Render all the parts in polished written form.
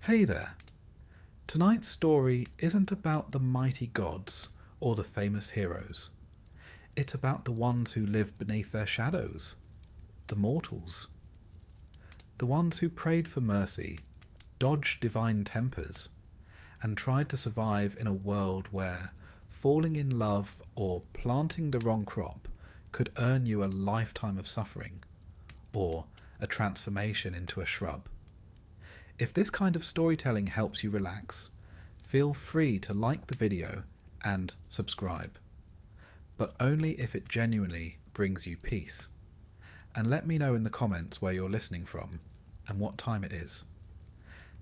Hey there. Tonight's story isn't about the mighty gods or the famous heroes. It's about the ones who live beneath their shadows, the mortals. The ones who prayed for mercy, dodged divine tempers, and tried to survive in a world where falling in love or planting the wrong crop could earn you a lifetime of suffering, or a transformation into a shrub. If this kind of storytelling helps you relax, feel free to like the video and subscribe, but only if it genuinely brings you peace. And let me know in the comments where you're listening from and what time it is.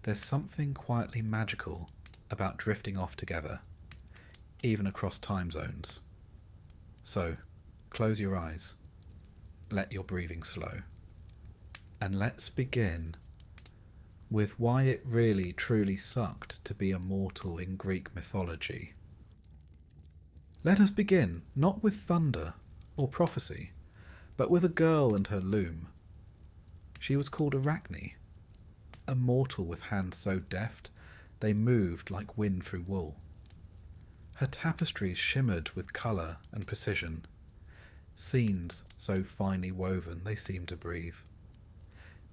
There's something quietly magical about drifting off together, even across time zones. So, close your eyes, let your breathing slow, and let's begin with why it really truly sucked to be a mortal in Greek mythology. Let us begin not with thunder or prophecy, but with a girl and her loom. She was called Arachne, a mortal with hands so deft they moved like wind through wool. Her tapestries shimmered with colour and precision, scenes so finely woven they seemed to breathe.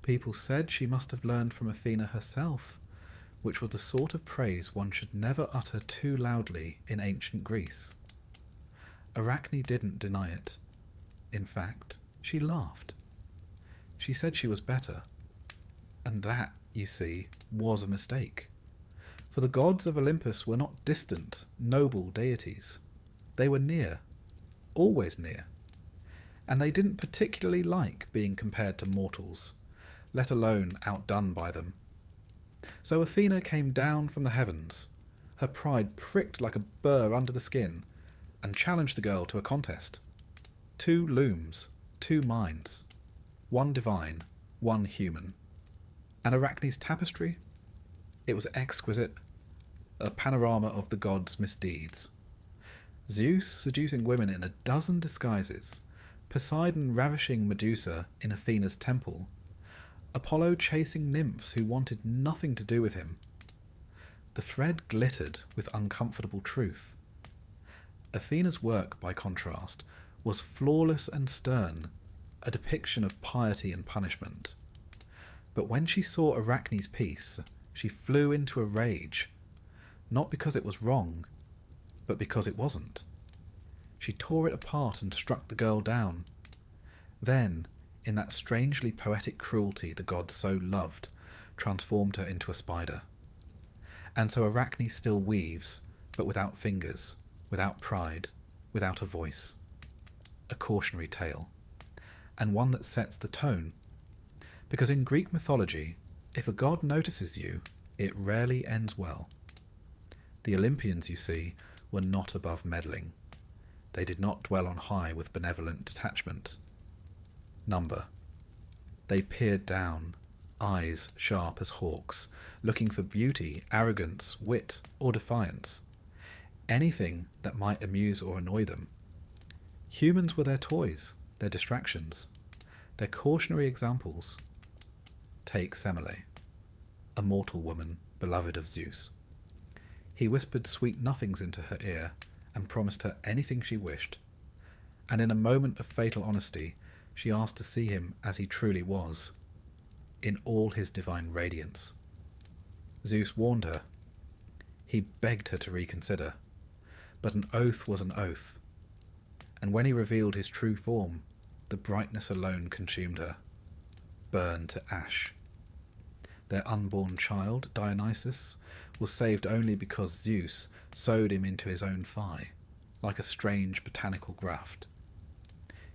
People said she must have learned from Athena herself, which was the sort of praise one should never utter too loudly in ancient Greece. Arachne didn't deny it. In fact, she laughed. She said she was better. And that, you see, was a mistake. For the gods of Olympus were not distant, noble deities. They were near, always near. And they didn't particularly like being compared to mortals, let alone outdone by them. So Athena came down from the heavens, her pride pricked like a burr under the skin, and challenged the girl to a contest. 2 looms, 2 minds, 1 divine, 1 human. And Arachne's tapestry? It was exquisite, a panorama of the gods' misdeeds. Zeus seducing women in a dozen disguises, Poseidon ravishing Medusa in Athena's temple, Apollo chasing nymphs who wanted nothing to do with him. The thread glittered with uncomfortable truth. Athena's work, by contrast, was flawless and stern, a depiction of piety and punishment. But when she saw Arachne's piece, she flew into a rage, not because it was wrong, but because it wasn't. She tore it apart and struck the girl down. Then, in that strangely poetic cruelty the gods so loved, transformed her into a spider. And so Arachne still weaves, but without fingers, without pride, without a voice. A cautionary tale, and one that sets the tone. Because in Greek mythology, if a god notices you, it rarely ends well. The Olympians, you see, were not above meddling. They did not dwell on high with benevolent detachment. Number. They peered down, eyes sharp as hawks, looking for beauty, arrogance, wit, or defiance. Anything that might amuse or annoy them. Humans were their toys, their distractions, their cautionary examples. Take Semele, a mortal woman beloved of Zeus. He whispered sweet nothings into her ear and promised her anything she wished. And in a moment of fatal honesty, she asked to see him as he truly was, in all his divine radiance. Zeus warned her. He begged her to reconsider, but an oath was an oath, and when he revealed his true form, the brightness alone consumed her, burned to ash. Their unborn child, Dionysus, was saved only because Zeus sewed him into his own thigh, like a strange botanical graft.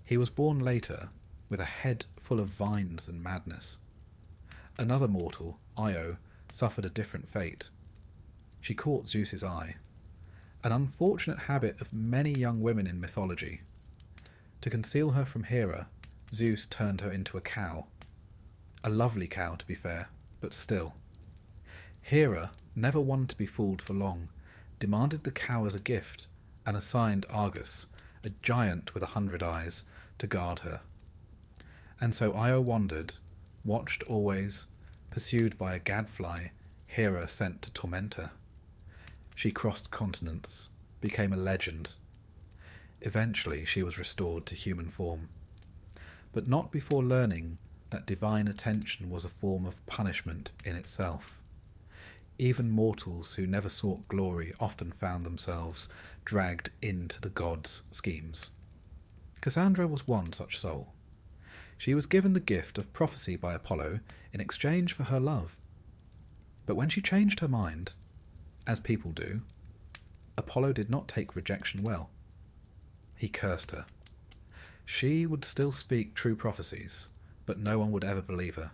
He was born later, with a head full of vines and madness. Another mortal, Io, suffered a different fate. She caught Zeus's eye, an unfortunate habit of many young women in mythology. To conceal her from Hera, Zeus turned her into a cow. A lovely cow, to be fair, but still. Hera, never one to be fooled for long, demanded the cow as a gift and assigned Argus, a giant with 100 eyes, to guard her. And so Io wandered, watched always, pursued by a gadfly, Hera sent to torment her. She crossed continents, became a legend. Eventually she was restored to human form, but not before learning that divine attention was a form of punishment in itself. Even mortals who never sought glory often found themselves dragged into the gods' schemes. Cassandra was one such soul. She was given the gift of prophecy by Apollo in exchange for her love. But when she changed her mind, as people do, Apollo did not take rejection well. He cursed her. She would still speak true prophecies, but no one would ever believe her.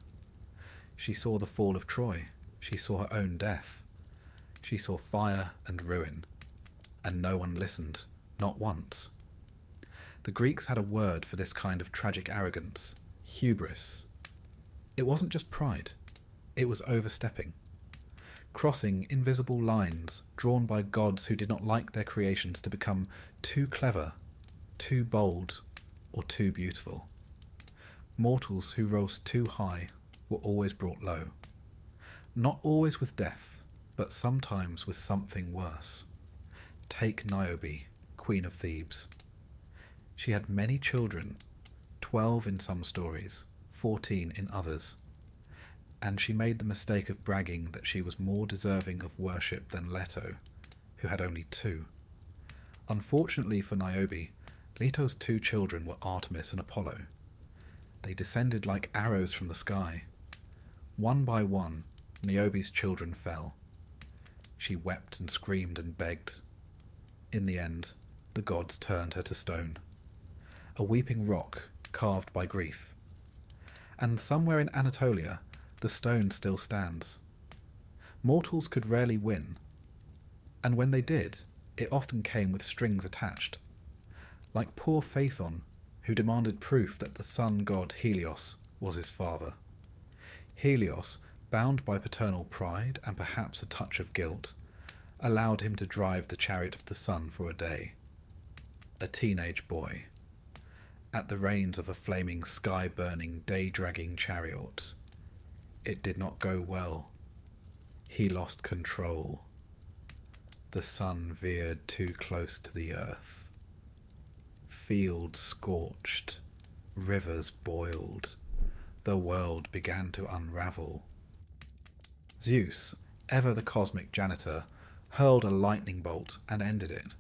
She saw the fall of Troy. She saw her own death. She saw fire and ruin, and no one listened, not once. The Greeks had a word for this kind of tragic arrogance: hubris. It wasn't just pride, it was overstepping. Crossing invisible lines drawn by gods who did not like their creations to become too clever, too bold, or too beautiful. Mortals who rose too high were always brought low. Not always with death, but sometimes with something worse. Take Niobe, Queen of Thebes. She had many children, 12 in some stories, 14 in others, and she made the mistake of bragging that she was more deserving of worship than Leto, who had only 2. Unfortunately for Niobe, Leto's 2 children were Artemis and Apollo. They descended like arrows from the sky. One by one, Niobe's children fell. She wept and screamed and begged. In the end, the gods turned her to stone, a weeping rock carved by grief. And somewhere in Anatolia, the stone still stands. Mortals could rarely win, and when they did, it often came with strings attached, like poor Phaethon, who demanded proof that the sun god Helios was his father. Helios, bound by paternal pride and perhaps a touch of guilt, allowed him to drive the chariot of the sun for a day. A teenage boy, at the reins of a flaming, sky-burning, day-dragging chariot. It did not go well. He lost control. The sun veered too close to the earth. Fields scorched, rivers boiled, the world began to unravel. Zeus, ever the cosmic janitor, hurled a lightning bolt and ended it.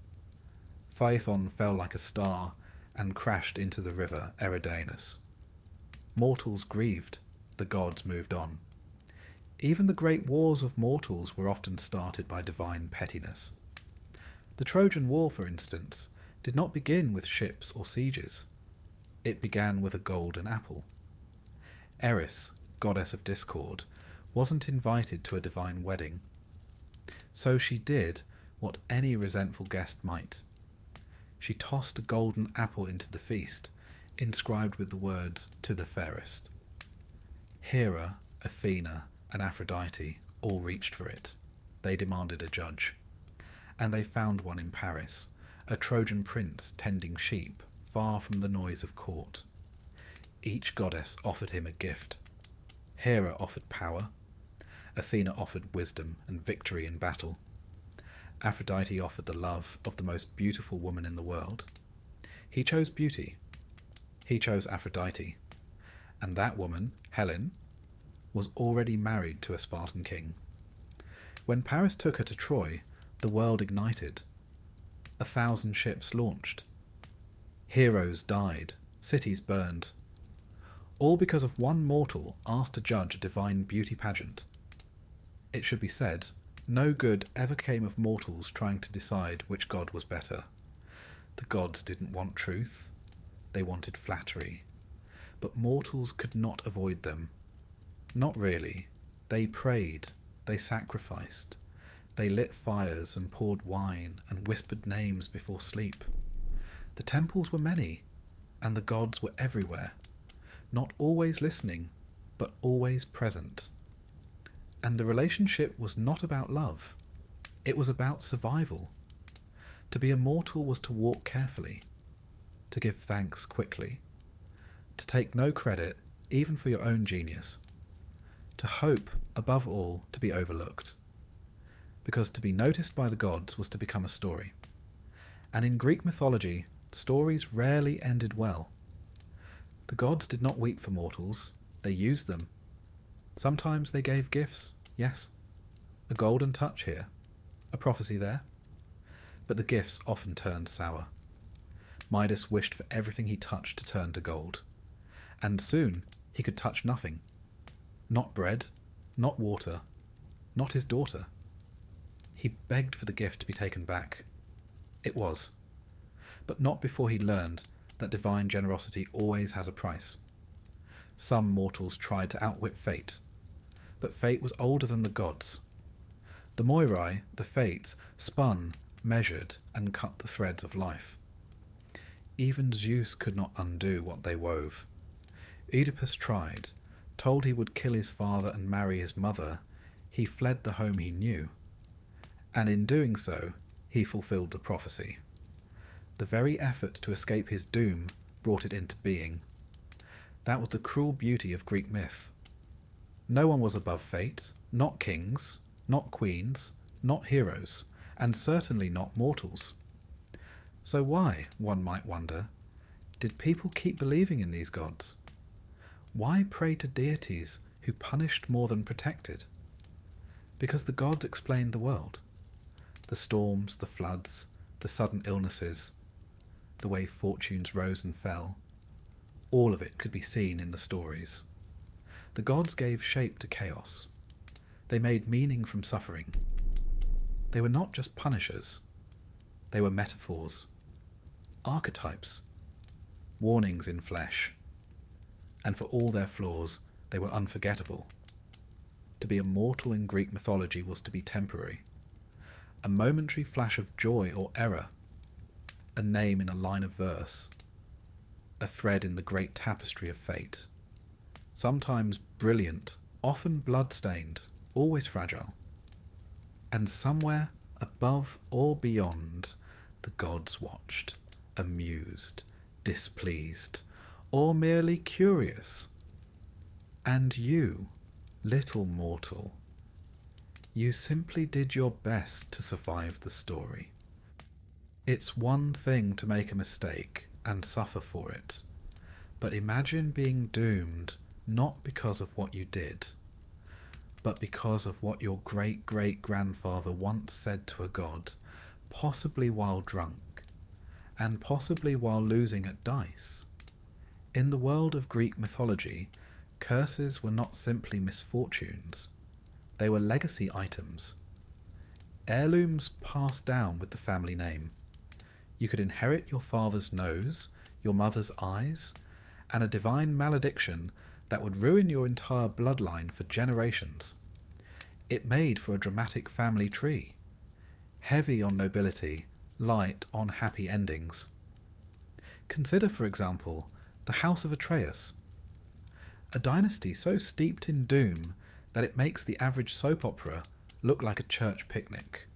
Phaethon fell like a star and crashed into the river Eridanus. Mortals grieved, the gods moved on. Even the great wars of mortals were often started by divine pettiness. The Trojan War, for instance, did not begin with ships or sieges. It began with a golden apple. Eris, goddess of discord, wasn't invited to a divine wedding. So she did what any resentful guest might. She tossed a golden apple into the feast, inscribed with the words, "To the fairest." Hera, Athena, and Aphrodite all reached for it. They demanded a judge. And they found one in Paris, a Trojan prince tending sheep, far from the noise of court. Each goddess offered him a gift. Hera offered power. Athena offered wisdom and victory in battle. Aphrodite offered the love of the most beautiful woman in the world. He chose beauty. He chose Aphrodite. And that woman, Helen, was already married to a Spartan king. When Paris took her to Troy, the world ignited. 1,000 ships launched. Heroes died, cities burned. All because of one mortal asked to judge a divine beauty pageant. It should be said, no good ever came of mortals trying to decide which god was better. The gods didn't want truth, they wanted flattery. But mortals could not avoid them. Not really. They prayed, they sacrificed. They lit fires and poured wine and whispered names before sleep. The temples were many, and the gods were everywhere, not always listening, but always present. And the relationship was not about love. It was about survival. To be immortal was to walk carefully, to give thanks quickly, to take no credit, even for your own genius, to hope, above all, to be overlooked. Because to be noticed by the gods was to become a story. And in Greek mythology, stories rarely ended well. The gods did not weep for mortals, they used them. Sometimes they gave gifts, yes. A golden touch here, a prophecy there. But the gifts often turned sour. Midas wished for everything he touched to turn to gold. And soon he could touch nothing. Not bread, not water, not his daughter. He begged for the gift to be taken back. It was. But not before he learned that divine generosity always has a price. Some mortals tried to outwit fate, but fate was older than the gods. The Moirai, the fates, spun, measured, and cut the threads of life. Even Zeus could not undo what they wove. Oedipus tried, told he would kill his father and marry his mother. He fled the home he knew, and in doing so, he fulfilled the prophecy. The very effort to escape his doom brought it into being. That was the cruel beauty of Greek myth. No one was above fate, not kings, not queens, not heroes, and certainly not mortals. So why, one might wonder, did people keep believing in these gods? Why pray to deities who punished more than protected? Because the gods explained the world. The storms, the floods, the sudden illnesses, the way fortunes rose and fell. All of it could be seen in the stories. The gods gave shape to chaos. They made meaning from suffering. They were not just punishers. They were metaphors, archetypes, warnings in flesh. And for all their flaws, they were unforgettable. To be immortal in Greek mythology was to be temporary. A momentary flash of joy or error, a name in a line of verse, a thread in the great tapestry of fate. Sometimes brilliant, often blood-stained, always fragile. And somewhere above or beyond, the gods watched, amused, displeased, or merely curious. And you, little mortal, you simply did your best to survive the story. It's one thing to make a mistake and suffer for it, but imagine being doomed not because of what you did, but because of what your great-great-grandfather once said to a god, possibly while drunk, and possibly while losing at dice. In the world of Greek mythology, curses were not simply misfortunes. They were legacy items. Heirlooms passed down with the family name. You could inherit your father's nose, your mother's eyes, and a divine malediction that would ruin your entire bloodline for generations. It made for a dramatic family tree, heavy on nobility, light on happy endings. Consider, for example, the House of Atreus, a dynasty so steeped in doom that it makes the average soap opera look like a church picnic.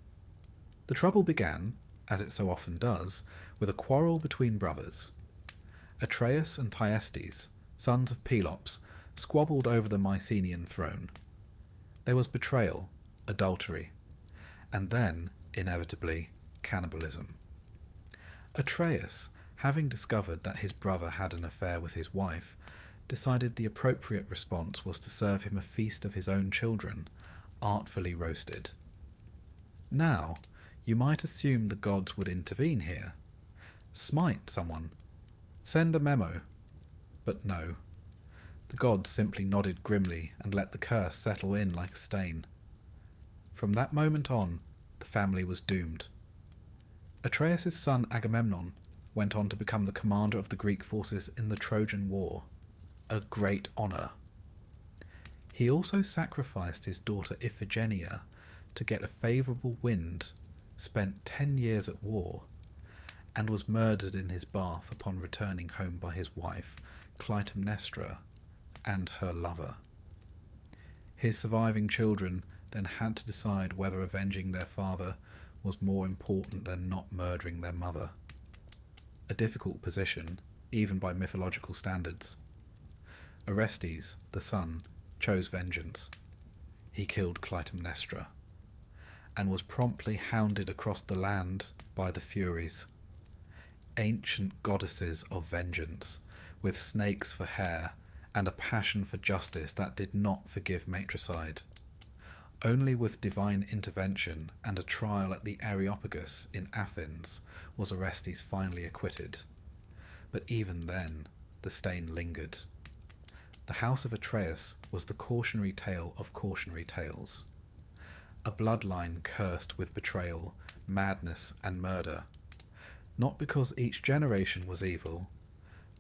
The trouble began, as it so often does, with a quarrel between brothers. Atreus and Thyestes, sons of Pelops, squabbled over the Mycenaean throne. There was betrayal, adultery, and then, inevitably, cannibalism. Atreus, having discovered that his brother had an affair with his wife, decided the appropriate response was to serve him a feast of his own children, artfully roasted. Now, you might assume the gods would intervene here. Smite someone. Send a memo. But no. The gods simply nodded grimly and let the curse settle in like a stain. From that moment on, the family was doomed. Atreus' son Agamemnon went on to become the commander of the Greek forces in the Trojan War, a great honour. He also sacrificed his daughter Iphigenia to get a favourable wind, spent 10 years at war, and was murdered in his bath upon returning home by his wife, Clytemnestra, and her lover. His surviving children then had to decide whether avenging their father was more important than not murdering their mother. A difficult position, even by mythological standards. Orestes, the son, chose vengeance. He killed Clytemnestra, and was promptly hounded across the land by the Furies, ancient goddesses of vengeance, with snakes for hair and a passion for justice that did not forgive matricide. Only with divine intervention and a trial at the Areopagus in Athens was Orestes finally acquitted. But even then, the stain lingered. The house of Atreus was the cautionary tale of cautionary tales. A bloodline cursed with betrayal, madness, and murder, not because each generation was evil,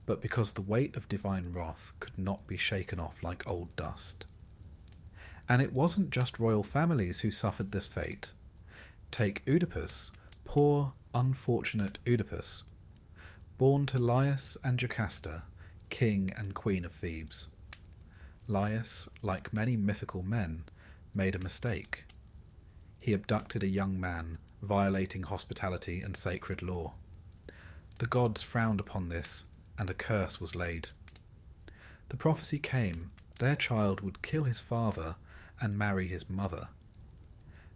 but because the weight of divine wrath could not be shaken off like old dust. And it wasn't just royal families who suffered this fate. Take Oedipus, poor, unfortunate Oedipus, born to Laius and Jocasta, king and queen of Thebes. Laius, like many mythical men, made a mistake. He abducted a young man, violating hospitality and sacred law. The gods frowned upon this, and a curse was laid. The prophecy came, their child would kill his father and marry his mother.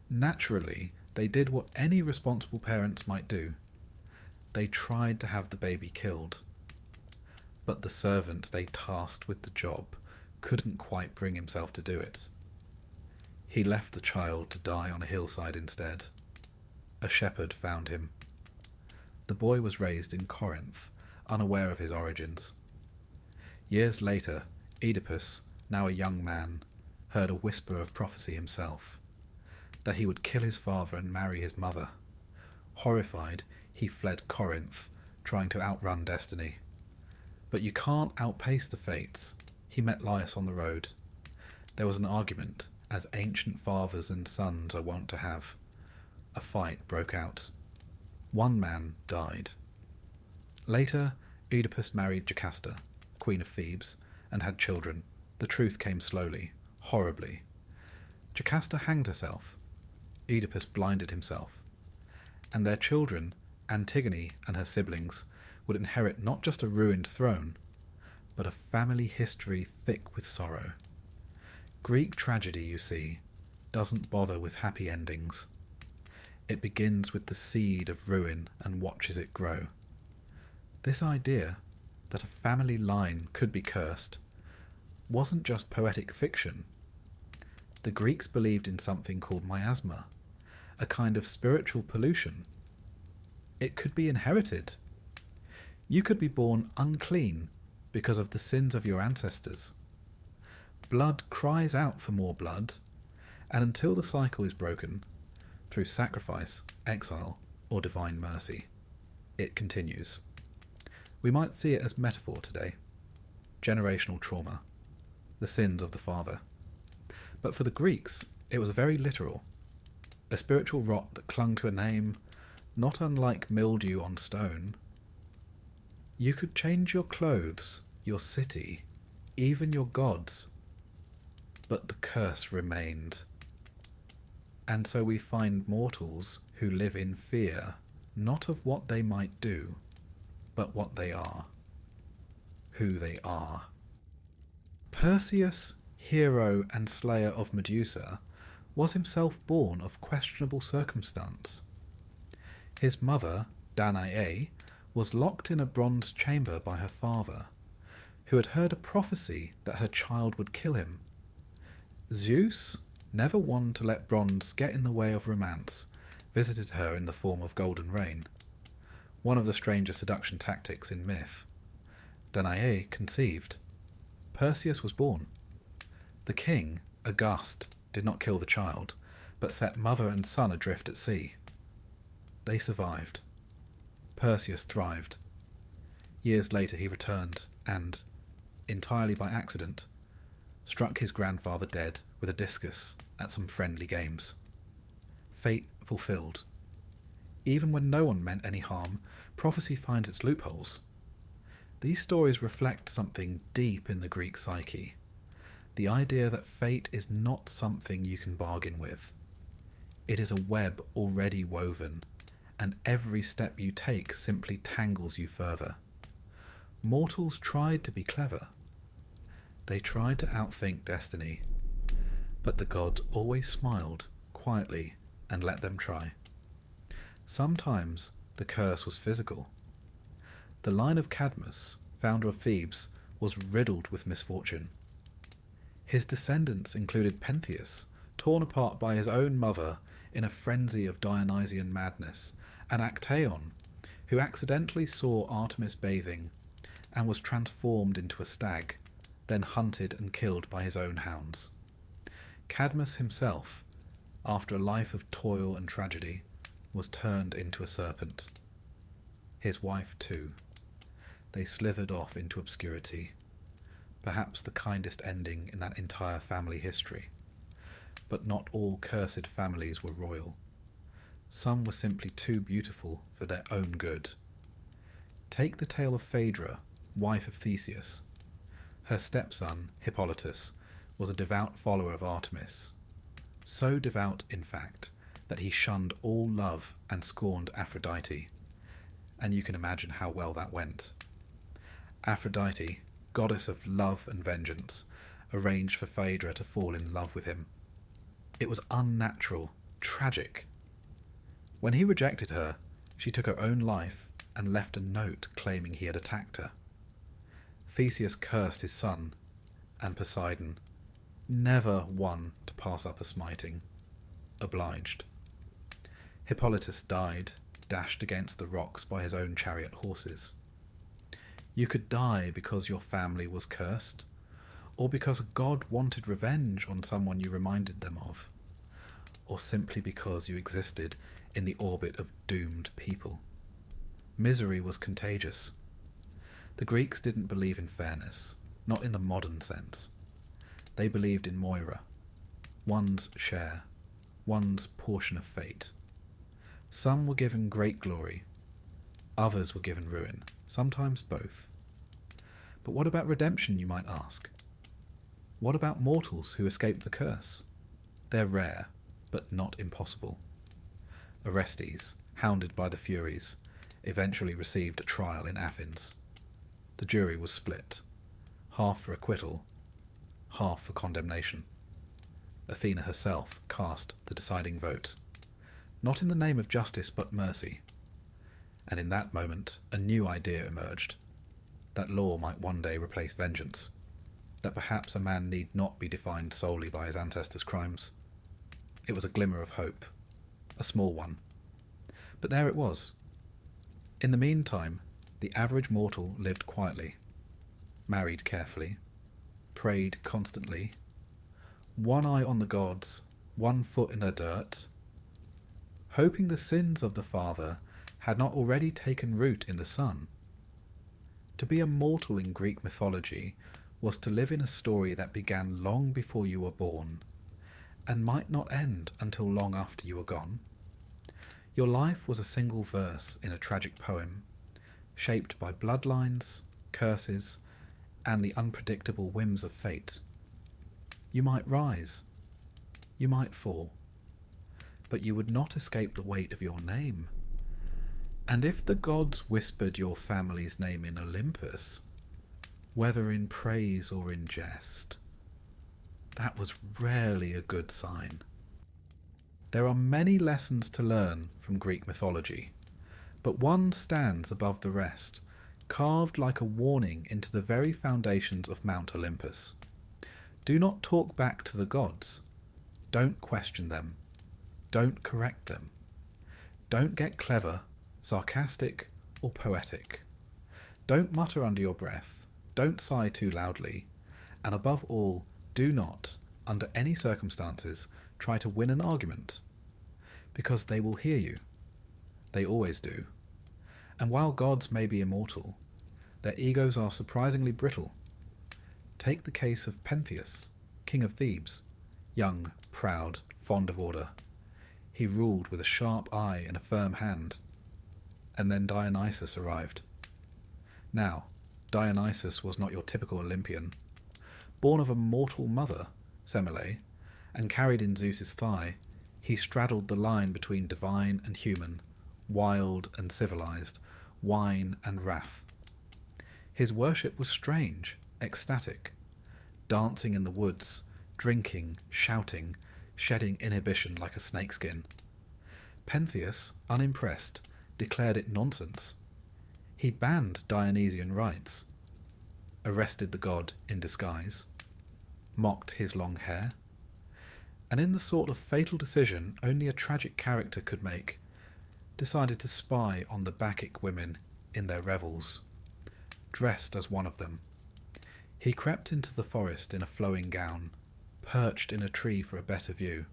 Naturally, they did what any responsible parents might do. They tried to have the baby killed. But the servant they tasked with the job couldn't quite bring himself to do it. He left the child to die on a hillside instead. A shepherd found him. The boy was raised in Corinth, unaware of his origins. Years later, Oedipus, now a young man, heard a whisper of prophecy himself, that he would kill his father and marry his mother. Horrified, he fled Corinth, trying to outrun destiny. But you can't outpace the fates. He met Laius on the road. There was an argument, as ancient fathers and sons are wont to have. A fight broke out. One man died. Later, Oedipus married Jocasta, queen of Thebes, and had children. The truth came slowly, horribly. Jocasta hanged herself. Oedipus blinded himself. And their children, Antigone and her siblings, would inherit not just a ruined throne, but a family history thick with sorrow. Greek tragedy, you see, doesn't bother with happy endings. It begins with the seed of ruin and watches it grow. This idea that a family line could be cursed wasn't just poetic fiction. The Greeks believed in something called miasma, a kind of spiritual pollution. It could be inherited. You could be born unclean because of the sins of your ancestors. Blood cries out for more blood, and until the cycle is broken, through sacrifice, exile, or divine mercy, it continues. We might see it as metaphor today. Generational trauma, the sins of the father. But for the Greeks, it was very literal. A spiritual rot that clung to a name, not unlike mildew on stone. You could change your clothes, your city, even your gods, but the curse remained. And so we find mortals who live in fear, not of what they might do, but what they are, who they are. Perseus, hero and slayer of Medusa, was himself born of questionable circumstance. His mother, Danae, was locked in a bronze chamber by her father, who had heard a prophecy that her child would kill him. Zeus, never one to let bronze get in the way of romance, visited her in the form of golden rain, one of the stranger seduction tactics in myth. Danae conceived. Perseus was born. The king, aghast, did not kill the child, but set mother and son adrift at sea. They survived. Perseus thrived. Years later he returned and, entirely by accident, struck his grandfather dead with a discus at some friendly games. Fate fulfilled. Even when no one meant any harm, prophecy finds its loopholes. These stories reflect something deep in the Greek psyche. The idea that fate is not something you can bargain with. It is a web already woven, and every step you take simply tangles you further. Mortals tried to be clever. They tried to outthink destiny, but the gods always smiled quietly and let them try. Sometimes the curse was physical. The line of Cadmus, founder of Thebes, was riddled with misfortune. His descendants included Pentheus, torn apart by his own mother in a frenzy of Dionysian madness, and Actaeon, who accidentally saw Artemis bathing and was transformed into a stag, then hunted and killed by his own hounds. Cadmus himself, after a life of toil and tragedy, was turned into a serpent. His wife too. They slithered off into obscurity, perhaps the kindest ending in that entire family history. But not all cursed families were royal. Some were simply too beautiful for their own good. Take the tale of Phaedra, wife of Theseus. Her stepson, Hippolytus, was a devout follower of Artemis. So devout, in fact, that he shunned all love and scorned Aphrodite. And you can imagine how well that went. Aphrodite, goddess of love and vengeance, arranged for Phaedra to fall in love with him. It was unnatural, tragic. When he rejected her, she took her own life and left a note claiming he had attacked her. Theseus cursed his son, and Poseidon, never one to pass up a smiting, obliged. Hippolytus died, dashed against the rocks by his own chariot horses. You could die because your family was cursed, or because a god wanted revenge on someone you reminded them of, or simply because you existed in the orbit of doomed people. Misery was contagious. The Greeks didn't believe in fairness, not in the modern sense. They believed in Moira, one's share, one's portion of fate. Some were given great glory, others were given ruin, sometimes both. But what about redemption, you might ask? What about mortals who escaped the curse? They're rare, but not impossible. Orestes, hounded by the Furies, eventually received a trial in Athens. The jury was split, half for acquittal, half for condemnation. Athena herself cast the deciding vote, not in the name of justice but mercy. And in that moment, a new idea emerged, that law might one day replace vengeance, that perhaps a man need not be defined solely by his ancestors' crimes. It was a glimmer of hope, a small one. But there it was. In the meantime, the average mortal lived quietly, married carefully, prayed constantly, one eye on the gods, one foot in the dirt, hoping the sins of the father had not already taken root in the son. To be a mortal in Greek mythology was to live in a story that began long before you were born, and might not end until long after you were gone. Your life was a single verse in a tragic poem, shaped by bloodlines, curses, and the unpredictable whims of fate. You might rise, you might fall, but you would not escape the weight of your name. And if the gods whispered your family's name in Olympus, whether in praise or in jest, that was rarely a good sign. There are many lessons to learn from Greek mythology, but one stands above the rest, carved like a warning into the very foundations of Mount Olympus. Do not talk back to the gods. Don't question them. Don't correct them. Don't get clever, sarcastic, or poetic. Don't mutter under your breath. Don't sigh too loudly. And above all, do not, under any circumstances, try to win an argument. Because they will hear you. They always do. And while gods may be immortal, their egos are surprisingly brittle. Take the case of Pentheus, king of Thebes, young, proud, fond of order. He ruled with a sharp eye and a firm hand. And then Dionysus arrived. Now, Dionysus was not your typical Olympian. Born of a mortal mother, Semele, and carried in Zeus's thigh, he straddled the line between divine and human, wild and civilized, wine and wrath. His worship was strange, ecstatic. dancing in the woods, drinking, shouting, shedding inhibition like a snakeskin. Pentheus, unimpressed, declared it nonsense. He banned Dionysian rites, arrested the god in disguise, mocked his long hair, and in the sort of fatal decision only a tragic character could make, decided to spy on the Bacchic women in their revels, dressed as one of them. He crept into the forest in a flowing gown, perched in a tree for a better view,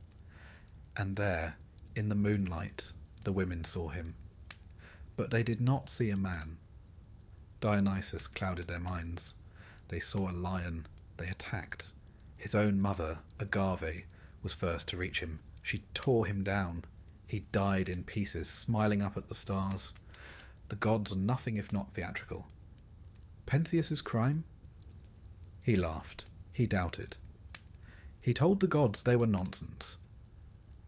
and there, in the moonlight, the women saw him. But they did not see a man. Dionysus clouded their minds. They saw a lion. They attacked. His own mother, Agave, was first to reach him. She tore him down. He died in pieces, smiling up at the stars. The gods are nothing if not theatrical. Pentheus's crime? He laughed. He doubted. He told the gods they were nonsense.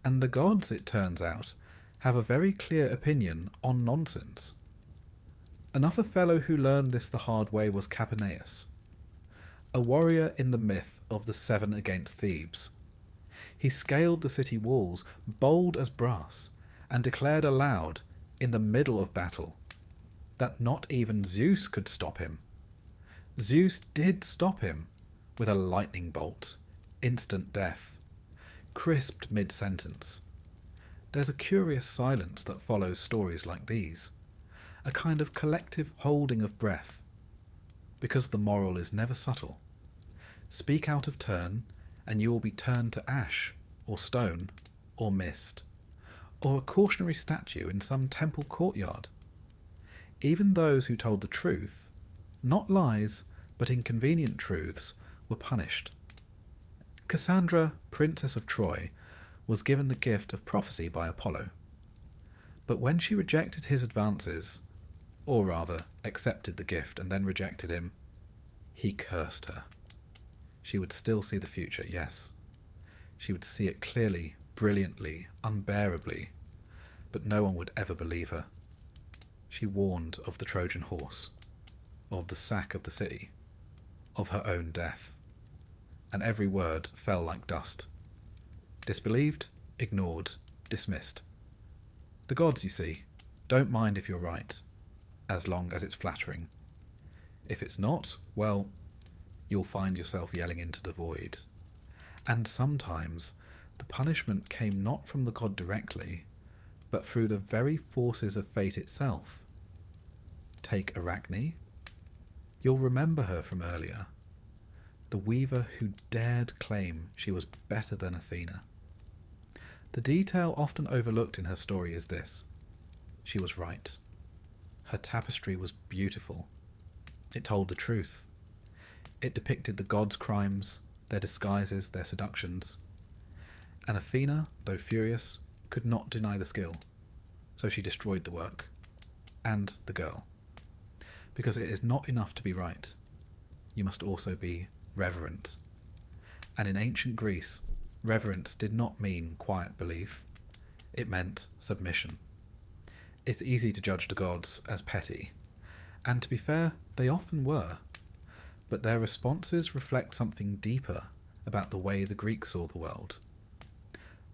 And the gods, it turns out, have a very clear opinion on nonsense. Another fellow who learned this the hard way was Capaneus, a warrior in the myth of the Seven against Thebes. He scaled the city walls, bold as brass, and declared aloud, in the middle of battle, that not even Zeus could stop him. Zeus did stop him, with a lightning bolt, instant death, crisped mid-sentence. There's a curious silence that follows stories like these, a kind of collective holding of breath, because the moral is never subtle. Speak out of turn, and you will be turned to ash, or stone, or mist, or a cautionary statue in some temple courtyard. Even those who told the truth, not lies, but inconvenient truths, were punished. Cassandra, Princess of Troy, was given the gift of prophecy by Apollo. But when she rejected his advances, or rather accepted the gift and then rejected him, he cursed her. She would still see the future, yes. She would see it clearly, brilliantly, unbearably, but no one would ever believe her. She warned of the Trojan horse, of the sack of the city, of her own death, and every word fell like dust. Disbelieved, ignored, dismissed. The gods, you see, don't mind if you're right, as long as it's flattering. If it's not, well, you'll find yourself yelling into the void. And sometimes the punishment came not from the god directly, but through the very forces of fate itself. Take Arachne. You'll remember her from earlier. The weaver who dared claim she was better than Athena. The detail often overlooked in her story is this. She was right. Her tapestry was beautiful. It told the truth. It depicted the gods' crimes, their disguises, their seductions. And Athena, though furious, could not deny the skill. So she destroyed the work. And the girl. Because it is not enough to be right. You must also be reverent. And in ancient Greece, reverence did not mean quiet belief. It meant submission. It's easy to judge the gods as petty. And to be fair, they often were. But their responses reflect something deeper about the way the Greeks saw the world.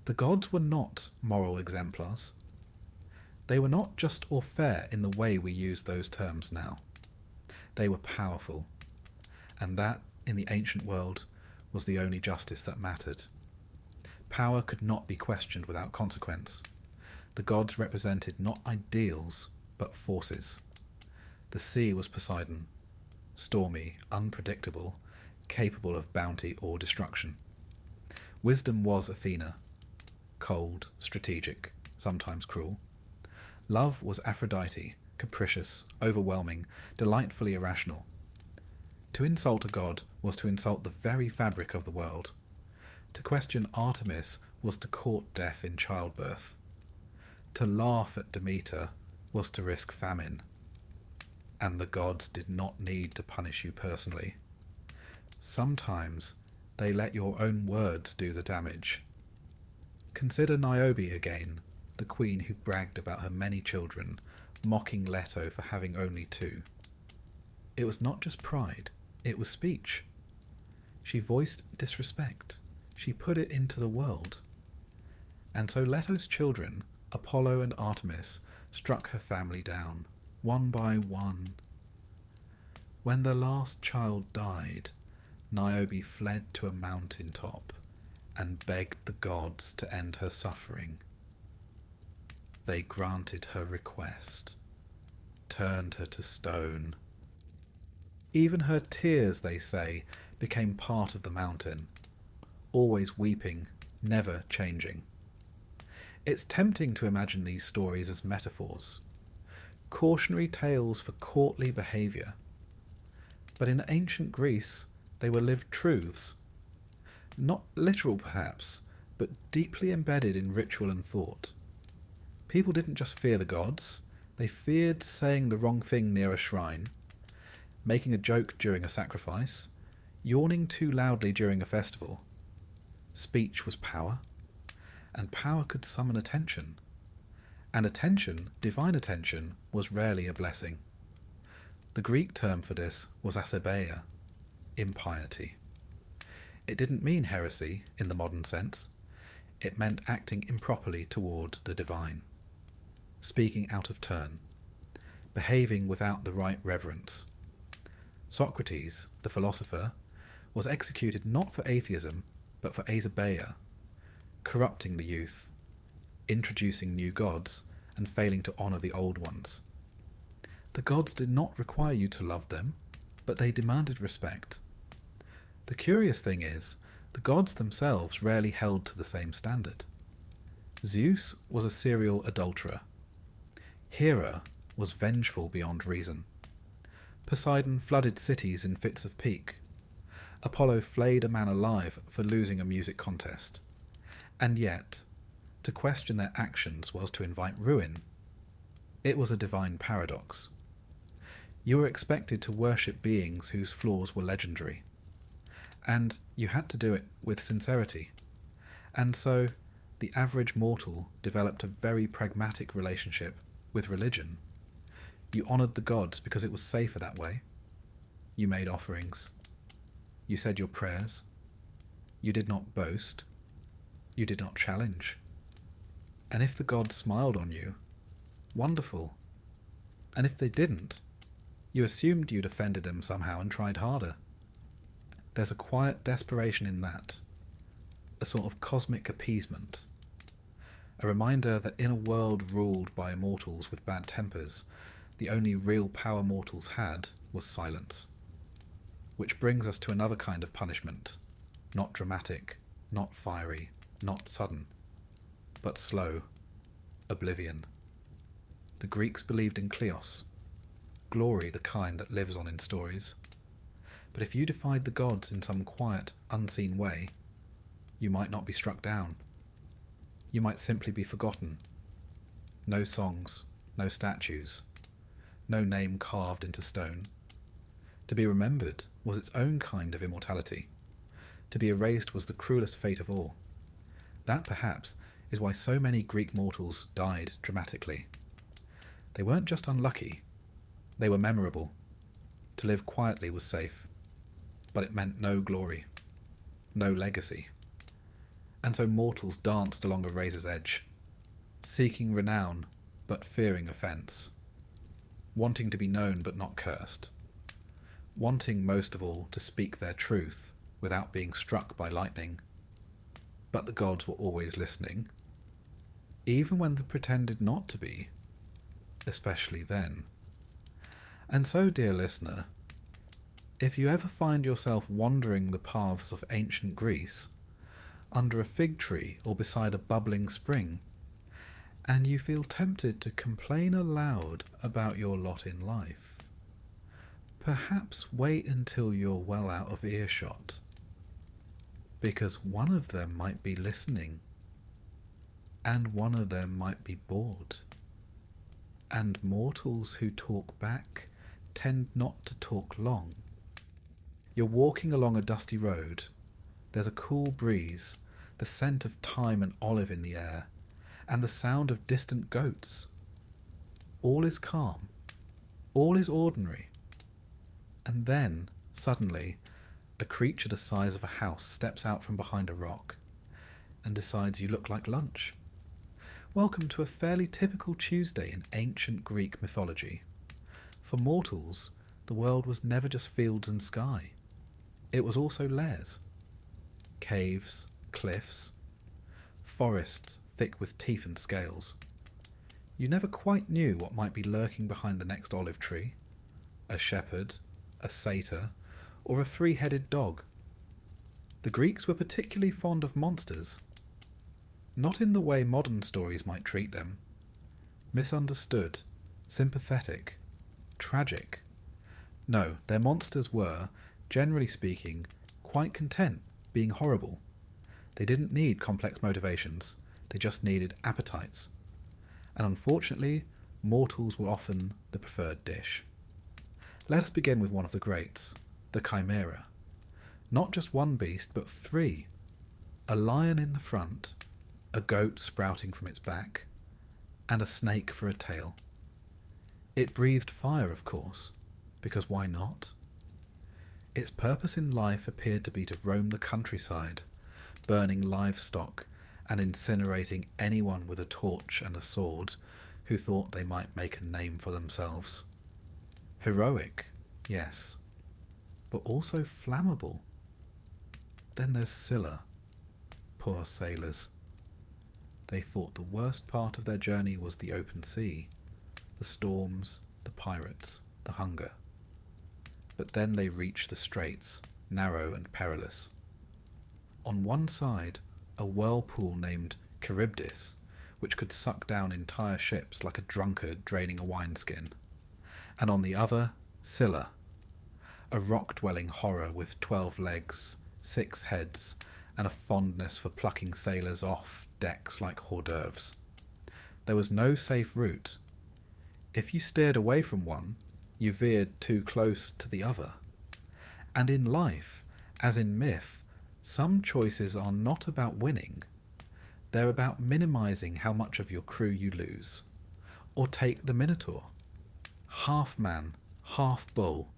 The gods were not moral exemplars. They were not just or fair in the way we use those terms now. They were powerful, and that, in the ancient world, was the only justice that mattered. Power could not be questioned without consequence. The gods represented not ideals, but forces. The sea was Poseidon, stormy, unpredictable, capable of bounty or destruction. Wisdom was Athena, cold, strategic, sometimes cruel. Love was Aphrodite, capricious, overwhelming, delightfully irrational. To insult a god was to insult the very fabric of the world. To question Artemis was to court death in childbirth. To laugh at Demeter was to risk famine. And the gods did not need to punish you personally. Sometimes they let your own words do the damage. Consider Niobe again, the queen who bragged about her many children, mocking Leto for having only 2. It was not just pride, it was speech. She voiced disrespect. She put it into the world. And so Leto's children, Apollo and Artemis, struck her family down, one by one. When the last child died, Niobe fled to a mountain top and begged the gods to end her suffering. They granted her request, turned her to stone. Even her tears, they say, became part of the mountain, always weeping, never changing. It's tempting to imagine these stories as metaphors, cautionary tales for courtly behaviour. But in ancient Greece, they were lived truths. Not literal, perhaps, but deeply embedded in ritual and thought. People didn't just fear the gods, they feared saying the wrong thing near a shrine, making a joke during a sacrifice, yawning too loudly during a festival. Speech was power, and power could summon attention. And attention, divine attention, was rarely a blessing. The Greek term for this was asebeia, impiety. It didn't mean heresy in the modern sense. It meant acting improperly toward the divine, speaking out of turn, behaving without the right reverence. Socrates, the philosopher, was executed not for atheism, but for asebeia, corrupting the youth, introducing new gods, and failing to honour the old ones. The gods did not require you to love them, but they demanded respect. The curious thing is, the gods themselves rarely held to the same standard. Zeus was a serial adulterer. Hera was vengeful beyond reason. Poseidon flooded cities in fits of pique. Apollo flayed a man alive for losing a music contest. And yet, to question their actions was to invite ruin. It was a divine paradox. You were expected to worship beings whose flaws were legendary. And you had to do it with sincerity. And so, the average mortal developed a very pragmatic relationship with religion. You honoured the gods because it was safer that way. You made offerings. You said your prayers. You did not boast. You did not challenge. And if the gods smiled on you, wonderful. And if they didn't, you assumed you'd offended them somehow and tried harder. There's a quiet desperation in that, a sort of cosmic appeasement, a reminder that in a world ruled by immortals with bad tempers, the only real power mortals had was silence. Which brings us to another kind of punishment, not dramatic, not fiery, not sudden, but slow, oblivion. The Greeks believed in kleos, glory the kind that lives on in stories. But if you defied the gods in some quiet, unseen way, you might not be struck down. You might simply be forgotten. No songs, no statues, no name carved into stone. To be remembered was its own kind of immortality. To be erased was the cruelest fate of all. That, perhaps, is why so many Greek mortals died dramatically. They weren't just unlucky, they were memorable. To live quietly was safe, but it meant no glory, no legacy. And so mortals danced along a razor's edge, seeking renown but fearing offence, wanting to be known but not cursed, wanting most of all to speak their truth without being struck by lightning. But the gods were always listening, even when they pretended not to be, especially then. And so, dear listener, if you ever find yourself wandering the paths of ancient Greece, under a fig tree or beside a bubbling spring, and you feel tempted to complain aloud about your lot in life, perhaps wait until you're well out of earshot, because one of them might be listening, and one of them might be bored, and mortals who talk back tend not to talk long. You're walking along a dusty road. There's a cool breeze, the scent of thyme and olive in the air, and the sound of distant goats. All is calm. All is ordinary. And then, suddenly, a creature the size of a house steps out from behind a rock and decides you look like lunch. Welcome to a fairly typical Tuesday in ancient Greek mythology. For mortals, the world was never just fields and sky. It was also lairs. Caves, cliffs, forests thick with teeth and scales. You never quite knew what might be lurking behind the next olive tree. A shepherd, a satyr, or a three-headed dog. The Greeks were particularly fond of monsters. Not in the way modern stories might treat them. Misunderstood, sympathetic, tragic. No, their monsters were, generally speaking, quite content being horrible. They didn't need complex motivations, they just needed appetites. And unfortunately, mortals were often the preferred dish. Let us begin with one of the greats, the Chimera. Not just one beast, but three. A lion in the front, a goat sprouting from its back, and a snake for a tail. It breathed fire, of course, because why not? Its purpose in life appeared to be to roam the countryside, burning livestock and incinerating anyone with a torch and a sword who thought they might make a name for themselves. Heroic, yes, but also flammable. Then there's Scylla. Poor sailors. They thought the worst part of their journey was the open sea, the storms, the pirates, the hunger. But then they reached the straits, narrow and perilous. On one side, a whirlpool named Charybdis, which could suck down entire ships like a drunkard draining a wineskin. And on the other, Scylla, a rock-dwelling horror with 12 legs, 6 heads, and a fondness for plucking sailors off decks like hors d'oeuvres. There was no safe route. If you steered away from one, you veered too close to the other. And in life, as in myth, some choices are not about winning. They're about minimizing how much of your crew you lose. Or take the Minotaur. Half man, half bull.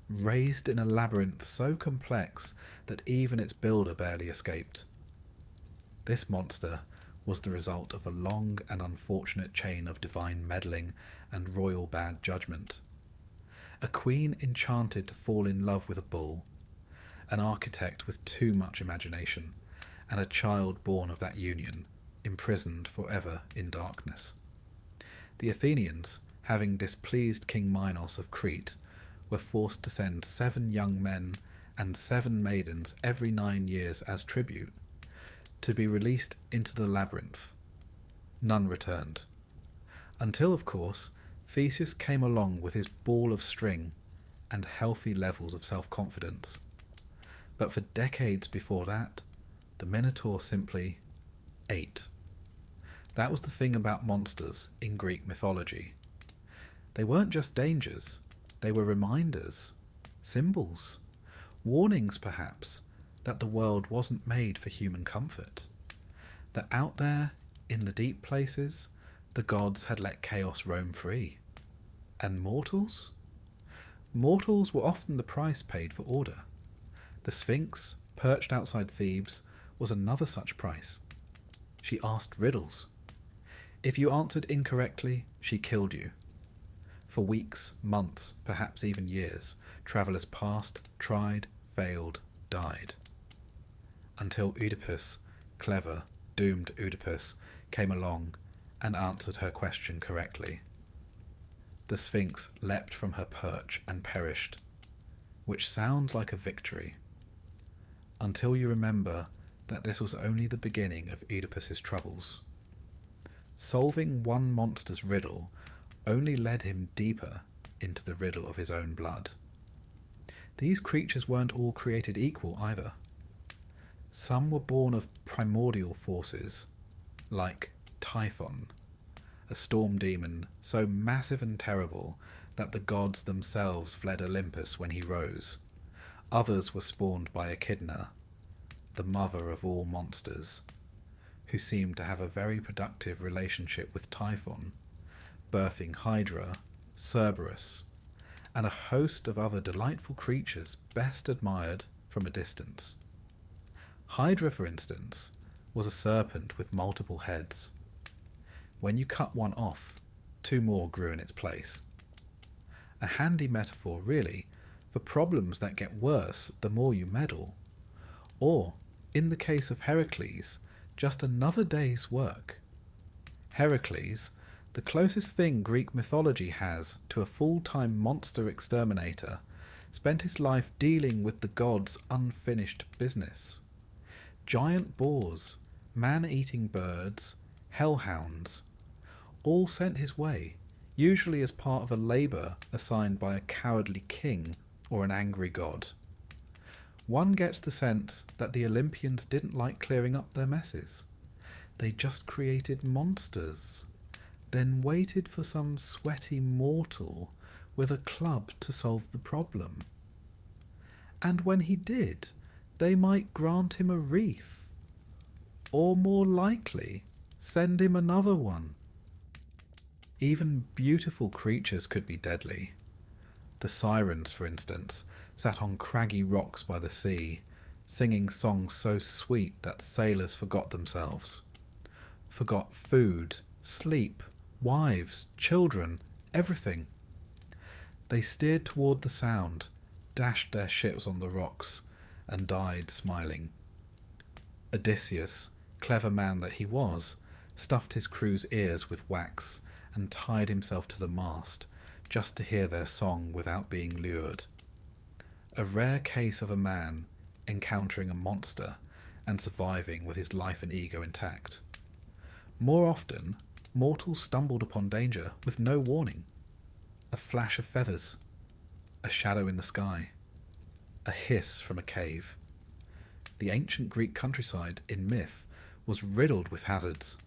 Raised in a labyrinth so complex that even its builder barely escaped. This monster was the result of a long and unfortunate chain of divine meddling and royal bad judgment. A queen enchanted to fall in love with a bull, an architect with too much imagination, and a child born of that union, imprisoned forever in darkness. The Athenians, having displeased King Minos of Crete, were forced to send 7 young men and 7 maidens every 9 years as tribute, to be released into the labyrinth. None returned. Until, of course, Theseus came along with his ball of string and healthy levels of self-confidence. But for decades before that, the Minotaur simply ate. That was the thing about monsters in Greek mythology. They weren't just dangers, they were reminders, symbols, warnings perhaps, that the world wasn't made for human comfort. That out there, in the deep places, the gods had let chaos roam free. And mortals? Mortals were often the price paid for order. The Sphinx, perched outside Thebes, was another such price. She asked riddles. If you answered incorrectly, she killed you. For weeks, months, perhaps even years, travellers passed, tried, failed, died. Until Oedipus, clever, doomed Oedipus, came along and answered her question correctly. The Sphinx leapt from her perch and perished, which sounds like a victory, until you remember that this was only the beginning of Oedipus's troubles. Solving one monster's riddle only led him deeper into the riddle of his own blood. These creatures weren't all created equal either. Some were born of primordial forces, like Typhon, a storm demon so massive and terrible that the gods themselves fled Olympus when he rose. Others were spawned by Echidna, the mother of all monsters, who seemed to have a very productive relationship with Typhon, birthing Hydra, Cerberus, and a host of other delightful creatures best admired from a distance. Hydra, for instance, was a serpent with multiple heads. When you cut one off, 2 more grew in its place. A handy metaphor, really, for problems that get worse the more you meddle, or, in the case of Heracles, just another day's work. Heracles, the closest thing Greek mythology has to a full-time monster exterminator, spent his life dealing with the gods' unfinished business. Giant boars, man-eating birds, hellhounds, all sent his way, usually as part of a labour assigned by a cowardly king or an angry god. One gets the sense that the Olympians didn't like clearing up their messes. They just created monsters, then waited for some sweaty mortal with a club to solve the problem. And when he did, they might grant him a wreath, or more likely, send him another one. Even beautiful creatures could be deadly. The sirens, for instance, sat on craggy rocks by the sea, singing songs so sweet that sailors forgot themselves. Forgot food, sleep, wives, children, everything. They steered toward the sound, dashed their ships on the rocks, and died smiling. Odysseus, clever man that he was, stuffed his crew's ears with wax and tied himself to the mast, just to hear their song without being lured. A rare case of a man encountering a monster and surviving with his life and ego intact. More often, mortals stumbled upon danger with no warning. A flash of feathers, a shadow in the sky, a hiss from a cave. The ancient Greek countryside in myth was riddled with hazards,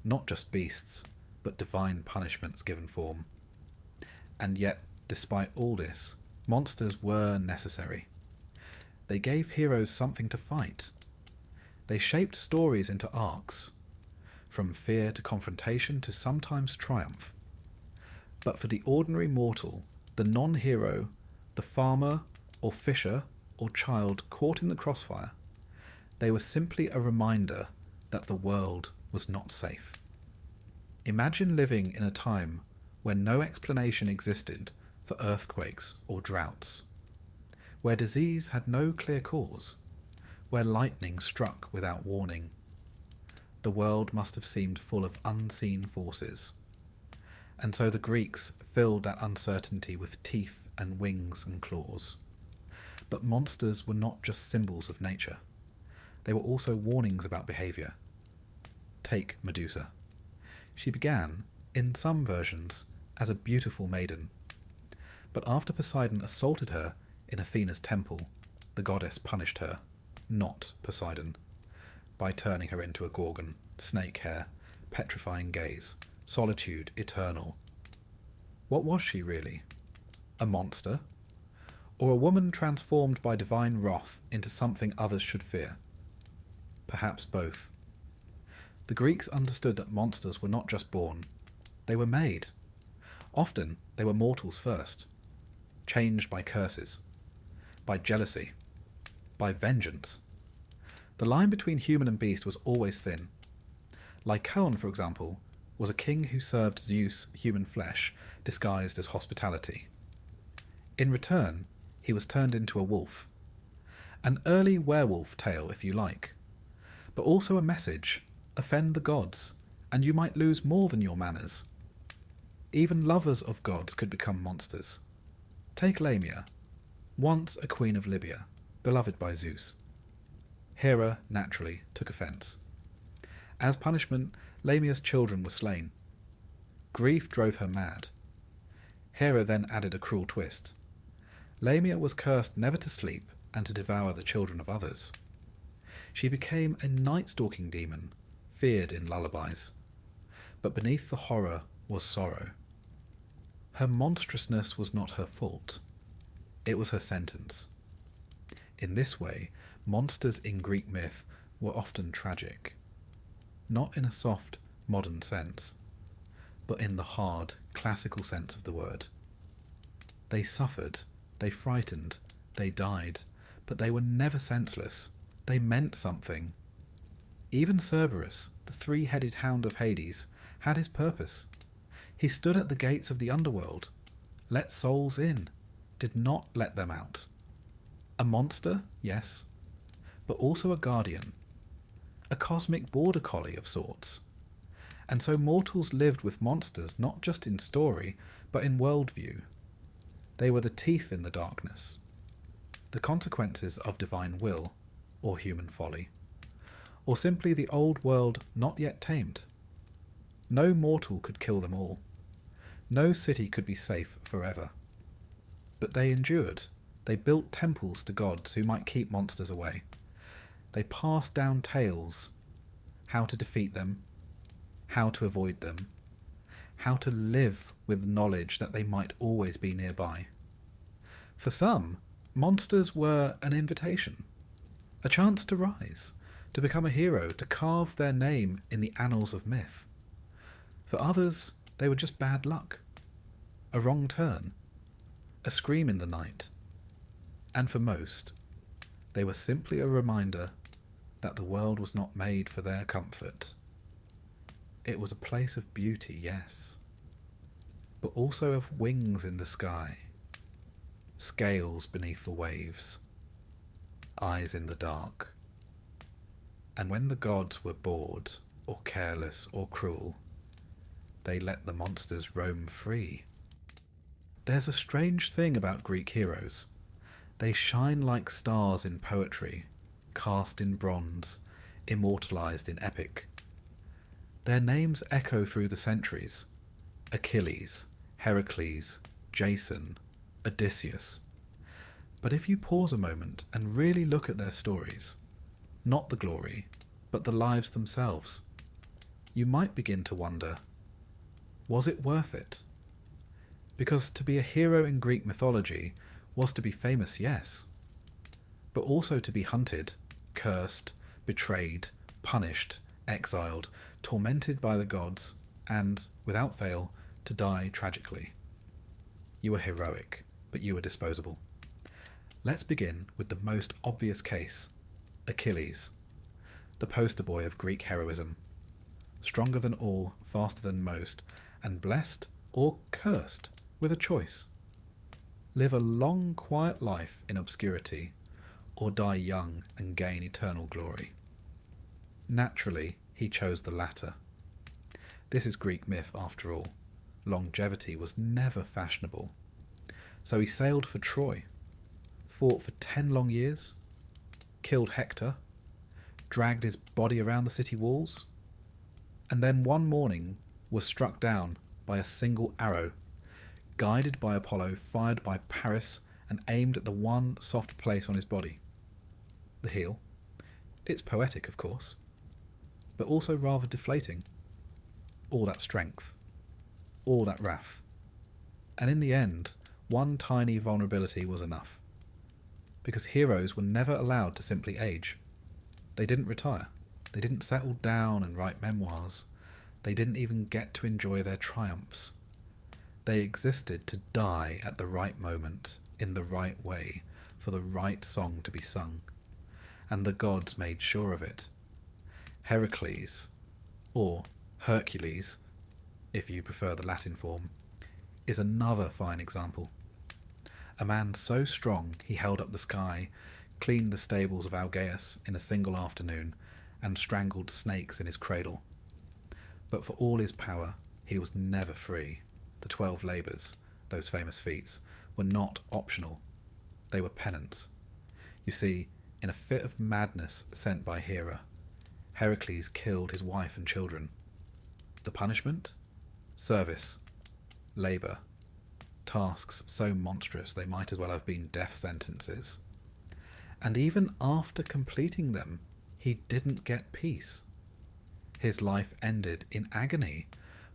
not just beasts, but divine punishments given form. And yet, despite all this, monsters were necessary. They gave heroes something to fight. They shaped stories into arcs, from fear to confrontation to sometimes triumph. But for the ordinary mortal, the non-hero, the farmer or fisher or child caught in the crossfire, they were simply a reminder that the world was not safe. Imagine living in a time when no explanation existed for earthquakes or droughts, where disease had no clear cause, where lightning struck without warning. The world must have seemed full of unseen forces, and so the Greeks filled that uncertainty with teeth and wings and claws. But monsters were not just symbols of nature. They were also warnings about behaviour. Take Medusa. She began, in some versions, as a beautiful maiden. But after Poseidon assaulted her in Athena's temple, the goddess punished her, not Poseidon, by turning her into a gorgon, snake hair, petrifying gaze, solitude eternal. What was she really? A monster? Or a woman transformed by divine wrath into something others should fear? Perhaps both. The Greeks understood that monsters were not just born, they were made. Often they were mortals first, changed by curses, by jealousy, by vengeance. The line between human and beast was always thin. Lycaon, for example, was a king who served Zeus human flesh disguised as hospitality. In return, he was turned into a wolf. An early werewolf tale, if you like, but also a message: offend the gods, and you might lose more than your manners. Even lovers of gods could become monsters. Take Lamia, once a queen of Libya, beloved by Zeus. Hera, naturally, took offence. As punishment, Lamia's children were slain. Grief drove her mad. Hera then added a cruel twist. Lamia was cursed never to sleep and to devour the children of others. She became a night-stalking demon, feared in lullabies. But beneath the horror was sorrow. Her monstrousness was not her fault. It was her sentence. In this way, monsters in Greek myth were often tragic. Not in a soft, modern sense, but in the hard, classical sense of the word. They suffered, they frightened, they died, but they were never senseless. They meant something. Even Cerberus, the three-headed hound of Hades, had his purpose. He stood at the gates of the underworld, let souls in, did not let them out. A monster, yes, but also a guardian, a cosmic border collie of sorts. And so mortals lived with monsters not just in story, but in worldview. They were the teeth in the darkness, the consequences of divine will, or human folly, or simply the old world not yet tamed. No mortal could kill them all. No city could be safe forever. But they endured. They built temples to gods who might keep monsters away. They passed down tales, how to defeat them, how to avoid them, how to live with knowledge that they might always be nearby. For some, monsters were an invitation, a chance to rise, to become a hero, to carve their name in the annals of myth. For others, they were just bad luck, a wrong turn, a scream in the night. And for most, they were simply a reminder that the world was not made for their comfort. It was a place of beauty, yes, but also of wings in the sky, scales beneath the waves, eyes in the dark. And when the gods were bored, or careless, or cruel, they let the monsters roam free. There's a strange thing about Greek heroes. They shine like stars in poetry, cast in bronze, immortalized in epic. Their names echo through the centuries: Achilles, Heracles, Jason, Odysseus. But if you pause a moment and really look at their stories, not the glory, but the lives themselves, you might begin to wonder, was it worth it? Because to be a hero in Greek mythology was to be famous, yes, but also to be hunted, cursed, betrayed, punished, exiled, tormented by the gods, and, without fail, to die tragically. You were heroic, but you were disposable. Let's begin with the most obvious case, Achilles, the poster boy of Greek heroism. Stronger than all, faster than most, and blessed or cursed with a choice. Live a long, quiet life in obscurity, or die young and gain eternal glory. Naturally, he chose the latter. This is Greek myth after all. Longevity was never fashionable. So he sailed for Troy, fought for 10 long years, killed Hector, dragged his body around the city walls, and then one morning was struck down by a single arrow, guided by Apollo, fired by Paris, and aimed at the one soft place on his body, the heel. It's poetic, of course, but also rather deflating. All that strength, all that wrath. And in the end, one tiny vulnerability was enough. Because heroes were never allowed to simply age. They didn't retire. They didn't settle down and write memoirs. They didn't even get to enjoy their triumphs. They existed to die at the right moment, in the right way, for the right song to be sung. And the gods made sure of it. Heracles, or Hercules, if you prefer the Latin form, is another fine example. A man so strong he held up the sky, cleaned the stables of Algaeus in a single afternoon, and strangled snakes in his cradle. But for all his power, he was never free. The 12 labours, those famous feats, were not optional. They were penance. You see, in a fit of madness sent by Hera, Heracles killed his wife and children. The punishment? Service. Labour. Tasks so monstrous they might as well have been death sentences. And even after completing them, he didn't get peace. His life ended in agony,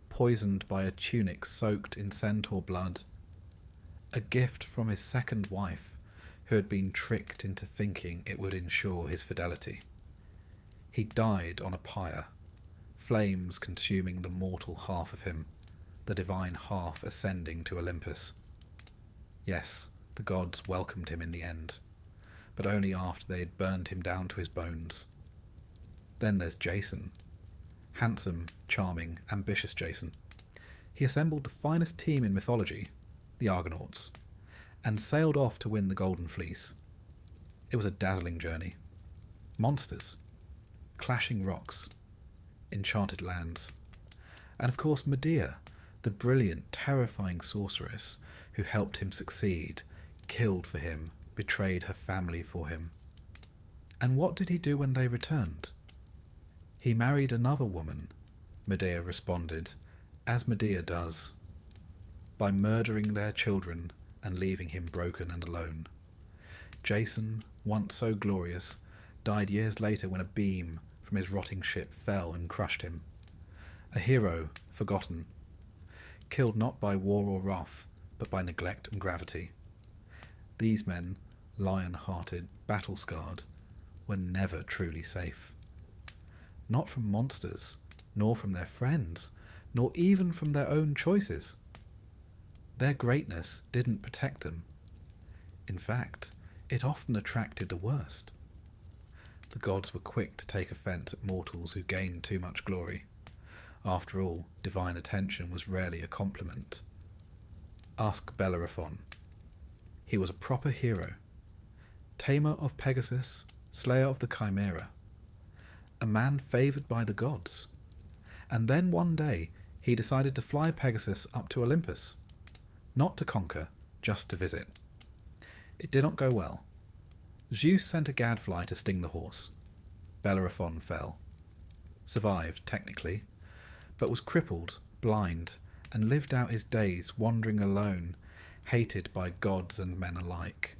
poisoned by a tunic soaked in centaur blood. A gift from his second wife, who had been tricked into thinking it would ensure his fidelity. He died on a pyre, flames consuming the mortal half of him, the divine half ascending to Olympus. Yes, the gods welcomed him in the end, but only after they had burned him down to his bones. Then there's Jason. Handsome, charming, ambitious Jason. He assembled the finest team in mythology, the Argonauts, and sailed off to win the Golden Fleece. It was a dazzling journey. Monsters, clashing rocks, enchanted lands, and of course Medea, the brilliant, terrifying sorceress who helped him succeed, killed for him, betrayed her family for him. And what did he do when they returned? He married another woman, Medea responded, as Medea does, by murdering their children and leaving him broken and alone. Jason, once so glorious, died years later when a beam from his rotting ship fell and crushed him. A hero, forgotten, killed not by war or wrath, but by neglect and gravity. These men, lion-hearted, battle-scarred, were never truly safe. Not from monsters, nor from their friends, nor even from their own choices. Their greatness didn't protect them. In fact, it often attracted the worst. The gods were quick to take offence at mortals who gained too much glory. After all, divine attention was rarely a compliment. Ask Bellerophon. He was a proper hero. Tamer of Pegasus, slayer of the Chimera. A man favoured by the gods. And then one day he decided to fly Pegasus up to Olympus. Not to conquer, just to visit. It did not go well. Zeus sent a gadfly to sting the horse. Bellerophon fell. Survived, technically, but was crippled, blind, and lived out his days wandering alone, hated by gods and men alike.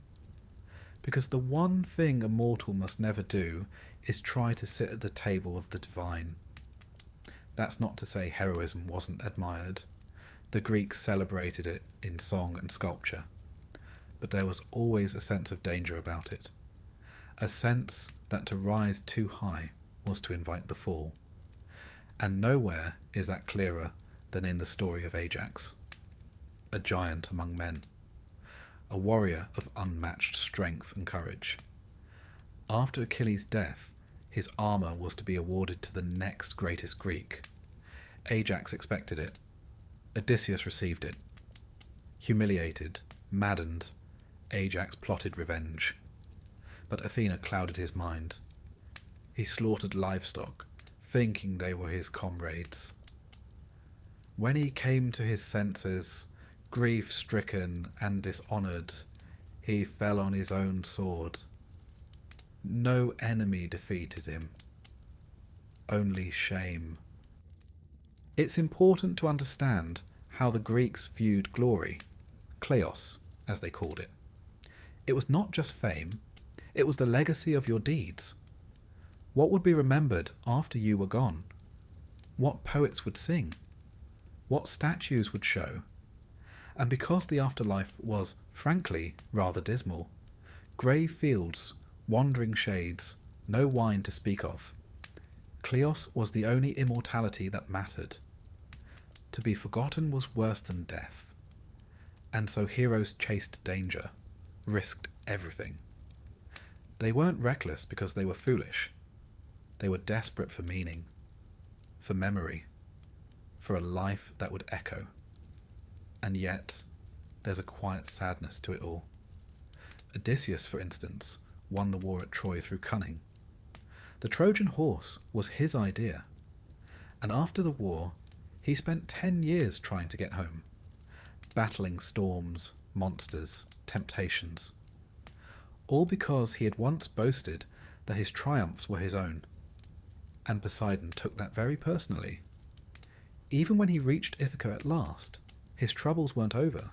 Because the one thing a mortal must never do is try to sit at the table of the divine. That's not to say heroism wasn't admired. The Greeks celebrated it in song and sculpture. But there was always a sense of danger about it. A sense that to rise too high was to invite the fall. And nowhere is that clearer than in the story of Ajax. A giant among men. A warrior of unmatched strength and courage. After Achilles' death, his armour was to be awarded to the next greatest Greek. Ajax expected it. Odysseus received it. Humiliated, maddened, Ajax plotted revenge. But Athena clouded his mind. He slaughtered livestock, thinking they were his comrades. When he came to his senses, grief-stricken and dishonoured, he fell on his own sword. No enemy defeated him. Only shame. It's important to understand how the Greeks viewed glory, kleos, as they called it. It was not just fame, it was the legacy of your deeds. What would be remembered after you were gone? What poets would sing? What statues would show? And because the afterlife was, frankly, rather dismal, grey fields, wandering shades, no wine to speak of, kleos was the only immortality that mattered. To be forgotten was worse than death. And so heroes chased danger, risked everything. They weren't reckless because they were foolish. They were desperate for meaning, for memory, for a life that would echo. And yet, there's a quiet sadness to it all. Odysseus, for instance, won the war at Troy through cunning. The Trojan horse was his idea, and after the war, he spent 10 years trying to get home, battling storms, monsters, temptations, all because he had once boasted that his triumphs were his own, and Poseidon took that very personally. Even when he reached Ithaca at last, his troubles weren't over.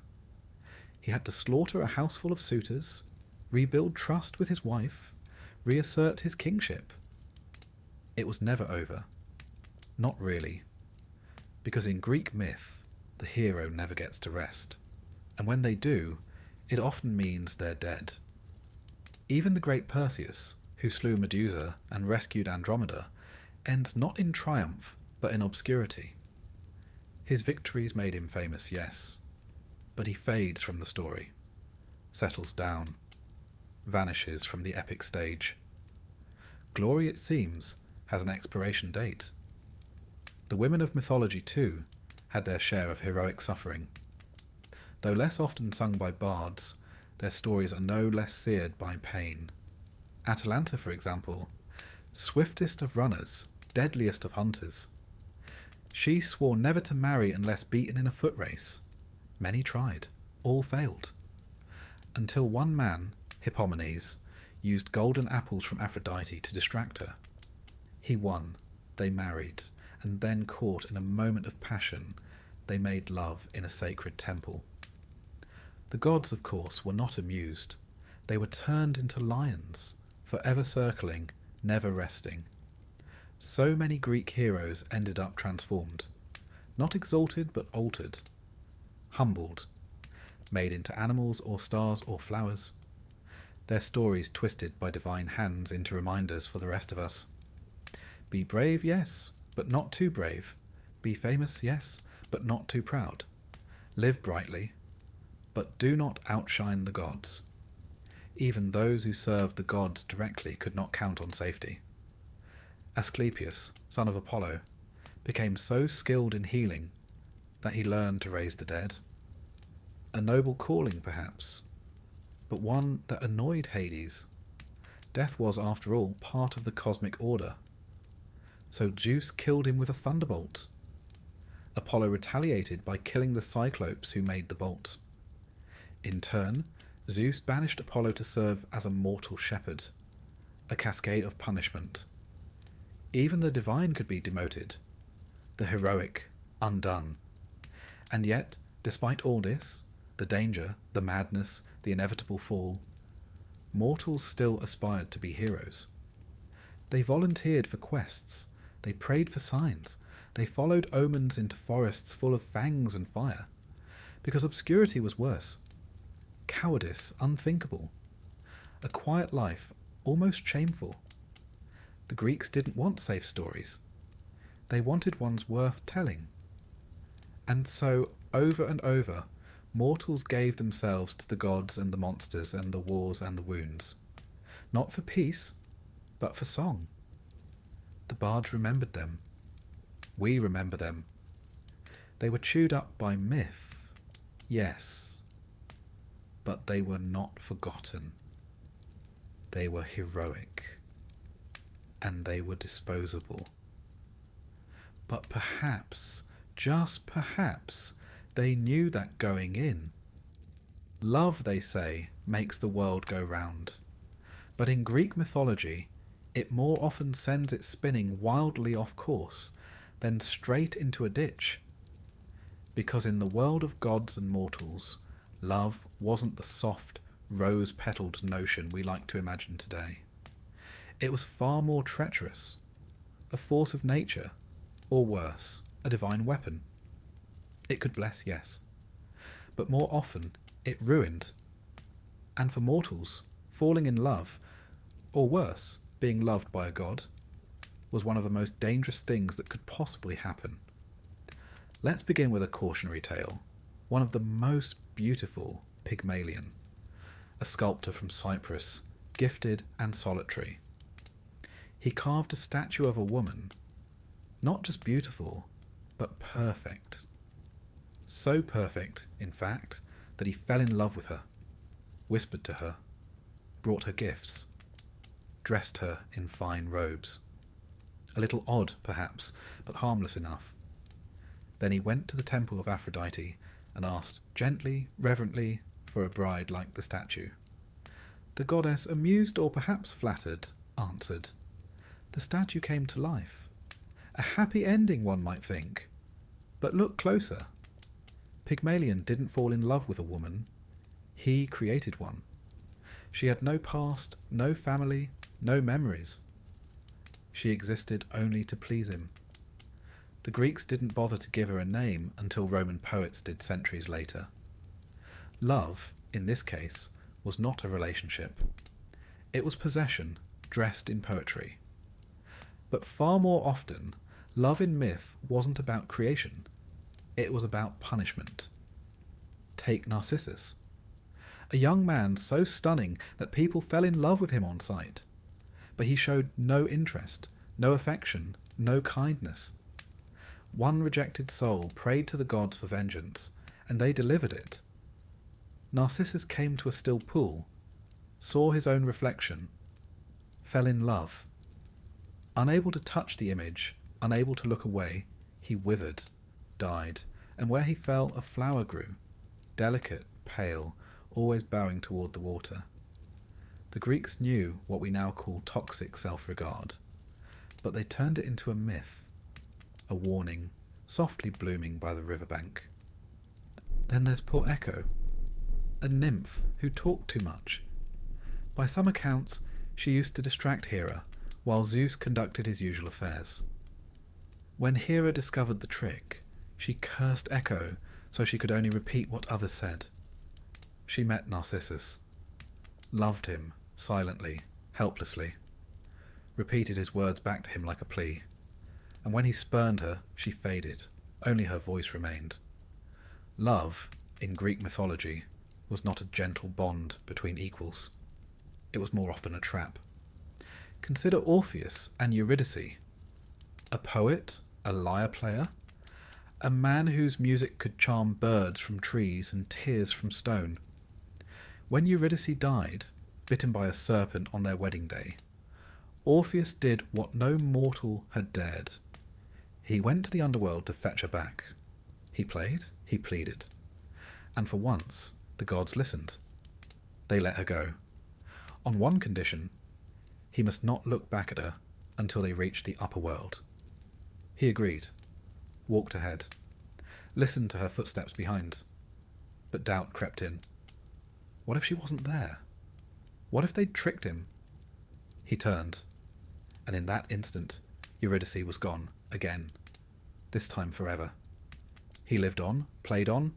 He had to slaughter a house full of suitors, rebuild trust with his wife, reassert his kingship. It was never over. Not really. Because in Greek myth, the hero never gets to rest. And when they do, it often means they're dead. Even the great Perseus, who slew Medusa and rescued Andromeda, ends not in triumph, but in obscurity. His victories made him famous, yes, but he fades from the story. settles down, vanishes from the epic stage. Glory, it seems, has an expiration date. The women of mythology, too, had their share of heroic suffering. Though less often sung by bards, their stories are no less seared by pain. Atalanta, for example, swiftest of runners, deadliest of hunters. She swore never to marry unless beaten in a foot race. Many tried, all failed. Until one man, Hippomenes, used golden apples from Aphrodite to distract her. He won, they married, and then caught in a moment of passion, they made love in a sacred temple. The gods, of course, were not amused. They were turned into lions, forever circling, never resting. So many Greek heroes ended up transformed, not exalted but altered, humbled, made into animals or stars or flowers, their stories twisted by divine hands into reminders for the rest of us. Be brave, yes, but not too brave. Be famous, yes, but not too proud. Live brightly, but do not outshine the gods. Even those who served the gods directly could not count on safety. Asclepius, son of Apollo, became so skilled in healing that he learned to raise the dead. A noble calling, perhaps, but one that annoyed Hades. Death was, after all, part of the cosmic order. So Zeus killed him with a thunderbolt. Apollo retaliated by killing the Cyclopes who made the bolt. In turn, Zeus banished Apollo to serve as a mortal shepherd, a cascade of punishment. Even the divine could be demoted, the heroic undone. And yet, despite all this, the danger, the madness, the inevitable fall, mortals still aspired to be heroes. They volunteered for quests, they prayed for signs, they followed omens into forests full of fangs and fire, because obscurity was worse, cowardice unthinkable, a quiet life almost shameful. The Greeks didn't want safe stories. They wanted ones worth telling. And so, over and over, mortals gave themselves to the gods and the monsters and the wars and the wounds. Not for peace, but for song. The bards remembered them. We remember them. They were chewed up by myth, yes, but they were not forgotten. They were heroic, and they were disposable. But perhaps, just perhaps, they knew that going in. Love, they say, makes the world go round. But in Greek mythology, it more often sends it spinning wildly off course than straight into a ditch. Because in the world of gods and mortals, love wasn't the soft, rose-petalled notion we like to imagine today. It was far more treacherous, a force of nature, or worse, a divine weapon. It could bless, yes, but more often it ruined. And for mortals, falling in love, or worse, being loved by a god, was one of the most dangerous things that could possibly happen. Let's begin with a cautionary tale, one of the most beautiful, Pygmalion, a sculptor from Cyprus, gifted and solitary. He carved a statue of a woman, not just beautiful, but perfect. So perfect, in fact, that he fell in love with her, whispered to her, brought her gifts, dressed her in fine robes. A little odd, perhaps, but harmless enough. Then he went to the temple of Aphrodite and asked gently, reverently, for a bride like the statue. The goddess, amused or perhaps flattered, answered. The statue came to life. A happy ending, one might think. But look closer. Pygmalion didn't fall in love with a woman. He created one. She had no past, no family, no memories. She existed only to please him. The Greeks didn't bother to give her a name until Roman poets did centuries later. Love, in this case, was not a relationship. It was possession, dressed in poetry. But far more often, love in myth wasn't about creation. It was about punishment. Take Narcissus. a young man so stunning that people fell in love with him on sight. But he showed no interest, no affection, no kindness. One rejected soul prayed to the gods for vengeance, and they delivered it. Narcissus came to a still pool, saw his own reflection, fell in love. Unable to touch the image, unable to look away, he withered, died, and where he fell a flower grew, delicate, pale, always bowing toward the water. The Greeks knew what we now call toxic self-regard, but they turned it into a myth, a warning, softly blooming by the riverbank. Then there's poor Echo, a nymph who talked too much. By some accounts, she used to distract Hera, while Zeus conducted his usual affairs. When Hera discovered the trick, she cursed Echo so she could only repeat what others said. She met Narcissus, loved him silently, helplessly, repeated his words back to him like a plea, and when he spurned her, she faded, only her voice remained. Love, in Greek mythology, was not a gentle bond between equals. It was more often a trap. Consider Orpheus and Eurydice, a poet, a lyre player, a man whose music could charm birds from trees and tears from stone. When Eurydice died, bitten by a serpent on their wedding day, Orpheus did what no mortal had dared. He went to the underworld to fetch her back. He played, he pleaded, and for once the gods listened. They let her go, on one condition: he must not look back at her until they reached the upper world. He agreed, walked ahead, listened to her footsteps behind, but doubt crept in. What if she wasn't there? What if they'd tricked him? He turned, and in that instant Eurydice was gone again, this time forever. He lived on, played on,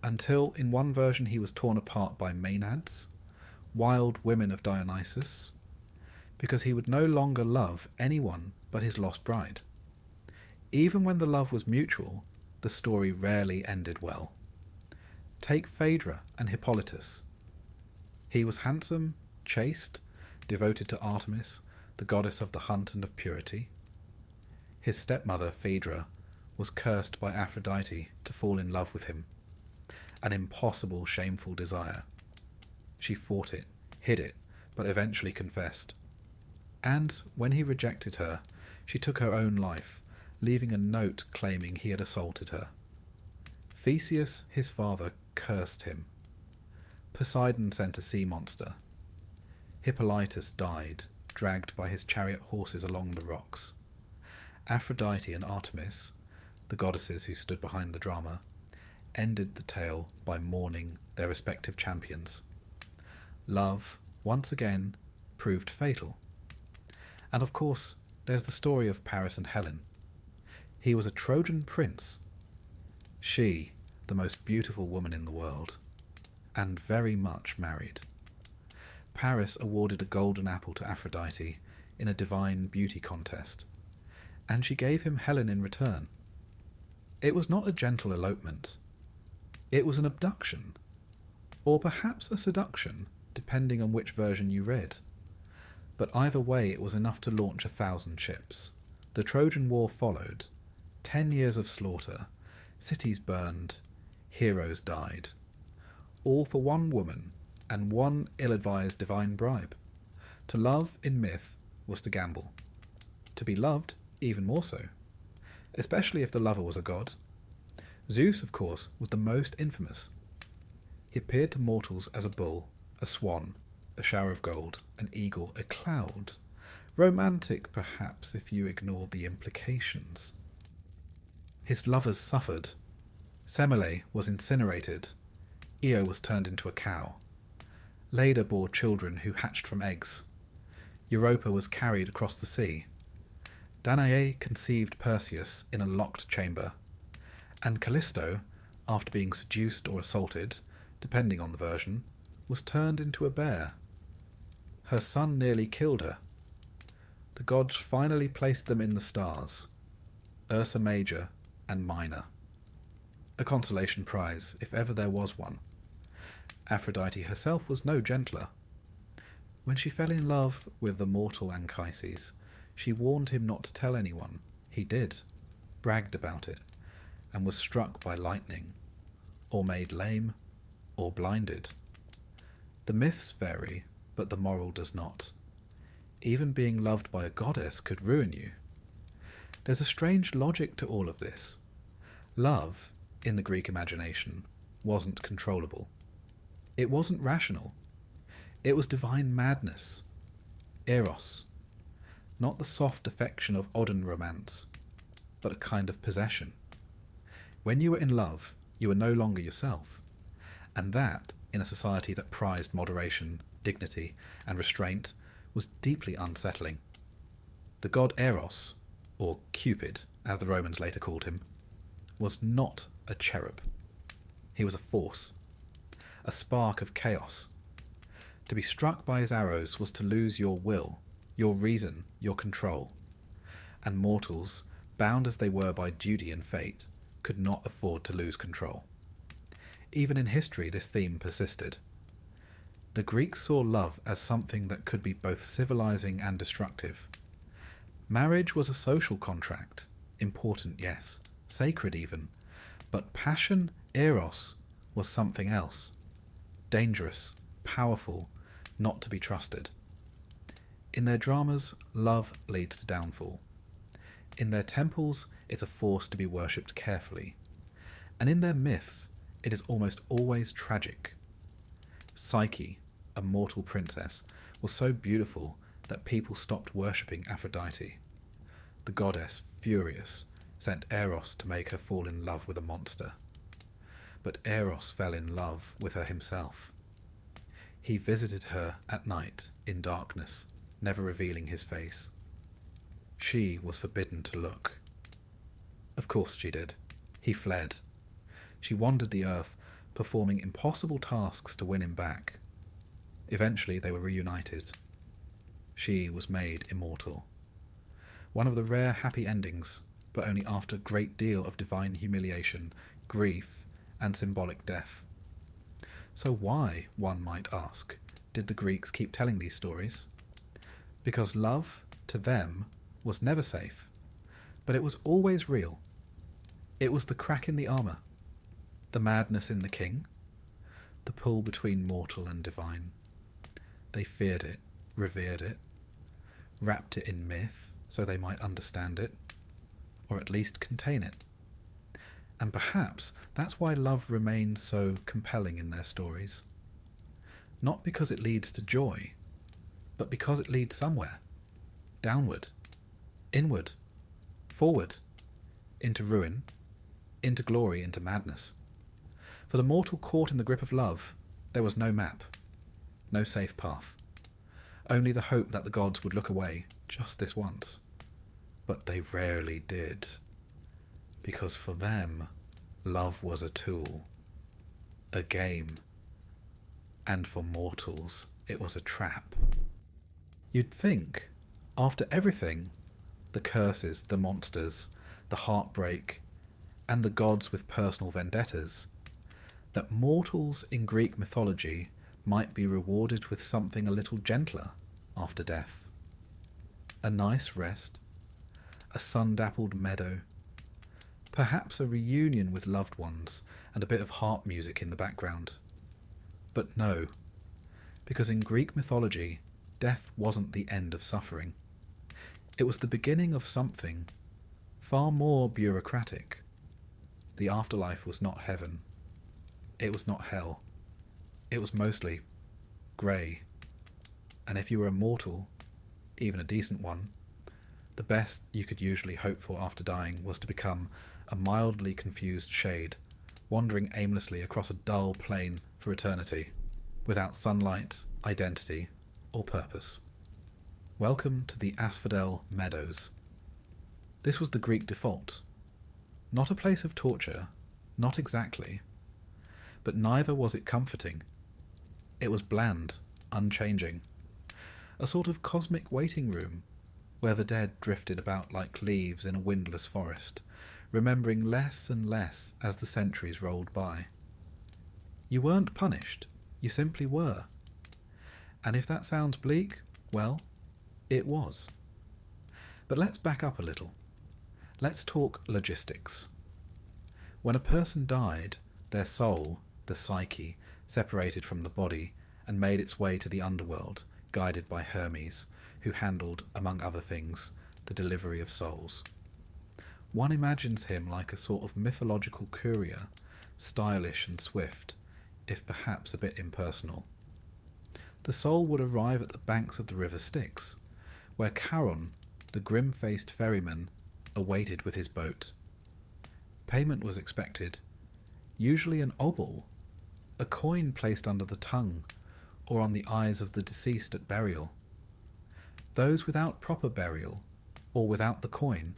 until in one version he was torn apart by Maenads, wild women of Dionysus, because he would no longer love anyone but his lost bride. Even when the love was mutual, the story rarely ended well. Take Phaedra and Hippolytus. He was handsome, chaste, devoted to Artemis, the goddess of the hunt and of purity. His stepmother, Phaedra, was cursed by Aphrodite to fall in love with him, an impossible, shameful desire. She fought it, hid it, but eventually confessed. And when he rejected her, she took her own life, leaving a note claiming he had assaulted her. Theseus, his father, cursed him. Poseidon sent a sea monster. Hippolytus died, dragged by his chariot horses along the rocks. Aphrodite and Artemis, the goddesses who stood behind the drama, ended the tale by mourning their respective champions. Love, once again, proved fatal. And of course, there's the story of Paris and Helen. He was a Trojan prince. She, the most beautiful woman in the world, and very much married. Paris awarded a golden apple to Aphrodite in a divine beauty contest, and she gave him Helen in return. It was not a gentle elopement. It was an abduction, or perhaps a seduction, depending on which version you read. But either way, it was enough to launch 1,000 ships. The Trojan War followed. 10 years of slaughter, cities burned, heroes died. All for one woman and one ill-advised divine bribe. To love in myth was to gamble. To be loved, even more so, especially if the lover was a god. Zeus, of course, was the most infamous. He appeared to mortals as a bull, a swan, a shower of gold, an eagle, a cloud. Romantic, perhaps, if you ignore the implications. His lovers suffered. Semele was incinerated. Io was turned into a cow. Leda bore children who hatched from eggs. Europa was carried across the sea. Danae conceived Perseus in a locked chamber. And Callisto, after being seduced or assaulted, depending on the version, was turned into a bear. Her son nearly killed her. The gods finally placed them in the stars, Ursa Major and Minor. A consolation prize, if ever there was one. Aphrodite herself was no gentler. When she fell in love with the mortal Anchises, she warned him not to tell anyone. He did, bragged about it, and was struck by lightning, or made lame, or blinded. The myths vary, but the moral does not. Even being loved by a goddess could ruin you. There's a strange logic to all of this. Love, in the Greek imagination, wasn't controllable. It wasn't rational. It was divine madness. Eros. Not the soft affection of Odin romance, but a kind of possession. When you were in love, you were no longer yourself. And that, in a society that prized moderation, dignity, and restraint, was deeply unsettling. The god Eros, or Cupid, as the Romans later called him, was not a cherub. He was a force, a spark of chaos. To be struck by his arrows was to lose your will, your reason, your control. And mortals, bound as they were by duty and fate, could not afford to lose control. Even in history, this theme persisted. The Greeks saw love as something that could be both civilizing and destructive. Marriage was a social contract, important, yes, sacred even, but passion, eros, was something else. Dangerous, powerful, not to be trusted. In their dramas, love leads to downfall. In their temples, it's a force to be worshipped carefully. And in their myths, it is almost always tragic. Psyche, a mortal princess, was so beautiful that people stopped worshipping Aphrodite. The goddess, furious, sent Eros to make her fall in love with a monster. But Eros fell in love with her himself. He visited her at night in darkness, never revealing his face. She was forbidden to look. Of course she did. He fled. She wandered the earth, performing impossible tasks to win him back. Eventually they were reunited. She was made immortal. One of the rare happy endings, but only after a great deal of divine humiliation, grief, and symbolic death. So why, one might ask, did the Greeks keep telling these stories? Because love, to them, was never safe, but it was always real. It was the crack in the armour, the madness in the king, the pull between mortal and divine. They feared it, revered it, wrapped it in myth so they might understand it, or at least contain it. And perhaps that's why love remains so compelling in their stories. Not because it leads to joy, but because it leads somewhere. Downward, inward, forward, into ruin, into glory, into madness. For the mortal caught in the grip of love, there was no map, no safe path. Only the hope that the gods would look away just this once. But they rarely did. Because for them, love was a tool, a game, and for mortals, it was a trap. You'd think, after everything, the curses, the monsters, the heartbreak, and the gods with personal vendettas, that mortals in Greek mythology might be rewarded with something a little gentler after death. A nice rest, a sun-dappled meadow, perhaps a reunion with loved ones and a bit of harp music in the background. But no, because in Greek mythology, death wasn't the end of suffering. It was the beginning of something far more bureaucratic. The afterlife was not heaven. It was not hell. It was mostly grey. And if you were a mortal, even a decent one, the best you could usually hope for after dying was to become a mildly confused shade, wandering aimlessly across a dull plain for eternity, without sunlight, identity, or purpose. Welcome to the Asphodel Meadows. This was the Greek default. Not a place of torture, not exactly. But neither was it comforting. It was bland, unchanging. A sort of cosmic waiting room, where the dead drifted about like leaves in a windless forest, remembering less and less as the centuries rolled by. You weren't punished. You simply were. And if that sounds bleak, well, it was. But let's back up a little. Let's talk logistics. When a person died, their soul, the psyche, separated from the body and made its way to the underworld, guided by Hermes, who handled, among other things, the delivery of souls. One imagines him like a sort of mythological courier, stylish and swift, if perhaps a bit impersonal. The soul would arrive at the banks of the river Styx, where Charon, the grim-faced ferryman, awaited with his boat. Payment was expected, usually an obol, a coin placed under the tongue or on the eyes of the deceased at burial. Those without proper burial, or without the coin,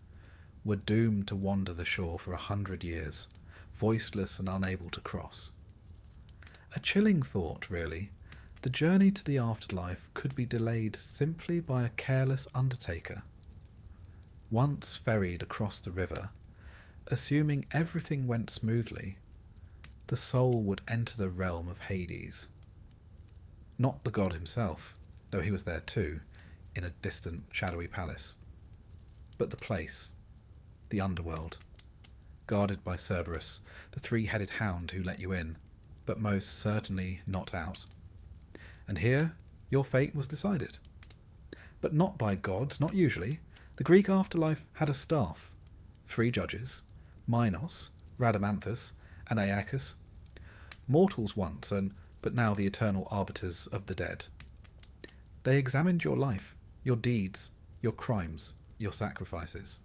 were doomed to wander the shore for 100 years, voiceless and unable to cross. A chilling thought, really. The journey to the afterlife could be delayed simply by a careless undertaker. Once ferried across the river, assuming everything went smoothly, the soul would enter the realm of Hades. Not the god himself, though he was there too, in a distant, shadowy palace, but the place, the underworld, guarded by Cerberus, the three-headed hound who let you in, but most certainly not out. And here your fate was decided. But not by gods, not usually. The Greek afterlife had a staff, 3 judges, Minos, Rhadamanthus, and Aeacus. Mortals once, but now the eternal arbiters of the dead. They examined your life, your deeds, your crimes, your sacrifices.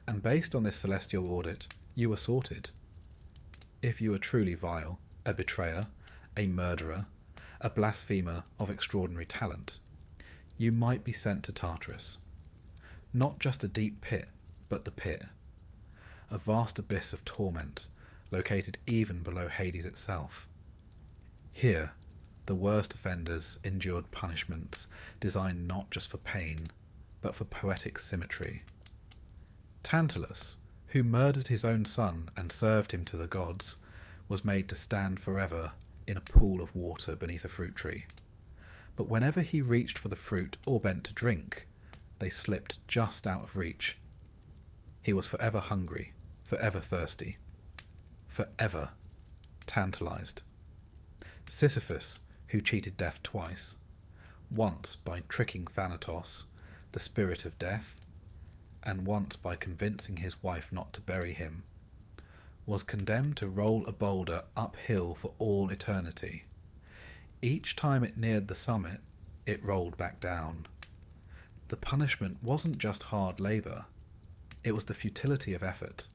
And based on this celestial audit, you were sorted. If you were truly vile, a betrayer, a murderer, a blasphemer of extraordinary talent, you might be sent to Tartarus. Not just a deep pit, but the pit. A vast abyss of torment, located even below Hades itself. Here, the worst offenders endured punishments designed not just for pain, but for poetic symmetry. Tantalus, who murdered his own son and served him to the gods, was made to stand forever in a pool of water beneath a fruit tree. But whenever he reached for the fruit or bent to drink, they slipped just out of reach. He was forever hungry, forever thirsty, forever tantalized. Sisyphus, who cheated death twice, once by tricking Thanatos, the spirit of death, and once by convincing his wife not to bury him, was condemned to roll a boulder uphill for all eternity. Each time it neared the summit, it rolled back down. The punishment wasn't just hard labour, it was the futility of effort,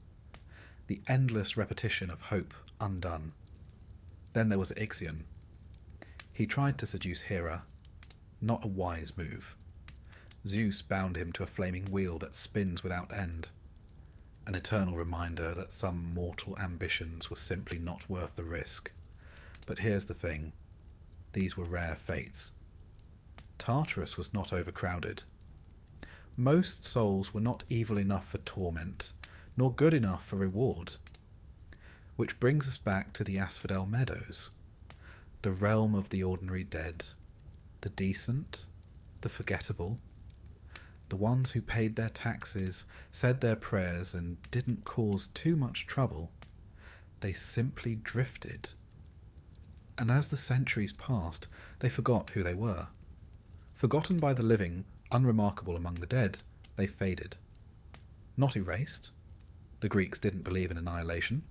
the endless repetition of hope undone. Then there was Ixion. He tried to seduce Hera, not a wise move. Zeus bound him to a flaming wheel that spins without end, an eternal reminder that some mortal ambitions were simply not worth the risk. But here's the thing, these were rare fates. Tartarus was not overcrowded. Most souls were not evil enough for torment, nor good enough for reward. Which brings us back to the Asphodel Meadows, the realm of the ordinary dead, the decent, the forgettable, the ones who paid their taxes, said their prayers, and didn't cause too much trouble. They simply drifted. And as the centuries passed, they forgot who they were. Forgotten by the living, unremarkable among the dead, they faded. Not erased. The Greeks didn't believe in annihilation,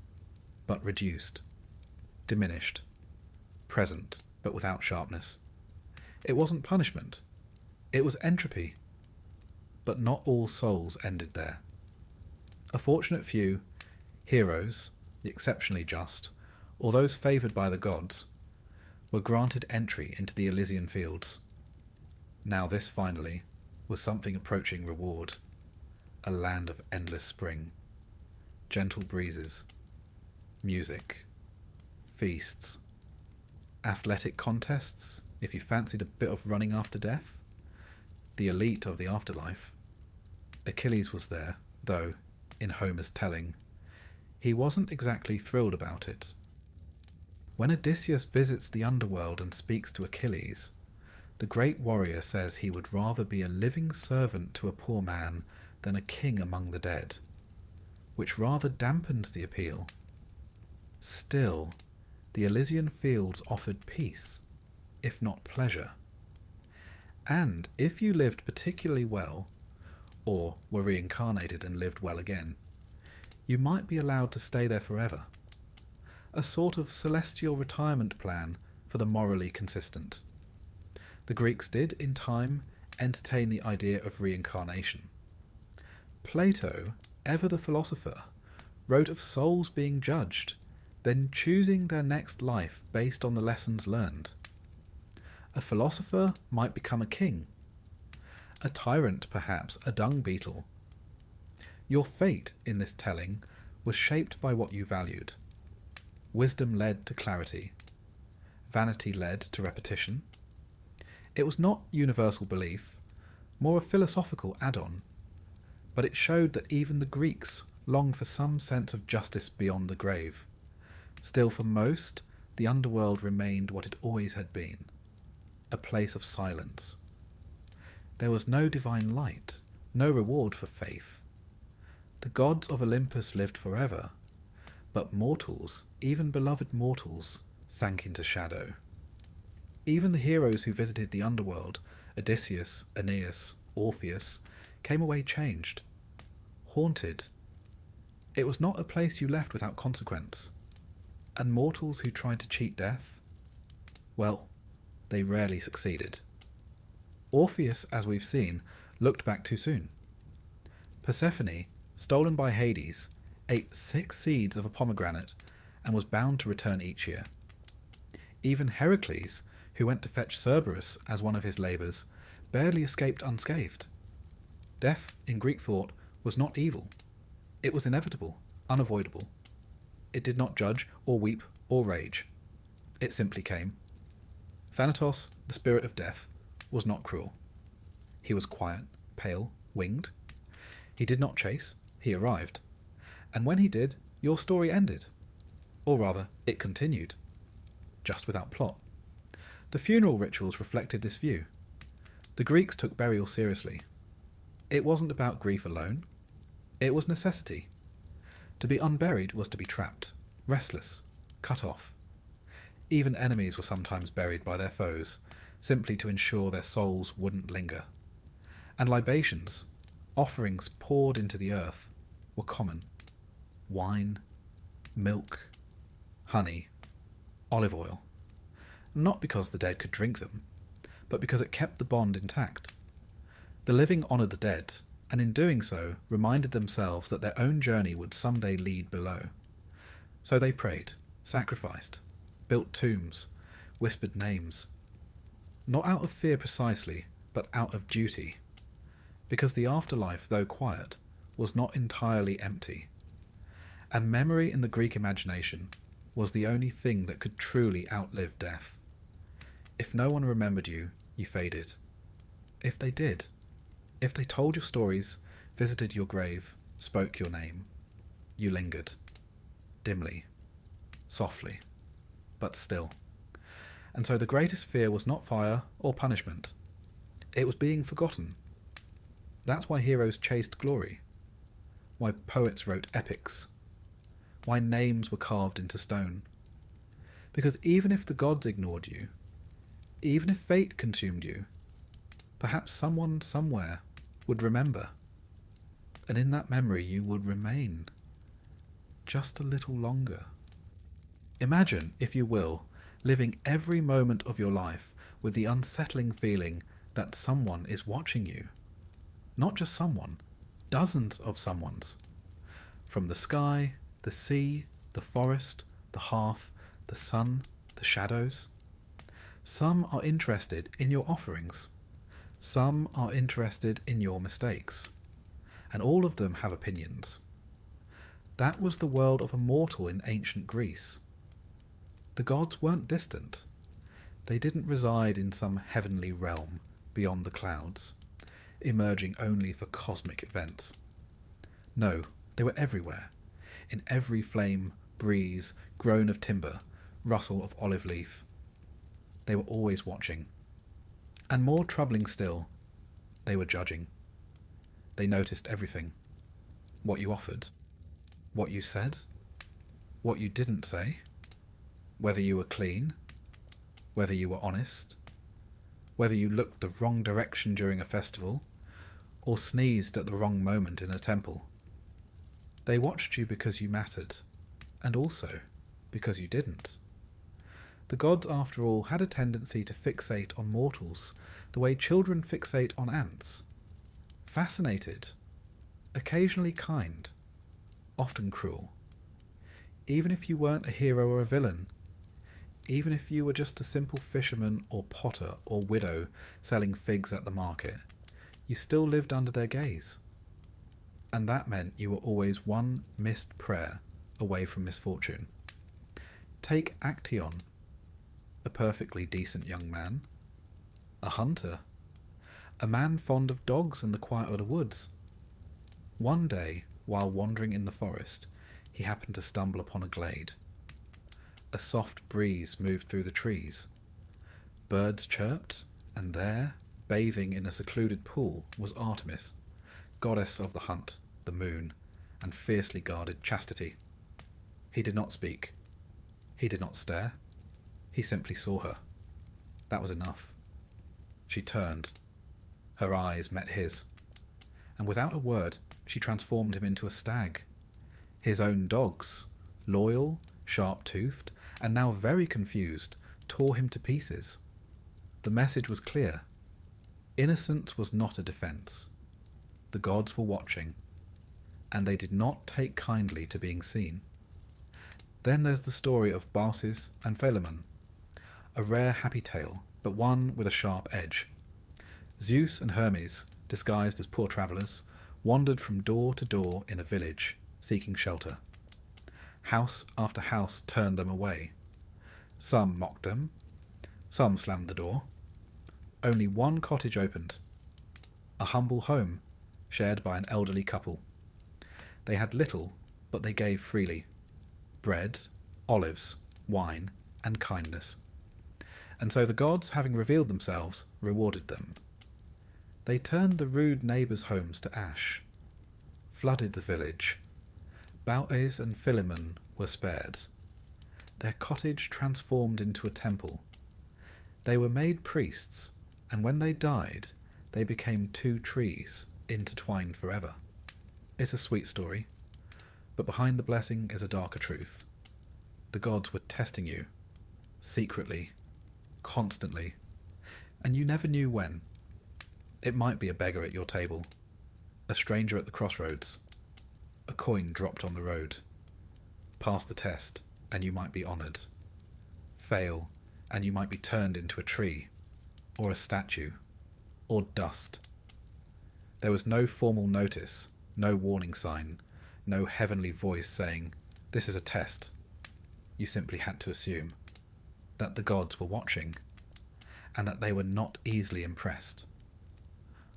but reduced, diminished, present, but without sharpness. It wasn't punishment. It was entropy. But not all souls ended there. A fortunate few, heroes, the exceptionally just, or those favoured by the gods, were granted entry into the Elysian fields. Now this, finally, was something approaching reward, a land of endless spring, gentle breezes, music, feasts, athletic contests, if you fancied a bit of running after death, the elite of the afterlife. Achilles was there, though, in Homer's telling, he wasn't exactly thrilled about it. When Odysseus visits the underworld and speaks to Achilles, the great warrior says he would rather be a living servant to a poor man than a king among the dead, which rather dampens the appeal. Still, the Elysian fields offered peace, if not pleasure. And if you lived particularly well, or were reincarnated and lived well again, you might be allowed to stay there forever. A sort of celestial retirement plan for the morally consistent. The Greeks did, in time, entertain the idea of reincarnation. Plato, ever the philosopher, wrote of souls being judged, then choosing their next life based on the lessons learned. A philosopher might become a king. A tyrant, perhaps, a dung beetle. Your fate, in this telling, was shaped by what you valued. Wisdom led to clarity. Vanity led to repetition. It was not universal belief, more a philosophical add-on, but it showed that even the Greeks longed for some sense of justice beyond the grave. Still, for most, the underworld remained what it always had been, a place of silence. There was no divine light, no reward for faith. The gods of Olympus lived forever, but mortals, even beloved mortals, sank into shadow. Even the heroes who visited the underworld, Odysseus, Aeneas, Orpheus, came away changed, haunted. It was not a place you left without consequence. And mortals who tried to cheat death? Well, they rarely succeeded. Orpheus, as we've seen, looked back too soon. Persephone, stolen by Hades, ate 6 seeds of a pomegranate and was bound to return each year. Even Heracles, who went to fetch Cerberus as one of his labours, barely escaped unscathed. Death, in Greek thought, was not evil. It was inevitable, unavoidable. It did not judge or weep or rage. It simply came. Thanatos, the spirit of death, was not cruel. He was quiet, pale, winged. He did not chase, he arrived. And when he did, your story ended. Or rather, it continued. Just without plot. The funeral rituals reflected this view. The Greeks took burial seriously. It wasn't about grief alone. It was necessity. To be unburied was to be trapped, restless, cut off. Even enemies were sometimes buried by their foes, simply to ensure their souls wouldn't linger. And libations, offerings poured into the earth, were common. Wine, milk, honey, olive oil. Not because the dead could drink them, but because it kept the bond intact. The living honoured the dead, and in doing so reminded themselves that their own journey would someday lead below. So they prayed, sacrificed, built tombs, whispered names. Not out of fear precisely, but out of duty. Because the afterlife, though quiet, was not entirely empty. And memory in the Greek imagination was the only thing that could truly outlive death. If no one remembered you, you faded. If they did, if they told your stories, visited your grave, spoke your name, you lingered. Dimly, softly, but still. And so the greatest fear was not fire or punishment. It was being forgotten. That's why heroes chased glory. Why poets wrote epics. Why names were carved into stone. Because even if the gods ignored you, even if fate consumed you, perhaps someone somewhere would remember. And in that memory you would remain. Just a little longer. Imagine, if you will, living every moment of your life with the unsettling feeling that someone is watching you. Not just someone, dozens of someones. From the sky, the sea, the forest, the hearth, the sun, the shadows. Some are interested in your offerings. Some are interested in your mistakes. And all of them have opinions. That was the world of a mortal in ancient Greece. The gods weren't distant. They didn't reside in some heavenly realm beyond the clouds, emerging only for cosmic events. No, they were everywhere, in every flame, breeze, groan of timber, rustle of olive leaf. They were always watching. And more troubling still, they were judging. They noticed everything. What you offered, what you said, what you didn't say, whether you were clean, whether you were honest, whether you looked the wrong direction during a festival, or sneezed at the wrong moment in a temple. They watched you because you mattered, and also because you didn't. The gods, after all, had a tendency to fixate on mortals the way children fixate on ants. Fascinated, occasionally kind, often cruel. Even if you weren't a hero or a villain, even if you were just a simple fisherman or potter or widow selling figs at the market, you still lived under their gaze. And that meant you were always one missed prayer away from misfortune. Take Actaeon, a perfectly decent young man, a hunter, a man fond of dogs and the quiet of the woods. One day, while wandering in the forest, he happened to stumble upon a glade. A soft breeze moved through the trees. Birds chirped, and there, bathing in a secluded pool, was Artemis, goddess of the hunt, the moon, and fiercely guarded chastity. He did not speak. He did not stare. He simply saw her. That was enough. She turned. Her eyes met his. And without a word, she transformed him into a stag. His own dogs, loyal, sharp-toothed, and now very confused, tore him to pieces. The message was clear. Innocence was not a defence. The gods were watching, and they did not take kindly to being seen. Then there's the story of Baucis and Philemon, a rare happy tale, but one with a sharp edge. Zeus and Hermes, disguised as poor travellers, wandered from door to door in a village, seeking shelter. House after house turned them away. Some mocked them, some slammed the door. Only one cottage opened, a humble home shared by an elderly couple. They had little, but they gave freely: bread, olives, wine, and kindness. And so the gods, having revealed themselves, rewarded them. They turned the rude neighbours' homes to ash, flooded the village. Baucis and Philemon were spared. Their cottage transformed into a temple. They were made priests, and when they died, they became two trees, intertwined forever. It's a sweet story, but behind the blessing is a darker truth. The gods were testing you, secretly, constantly, and you never knew when. It might be a beggar at your table, a stranger at the crossroads, a coin dropped on the road. Pass the test, and you might be honoured. Fail, and you might be turned into a tree, or a statue, or dust. There was no formal notice, no warning sign, no heavenly voice saying, "This is a test." You simply had to assume that the gods were watching, and that they were not easily impressed.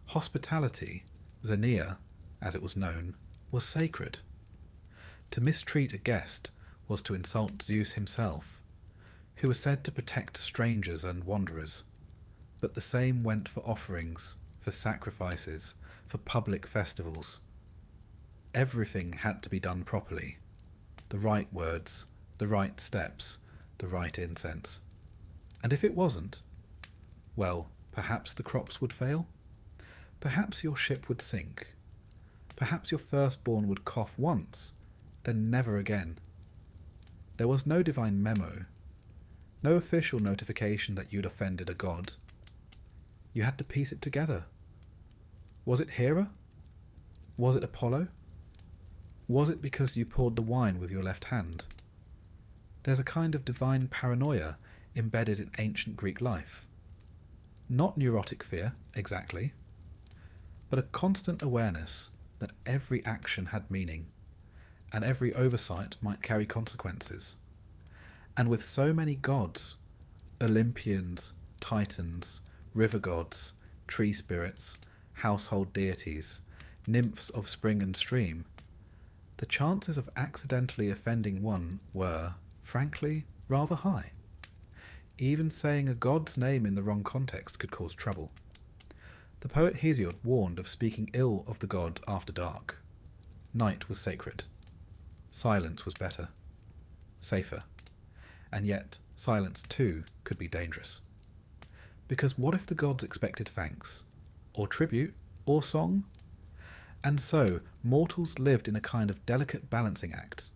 Hospitality, Xenia, as it was known, was sacred. To mistreat a guest was to insult Zeus himself, who was said to protect strangers and wanderers. But the same went for offerings, for sacrifices, for public festivals. Everything had to be done properly. The right words, the right steps, the right incense. And if it wasn't, well, perhaps the crops would fail. Perhaps your ship would sink. Perhaps your firstborn would cough once, then never again. There was no divine memo, no official notification that you'd offended a god. You had to piece it together. Was it Hera? Was it Apollo? Was it because you poured the wine with your left hand? There's a kind of divine paranoia embedded in ancient Greek life. Not neurotic fear, exactly, but a constant awareness that every action had meaning, and every oversight might carry consequences. And with so many gods, Olympians, Titans, river gods, tree spirits, household deities, nymphs of spring and stream, the chances of accidentally offending one were, frankly, rather high. Even saying a god's name in the wrong context could cause trouble. The poet Hesiod warned of speaking ill of the gods after dark. Night was sacred. Silence was better. Safer. And yet, silence too could be dangerous. Because what if the gods expected thanks? Or tribute? Or song? And so, mortals lived in a kind of delicate balancing act,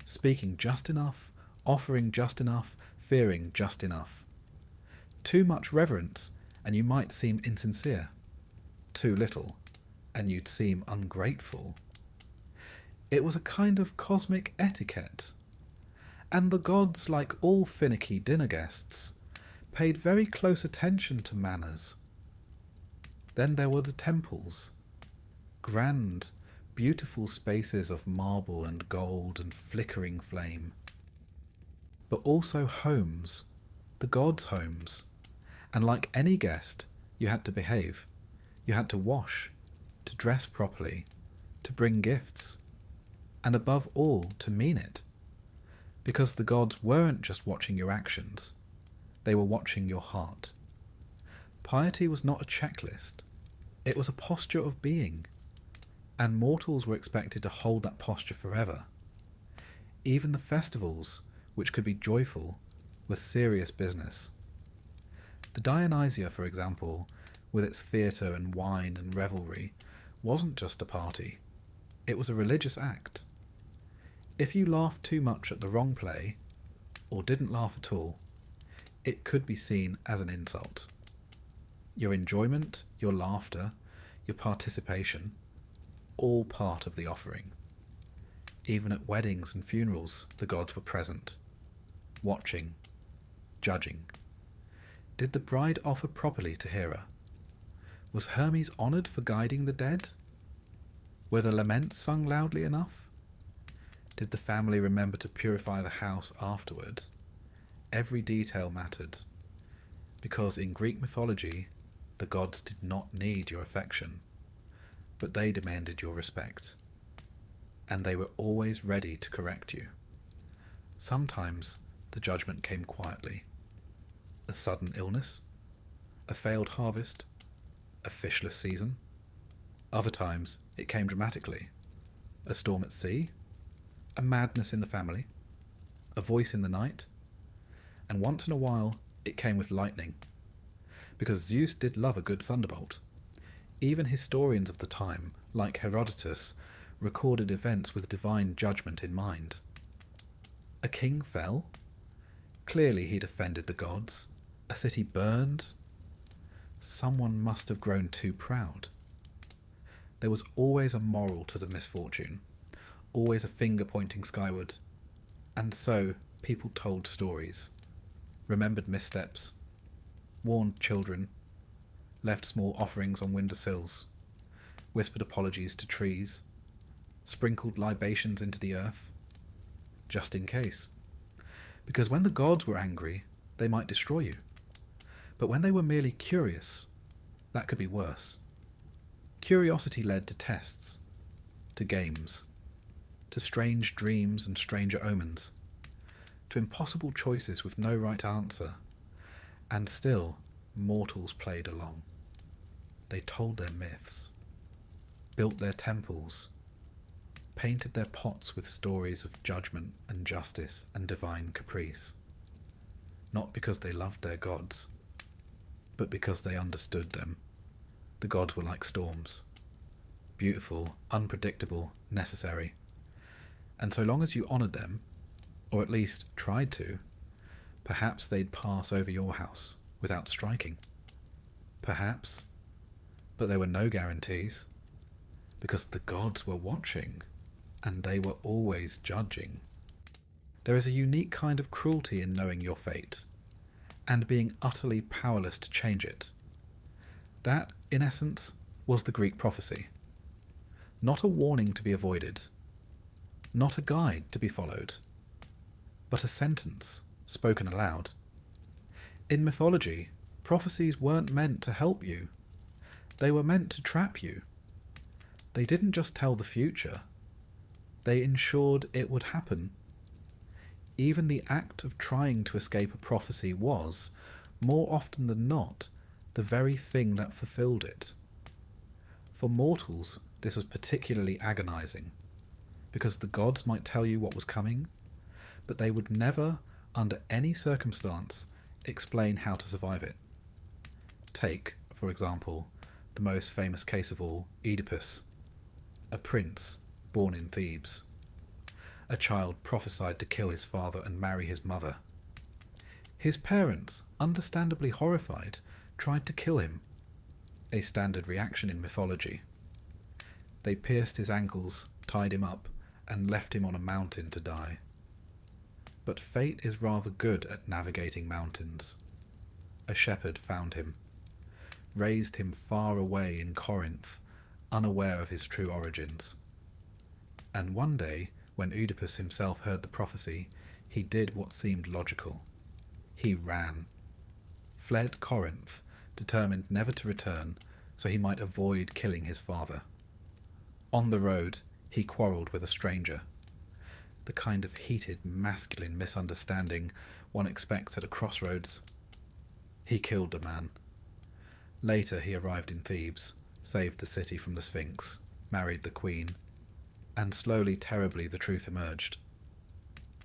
speaking just enough, offering just enough, fearing just enough. Too much reverence, and you might seem insincere. Too little, and you'd seem ungrateful. It was a kind of cosmic etiquette. And the gods, like all finicky dinner guests, paid very close attention to manners. Then there were the temples. Grand, beautiful spaces of marble and gold and flickering flame. But also homes, the gods' homes. And like any guest, you had to behave. You had to wash, to dress properly, to bring gifts, and above all, to mean it. Because the gods weren't just watching your actions, they were watching your heart. Piety was not a checklist, it was a posture of being, and mortals were expected to hold that posture forever. Even the festivals, which could be joyful, were serious business. The Dionysia, for example, with its theatre and wine and revelry, wasn't just a party, it was a religious act. If you laughed too much at the wrong play, or didn't laugh at all, it could be seen as an insult. Your enjoyment, your laughter, your participation, all part of the offering. Even at weddings and funerals, the gods were present, watching, judging. Did the bride offer properly to Hera? Was Hermes honoured for guiding the dead? Were the laments sung loudly enough? Did the family remember to purify the house afterwards? Every detail mattered, because in Greek mythology, the gods did not need your affection, but they demanded your respect, and they were always ready to correct you. Sometimes the judgment came quietly. A sudden illness, a failed harvest, a fishless season. Other times it came dramatically. A storm at sea, a madness in the family, a voice in the night, and once in a while it came with lightning, because Zeus did love a good thunderbolt. Even historians of the time, like Herodotus, recorded events with divine judgment in mind. A king fell? Clearly he'd offended the gods. A city burned? Someone must have grown too proud. There was always a moral to the misfortune, always a finger pointing skyward, and so people told stories, remembered missteps, warned children, left small offerings on windowsills, whispered apologies to trees, sprinkled libations into the earth, just in case. Because when the gods were angry, they might destroy you. But when they were merely curious, that could be worse. Curiosity led to tests, to games, to strange dreams and stranger omens, to impossible choices with no right answer, and still mortals played along. They told their myths, built their temples, painted their pots with stories of judgment and justice and divine caprice, not because they loved their gods, but because they understood them. The gods were like storms, beautiful, unpredictable, necessary. And so long as you honoured them, or at least tried to, perhaps they'd pass over your house without striking. Perhaps, but there were no guarantees, because the gods were watching, and they were always judging. There is a unique kind of cruelty in knowing your fate, and being utterly powerless to change it. That, in essence, was the Greek prophecy. Not a warning to be avoided, not a guide to be followed, but a sentence spoken aloud. In mythology, prophecies weren't meant to help you. They were meant to trap you. They didn't just tell the future. They ensured it would happen. Even the act of trying to escape a prophecy was, more often than not, the very thing that fulfilled it. For mortals, this was particularly agonizing, because the gods might tell you what was coming, but they would never, under any circumstance, explain how to survive it. Take, for example, the most famous case of all, Oedipus, a prince born in Thebes. A child prophesied to kill his father and marry his mother. His parents, understandably horrified, tried to kill him, a standard reaction in mythology. They pierced his ankles, tied him up, and left him on a mountain to die. But fate is rather good at navigating mountains. A shepherd found him, raised him far away in Corinth, unaware of his true origins. And one day, when Oedipus himself heard the prophecy, he did what seemed logical. He ran, fled Corinth, determined never to return, so he might avoid killing his father. On the road, he quarrelled with a stranger, the kind of heated, masculine misunderstanding one expects at a crossroads. He killed a man. Later he arrived in Thebes, saved the city from the Sphinx, married the queen, and slowly, terribly, the truth emerged.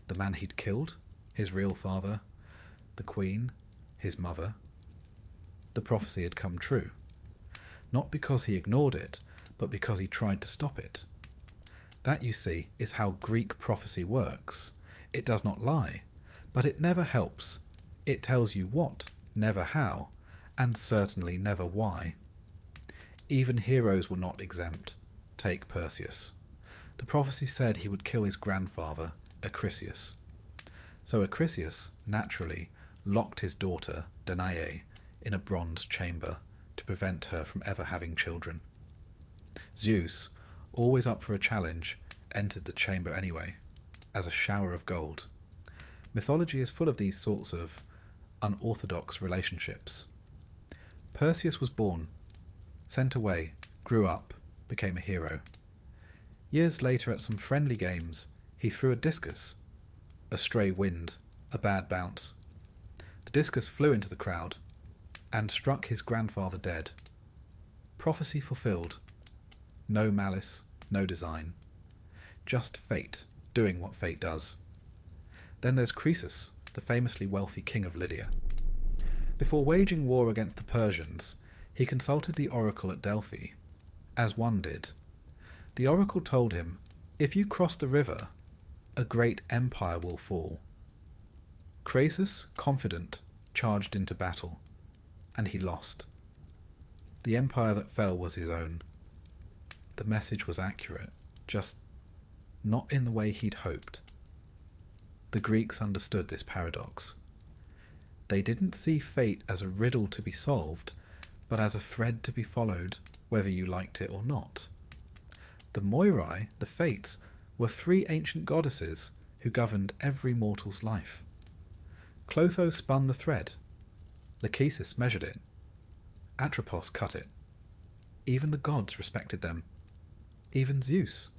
The man he'd killed, his real father, the queen, his mother. The prophecy had come true, not because he ignored it, but because he tried to stop it. That, you see, is how Greek prophecy works. It does not lie, but it never helps. It tells you what, never how, and certainly never why. Even heroes were not exempt. Take Perseus. The prophecy said he would kill his grandfather, Acrisius. So Acrisius, naturally, locked his daughter, Danae, in a bronze chamber to prevent her from ever having children. Zeus, always up for a challenge, entered the chamber anyway, as a shower of gold. Mythology is full of these sorts of unorthodox relationships. Perseus was born, sent away, grew up, became a hero. Years later, at some friendly games, he threw a discus. A stray wind, a bad bounce. The discus flew into the crowd and struck his grandfather dead. Prophecy fulfilled. No malice, no design. Just fate, doing what fate does. Then there's Croesus, the famously wealthy king of Lydia. Before waging war against the Persians, he consulted the oracle at Delphi, as one did. The oracle told him, if you cross the river, a great empire will fall. Croesus, confident, charged into battle, and he lost. The empire that fell was his own. The message was accurate, just not in the way he'd hoped. The Greeks understood this paradox. They didn't see fate as a riddle to be solved, but as a thread to be followed, whether you liked it or not. The Moirai, the Fates, were three ancient goddesses who governed every mortal's life. Clotho spun the thread. Lachesis measured it. Atropos cut it. Even the gods respected them. Even Zeus.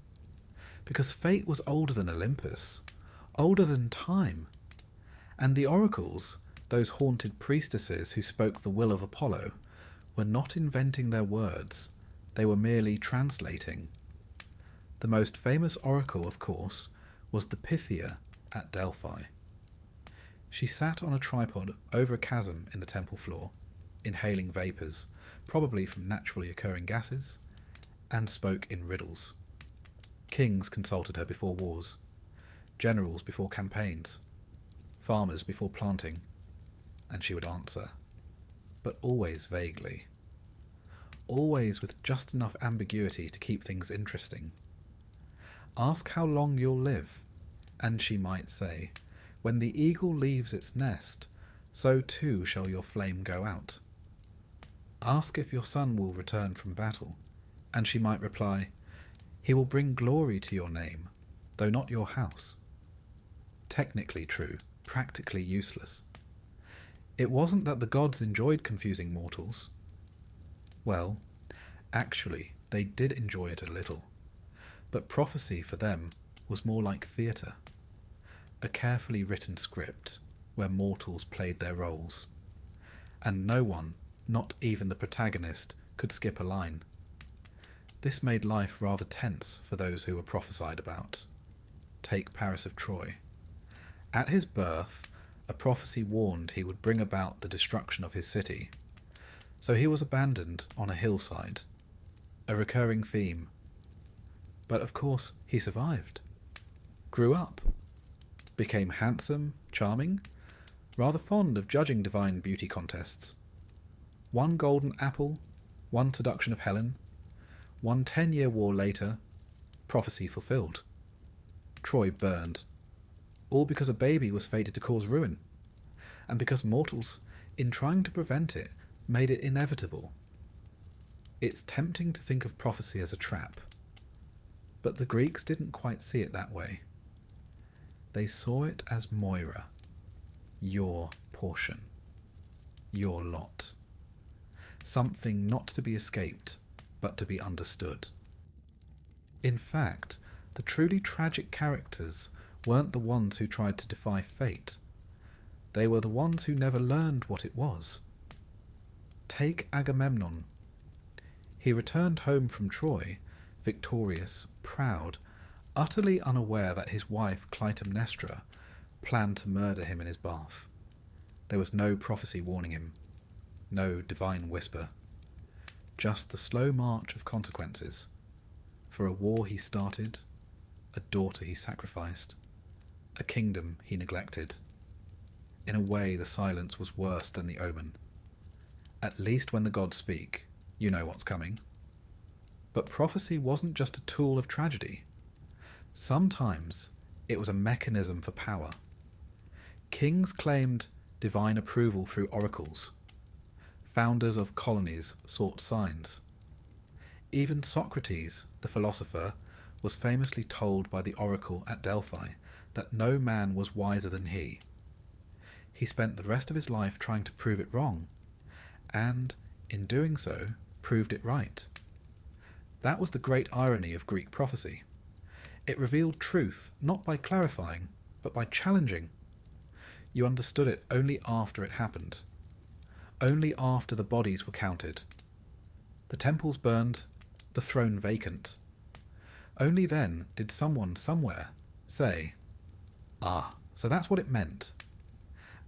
Because fate was older than Olympus, older than time. And the oracles, those haunted priestesses who spoke the will of Apollo, were not inventing their words, they were merely translating. The most famous oracle, of course, was the Pythia at Delphi. She sat on a tripod over a chasm in the temple floor, inhaling vapours, probably from naturally occurring gases, and spoke in riddles. Kings consulted her before wars, generals before campaigns, farmers before planting, and she would answer, but always vaguely. Always with just enough ambiguity to keep things interesting. Ask how long you'll live, and she might say, when the eagle leaves its nest, so too shall your flame go out. Ask if your son will return from battle, and she might reply, he will bring glory to your name, though not your house. Technically true, practically useless. It wasn't that the gods enjoyed confusing mortals. Well, actually, they did enjoy it a little, but prophecy for them was more like theatre. a carefully written script where mortals played their roles, and no one, not even the protagonist, could skip a line. This made life rather tense for those who were prophesied about. Take Paris of Troy. At his birth, a prophecy warned he would bring about the destruction of his city, so he was abandoned on a hillside, a recurring theme. But of course he survived, grew up, became handsome, charming, rather fond of judging divine beauty contests. One golden apple, one seduction of Helen, one 10-year war later, prophecy fulfilled. Troy burned, all because a baby was fated to cause ruin, and because mortals, in trying to prevent it, made it inevitable. It's tempting to think of prophecy as a trap, but the Greeks didn't quite see it that way. They saw it as Moira, your portion, your lot, something not to be escaped, but to be understood. In fact, the truly tragic characters weren't the ones who tried to defy fate. They were the ones who never learned what it was. Take Agamemnon. He returned home from Troy, victorious, proud, utterly unaware that his wife Clytemnestra planned to murder him in his bath. There was no prophecy warning him, no divine whisper, just the slow march of consequences for a war he started, a daughter he sacrificed, a kingdom he neglected. In a way, the silence was worse than the omen. At least when the gods speak, you know what's coming. But prophecy wasn't just a tool of tragedy. Sometimes it was a mechanism for power. Kings claimed divine approval through oracles. Founders of colonies sought signs. Even Socrates, the philosopher, was famously told by the oracle at Delphi that no man was wiser than he. He spent the rest of his life trying to prove it wrong, and, in doing so, proved it right. That was the great irony of Greek prophecy. It revealed truth not by clarifying, but by challenging. You understood it only after it happened, only after the bodies were counted, the temples burned, the throne vacant. Only then did someone somewhere say, "Ah, so that's what it meant."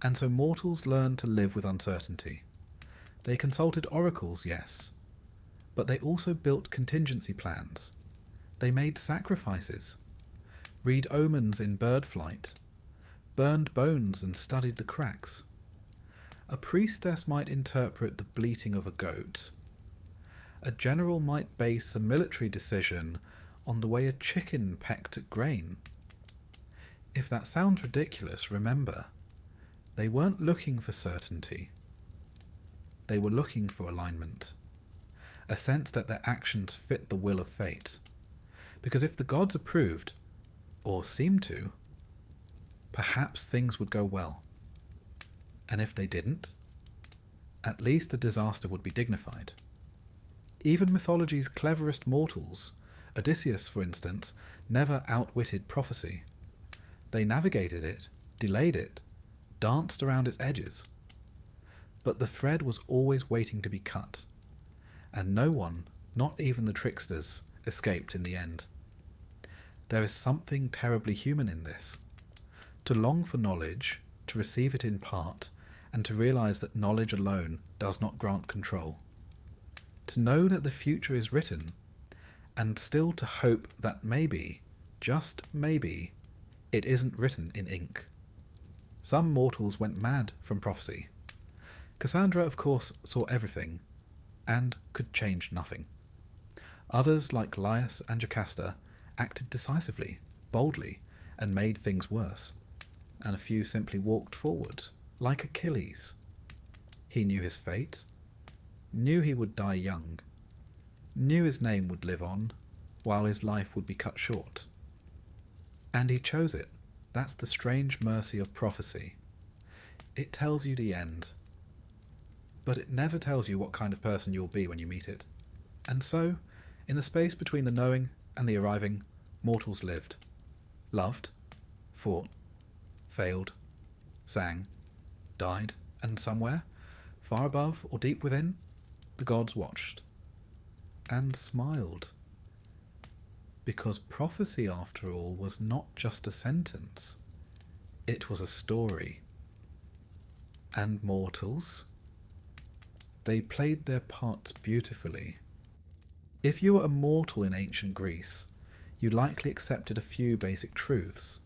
And so mortals learned to live with uncertainty. They consulted oracles, yes, but they also built contingency plans. They made sacrifices, read omens in bird flight, burned bones and studied the cracks. A priestess might interpret the bleating of a goat. A general might base a military decision on the way a chicken pecked at grain. If that sounds ridiculous, remember, they weren't looking for certainty. They were looking for alignment, a sense that their actions fit the will of fate. Because if the gods approved, or seemed to, perhaps things would go well. And if they didn't, at least the disaster would be dignified. Even mythology's cleverest mortals, Odysseus, for instance, never outwitted prophecy. They navigated it, delayed it, danced around its edges. But the thread was always waiting to be cut, and no one, not even the tricksters, escaped in the end. There is something terribly human in this. To long for knowledge, to receive it in part, and to realize that knowledge alone does not grant control. To know that the future is written, and still to hope that maybe, just maybe, it isn't written in ink. Some mortals went mad from prophecy. Cassandra, of course, saw everything, and could change nothing. Others, like Laius and Jocasta, acted decisively, boldly, and made things worse. And a few simply walked forward, like Achilles. He knew his fate, knew he would die young, knew his name would live on, while his life would be cut short. And he chose it. That's the strange mercy of prophecy. It tells you the end, but it never tells you what kind of person you'll be when you meet it. And so, in the space between the knowing and the arriving, mortals lived, loved, fought, failed, sang, died, and somewhere, far above or deep within, the gods watched and smiled. Because prophecy, after all, was not just a sentence, it was a story. And mortals, they played their parts beautifully. If you were a mortal in ancient Greece, you likely accepted a few basic truths.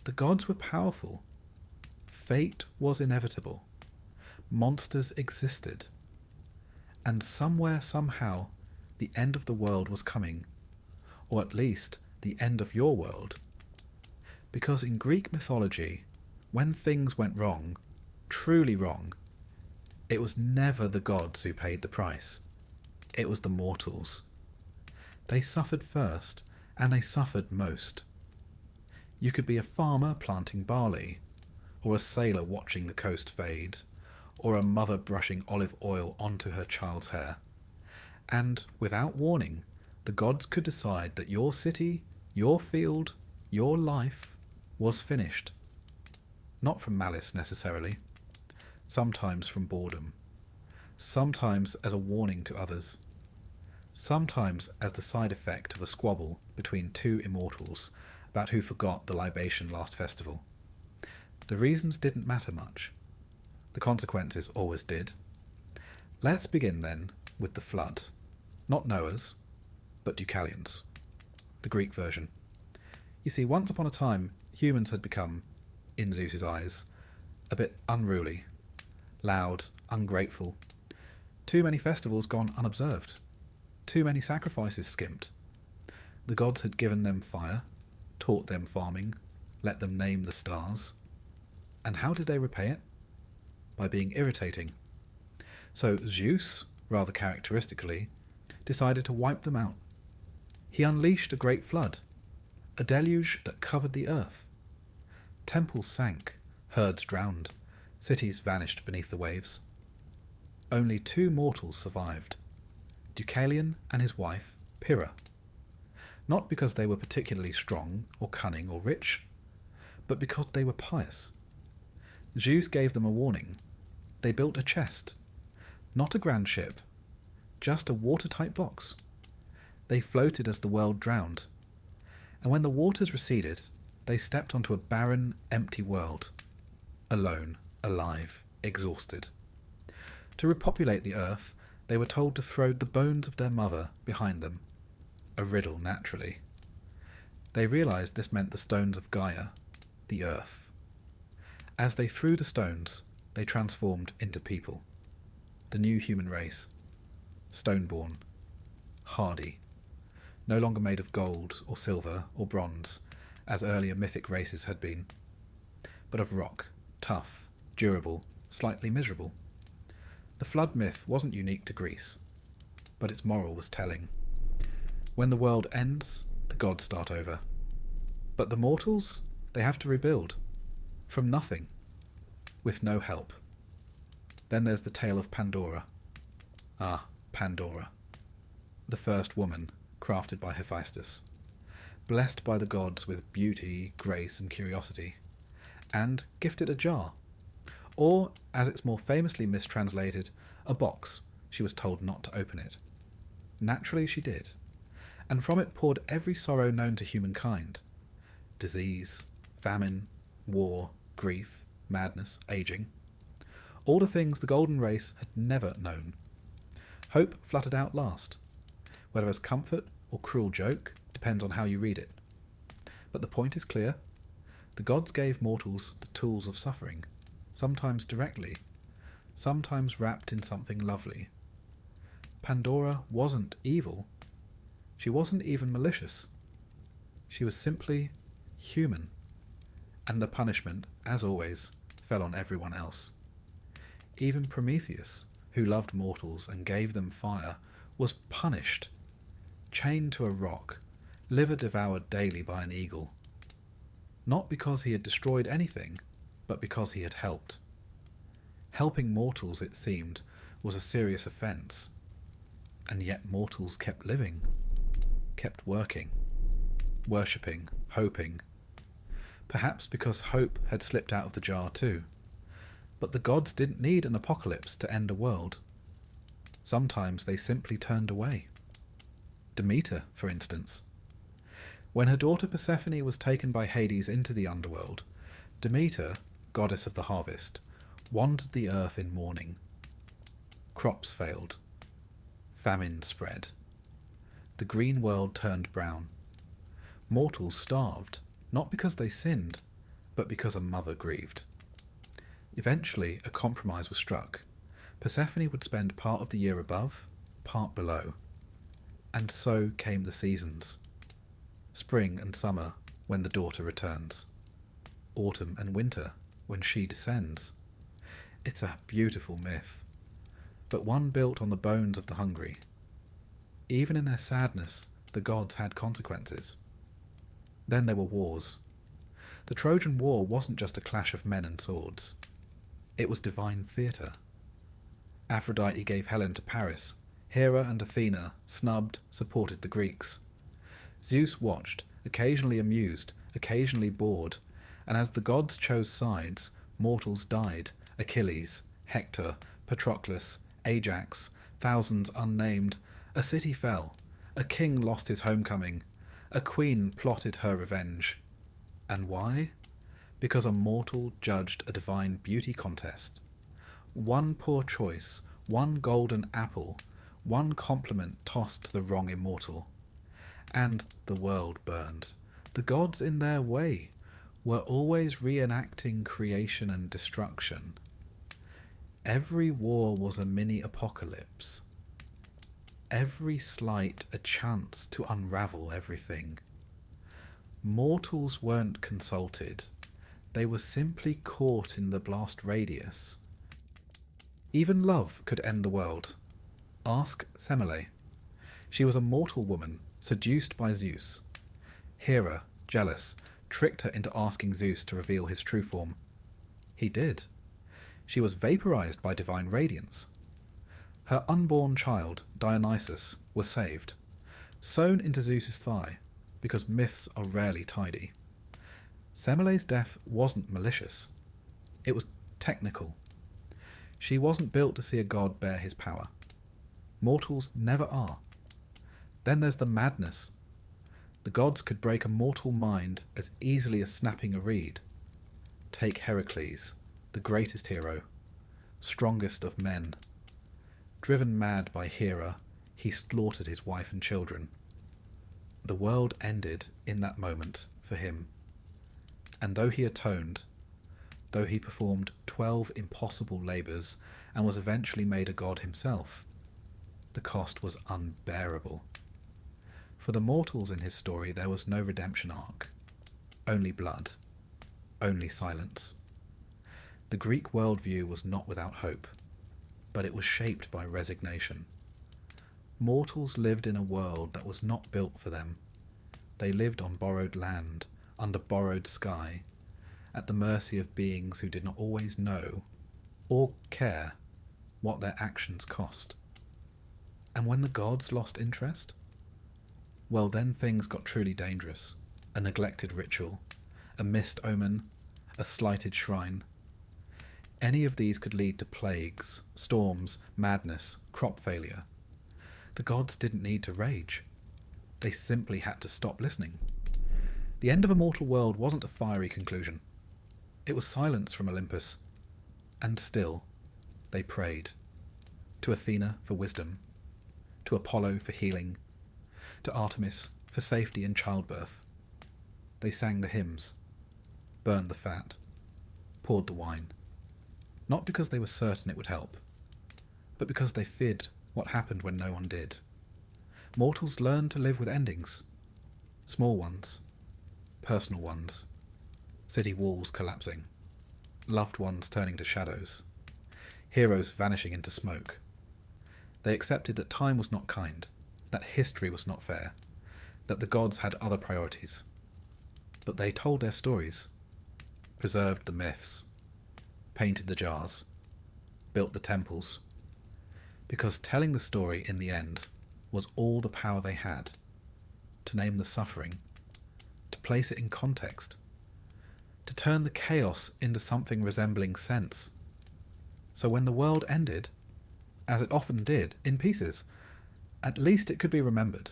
The gods were powerful. Fate was inevitable. Monsters existed. And somewhere, somehow, the end of the world was coming. Or at least, the end of your world. Because in Greek mythology, when things went wrong, truly wrong, it was never the gods who paid the price. It was the mortals. They suffered first, and they suffered most. You could be a farmer planting barley, or a sailor watching the coast fade, or a mother brushing olive oil onto her child's hair. And, without warning, the gods could decide that your city, your field, your life was finished. Not from malice necessarily. Sometimes from boredom. Sometimes as a warning to others. Sometimes as the side effect of a squabble between two immortals about who forgot the libation last festival. The reasons didn't matter much. The consequences always did. Let's begin then with the flood. Not Noah's, but Deucalion's. The Greek version. You see, once upon a time, humans had become, in Zeus's eyes, a bit unruly, loud, ungrateful. Too many festivals gone unobserved. Too many sacrifices skimped. The gods had given them fire, taught them farming, let them name the stars. And how did they repay it? By being irritating. So Zeus, rather characteristically, decided to wipe them out. He unleashed a great flood, a deluge that covered the earth. Temples sank, herds drowned, cities vanished beneath the waves. Only two mortals survived, Deucalion and his wife, Pyrrha. Not because they were particularly strong or cunning or rich, but because they were pious. Zeus gave them a warning. They built a chest, not a grand ship, just a watertight box. They floated as the world drowned, and when the waters receded, they stepped onto a barren, empty world, alone, alive, exhausted. To repopulate the earth, they were told to throw the bones of their mother behind them. A riddle, naturally. They realized this meant the stones of Gaia, the earth. As they threw the stones, they transformed into people. The new human race. Stone-born. Hardy. No longer made of gold or silver or bronze, as earlier mythic races had been, but of rock, tough, durable, slightly miserable. The flood myth wasn't unique to Greece, but its moral was telling. When the world ends, the gods start over. But the mortals, they have to rebuild. From nothing. With no help. Then there's the tale of Pandora. Ah, Pandora. The first woman, crafted by Hephaestus. Blessed by the gods with beauty, grace and curiosity. And gifted a jar. Or, as it's more famously mistranslated, a box. She was told not to open it. Naturally she did. And from it poured every sorrow known to humankind. Disease, famine, war, grief, madness, aging. All the things the golden race had never known. Hope fluttered out last. Whether as comfort or cruel joke depends on how you read it. But the point is clear. The gods gave mortals the tools of suffering, sometimes directly, sometimes wrapped in something lovely. Pandora wasn't evil. She wasn't even malicious. She was simply human. And the punishment, as always, fell on everyone else. Even Prometheus, who loved mortals and gave them fire, was punished, chained to a rock, liver devoured daily by an eagle. Not because he had destroyed anything, but because he had helped. Helping mortals, it seemed, was a serious offence. And yet mortals kept living, kept working, worshipping, hoping. perhaps because hope had slipped out of the jar too. But the gods didn't need an apocalypse to end a world. Sometimes they simply turned away. Demeter, for instance. When her daughter Persephone was taken by Hades into the underworld, Demeter, goddess of the harvest, wandered the earth in mourning. Crops failed. Famine spread. The green world turned brown. Mortals starved, not because they sinned, but because a mother grieved. Eventually, a compromise was struck. Persephone would spend part of the year above, part below. And so came the seasons. Spring and summer, when the daughter returns. Autumn and winter, when she descends. It's a beautiful myth, but one built on the bones of the hungry. Even in their sadness, the gods had consequences. Then there were wars. The Trojan War wasn't just a clash of men and swords. It was divine theatre. Aphrodite gave Helen to Paris. Hera and Athena snubbed, supported the Greeks. Zeus watched, occasionally amused, occasionally bored, and as the gods chose sides, mortals died. Achilles, Hector, Patroclus, Ajax, thousands unnamed. A city fell. A king lost his homecoming. A queen plotted her revenge. And why? Because a mortal judged a divine beauty contest. One poor choice, one golden apple, one compliment tossed to the wrong immortal. And the world burned. The gods in their way were always reenacting creation and destruction. Every war was a mini-apocalypse. Every slight a chance to unravel everything. Mortals weren't consulted. They were simply caught in the blast radius. Even love could end the world. Ask Semele. She was a mortal woman, seduced by Zeus. Hera, jealous, tricked her into asking Zeus to reveal his true form. He did. She was vaporized by divine radiance. Her unborn child, Dionysus, was saved, sewn into Zeus's thigh, because myths are rarely tidy. Semele's death wasn't malicious. It was technical. She wasn't built to see a god bear his power. Mortals never are. Then there's the madness. The gods could break a mortal mind as easily as snapping a reed. Take Heracles, the greatest hero, strongest of men. Driven mad by Hera, he slaughtered his wife and children. The world ended in that moment for him. And though he atoned, though he performed 12 impossible labours and was eventually made a god himself, the cost was unbearable. For the mortals in his story there was no redemption arc. Only blood. Only silence. The Greek worldview was not without hope, but it was shaped by resignation. Mortals lived in a world that was not built for them. They lived on borrowed land, under borrowed sky, at the mercy of beings who did not always know or care what their actions cost. And when the gods lost interest? Well, then things got truly dangerous. A neglected ritual, a missed omen, a slighted shrine. Any of these could lead to plagues, storms, madness, crop failure. The gods didn't need to rage. They simply had to stop listening. The end of a mortal world wasn't a fiery conclusion. It was silence from Olympus. And still, they prayed. To Athena for wisdom. To Apollo for healing. To Artemis for safety in childbirth. They sang the hymns. Burned the fat. Poured the wine. Not because they were certain it would help, but because they feared what happened when no one did. Mortals learn to live with endings. Small ones. Personal ones. City walls collapsing. Loved ones turning to shadows. Heroes vanishing into smoke. They accepted that time was not kind, that history was not fair, that the gods had other priorities. But they told their stories, preserved the myths, painted the jars, built the temples, because telling the story in the end was all the power they had, to name the suffering, to place it in context, to turn the chaos into something resembling sense. So when the world ended, as it often did, in pieces, at least it could be remembered,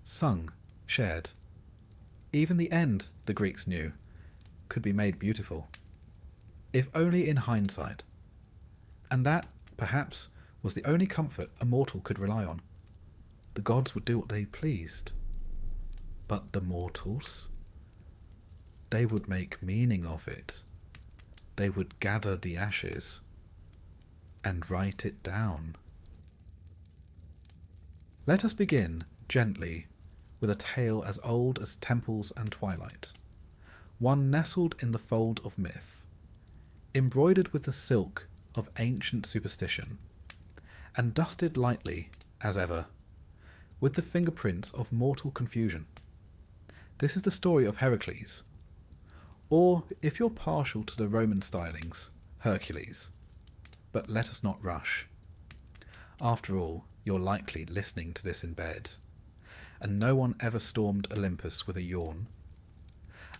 sung, shared. Even the end, the Greeks knew, could be made beautiful, if only in hindsight. And that, perhaps, was the only comfort a mortal could rely on. The gods would do what they pleased. But the mortals? They would make meaning of it. They would gather the ashes and write it down. Let us begin, gently, with a tale as old as temples and twilight, one nestled in the fold of myth, embroidered with the silk of ancient superstition, and dusted lightly, as ever, with the fingerprints of mortal confusion. This is the story of Heracles, or, if you're partial to the Roman stylings, Hercules. But let us not rush. After all, you're likely listening to this in bed, and no one ever stormed Olympus with a yawn.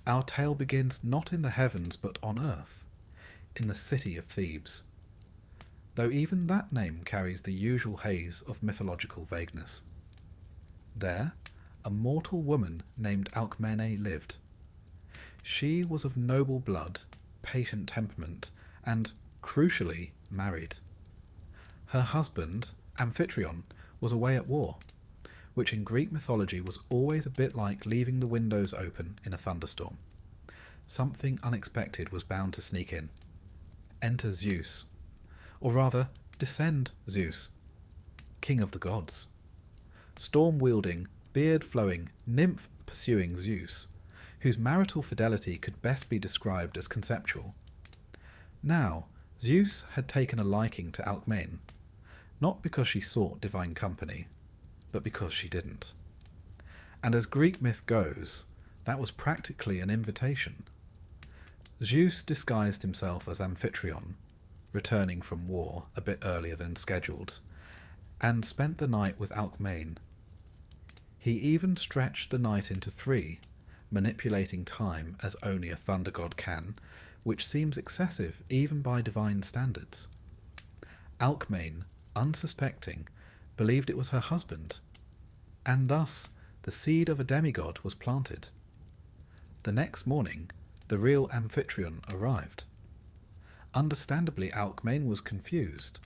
Our tale begins not in the heavens but on earth, in the city of Thebes, though even that name carries the usual haze of mythological vagueness. There, a mortal woman named Alcmene lived. She was of noble blood, patient temperament, and, crucially, married. Her husband, Amphitryon, was away at war, which in Greek mythology was always a bit like leaving the windows open in a thunderstorm. Something unexpected was bound to sneak in. Enter Zeus, or rather, descend Zeus, king of the gods. Storm-wielding, beard-flowing, nymph-pursuing Zeus, whose marital fidelity could best be described as conceptual. Now, Zeus had taken a liking to Alcmene, not because she sought divine company, but because she didn't. And as Greek myth goes, that was practically an invitation. Zeus disguised himself as Amphitryon, returning from war a bit earlier than scheduled, and spent the night with Alcmene. He even stretched the night into 3, manipulating time as only a thunder god can, which seems excessive even by divine standards. Alcmene, unsuspecting, believed it was her husband, and thus the seed of a demigod was planted. The next morning, the real Amphitryon arrived. Understandably, Alcmene was confused.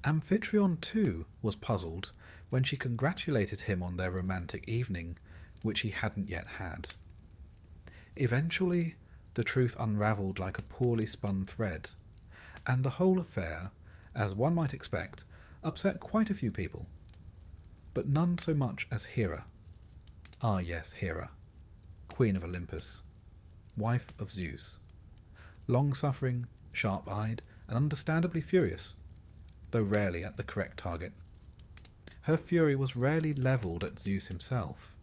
Amphitryon too was puzzled when she congratulated him on their romantic evening, which he hadn't yet had. Eventually, the truth unravelled like a poorly spun thread, and the whole affair, as one might expect, upset quite a few people, but none so much as Hera. Ah yes, Hera, Queen of Olympus, wife of Zeus, long-suffering, sharp-eyed, and understandably furious, though rarely at the correct target. Her fury was rarely levelled at Zeus himself.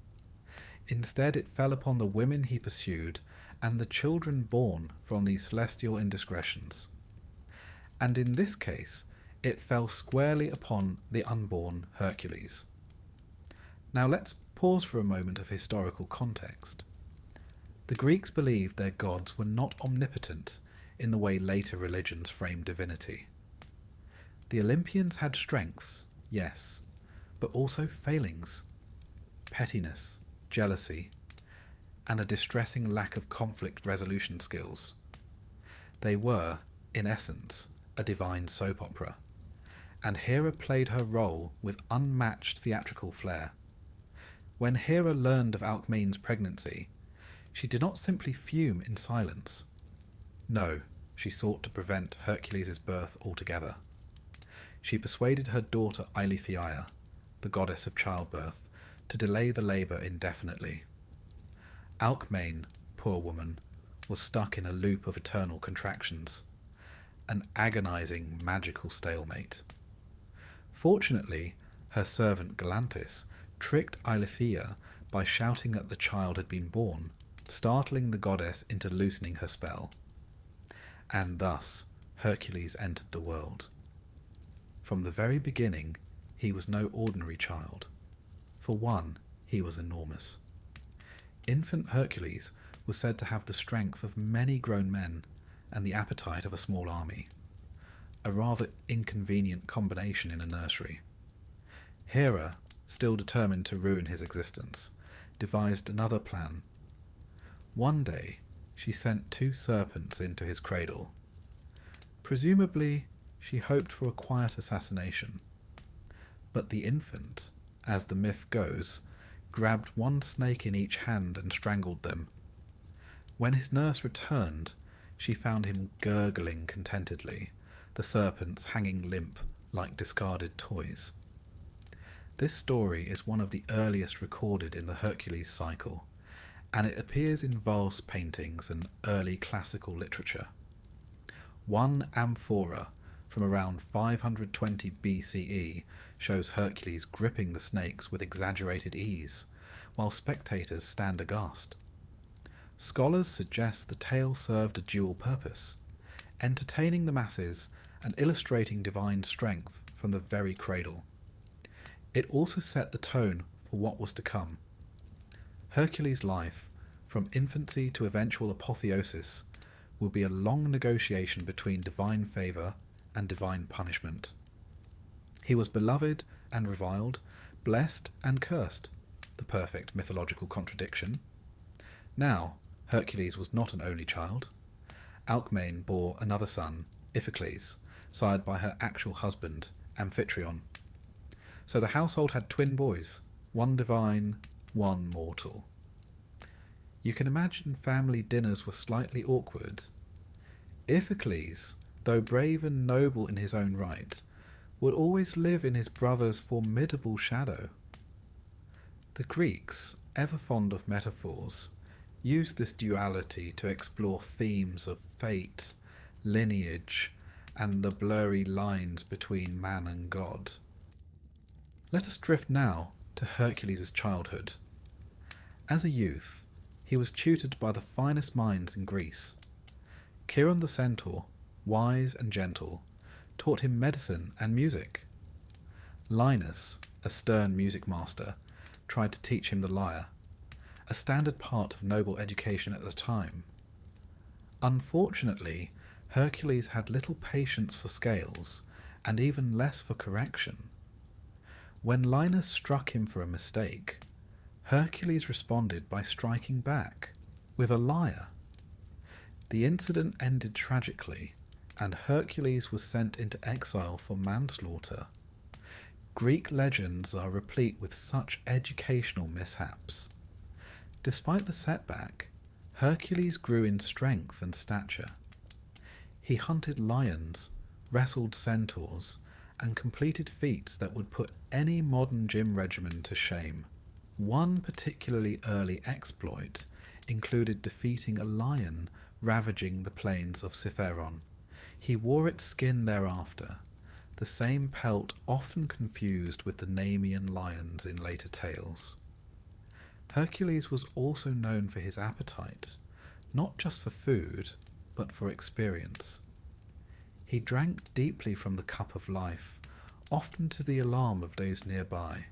Instead, it fell upon the women he pursued and the children born from these celestial indiscretions. And in this case, it fell squarely upon the unborn Hercules. Now let's pause for a moment of historical context. The Greeks believed their gods were not omnipotent in the way later religions framed divinity. The Olympians had strengths, yes, but also failings, pettiness, jealousy, and a distressing lack of conflict resolution skills. They were, in essence, a divine soap opera, and Hera played her role with unmatched theatrical flair. When Hera learned of Alcmene's pregnancy, she did not simply fume in silence. No, she sought to prevent Hercules' birth altogether. She persuaded her daughter Eileithyia, the goddess of childbirth, to delay the labour indefinitely. Alcmene, poor woman, was stuck in a loop of eternal contractions, an agonizing magical stalemate. Fortunately, her servant Galanthus tricked Eileithyia by shouting that the child had been born, startling the goddess into loosening her spell. And thus Hercules entered the world. From the very beginning, he was no ordinary child. For one, he was enormous. Infant Hercules was said to have the strength of many grown men and the appetite of a small army, a rather inconvenient combination in a nursery. Hera, still determined to ruin his existence, devised another plan. One day, she sent 2 serpents into his cradle. Presumably, she hoped for a quiet assassination. But the infant, as the myth goes, grabbed one snake in each hand and strangled them. When his nurse returned, she found him gurgling contentedly, the serpents hanging limp like discarded toys. This story is one of the earliest recorded in the Hercules cycle, and it appears in vase paintings and early classical literature. One amphora from around 520 BCE shows Hercules gripping the snakes with exaggerated ease, while spectators stand aghast. Scholars suggest the tale served a dual purpose, entertaining the masses and illustrating divine strength from the very cradle. It also set the tone for what was to come. Hercules' life, from infancy to eventual apotheosis, will be a long negotiation between divine favour and divine punishment. He was beloved and reviled, blessed and cursed, the perfect mythological contradiction. Now, Hercules was not an only child. Alcmene bore another son, Iphicles, sired by her actual husband, Amphitryon. So the household had twin boys, one divine, one mortal. You can imagine family dinners were slightly awkward. Iphicles, though brave and noble in his own right, would always live in his brother's formidable shadow. The Greeks, ever fond of metaphors, used this duality to explore themes of fate, lineage, and the blurry lines between man and God. Let us drift now to Hercules' childhood. As a youth, he was tutored by the finest minds in Greece. Chiron the centaur, wise and gentle, taught him medicine and music. Linus, a stern music master, tried to teach him the lyre, a standard part of noble education at the time. Unfortunately, Hercules had little patience for scales, and even less for correction. When Linus struck him for a mistake, Hercules responded by striking back with a lyre. The incident ended tragically, and Hercules was sent into exile for manslaughter. Greek legends are replete with such educational mishaps. Despite the setback, Hercules grew in strength and stature. He hunted lions, wrestled centaurs, and completed feats that would put any modern gym regimen to shame. One particularly early exploit included defeating a lion ravaging the plains of Ciphaeron. He wore its skin thereafter, the same pelt often confused with the Nemean lions in later tales. Hercules was also known for his appetite, not just for food, but for experience. He drank deeply from the cup of life, often to the alarm of those nearby.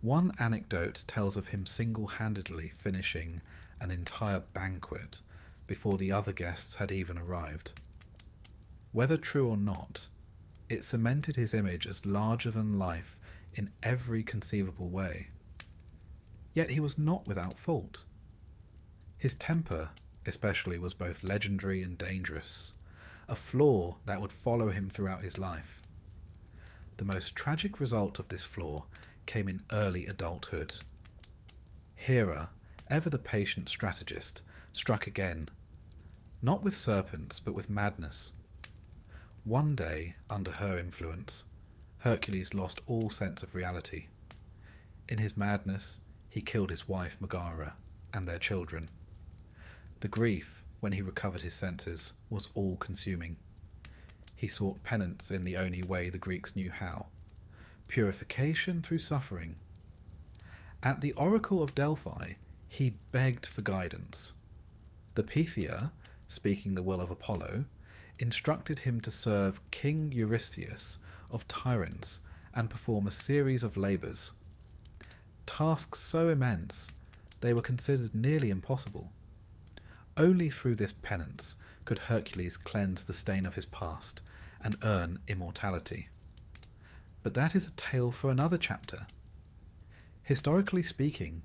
One anecdote tells of him single-handedly finishing an entire banquet before the other guests had even arrived. Whether true or not, it cemented his image as larger than life in every conceivable way. Yet he was not without fault. His temper, especially, was both legendary and dangerous, a flaw that would follow him throughout his life. The most tragic result of this flaw came in early adulthood. Hera, ever the patient strategist, struck again, not with serpents but with madness. One day, under her influence, Hercules lost all sense of reality. In his madness, he killed his wife Megara and their children. The grief, when he recovered his senses, was all-consuming. He sought penance in the only way the Greeks knew how: purification through suffering. At the Oracle of Delphi, he begged for guidance. The Pythia, speaking the will of Apollo, instructed him to serve King Eurystheus of Tiryns and perform a series of labours. Tasks so immense, they were considered nearly impossible. Only through this penance could Hercules cleanse the stain of his past and earn immortality. But that is a tale for another chapter. Historically speaking,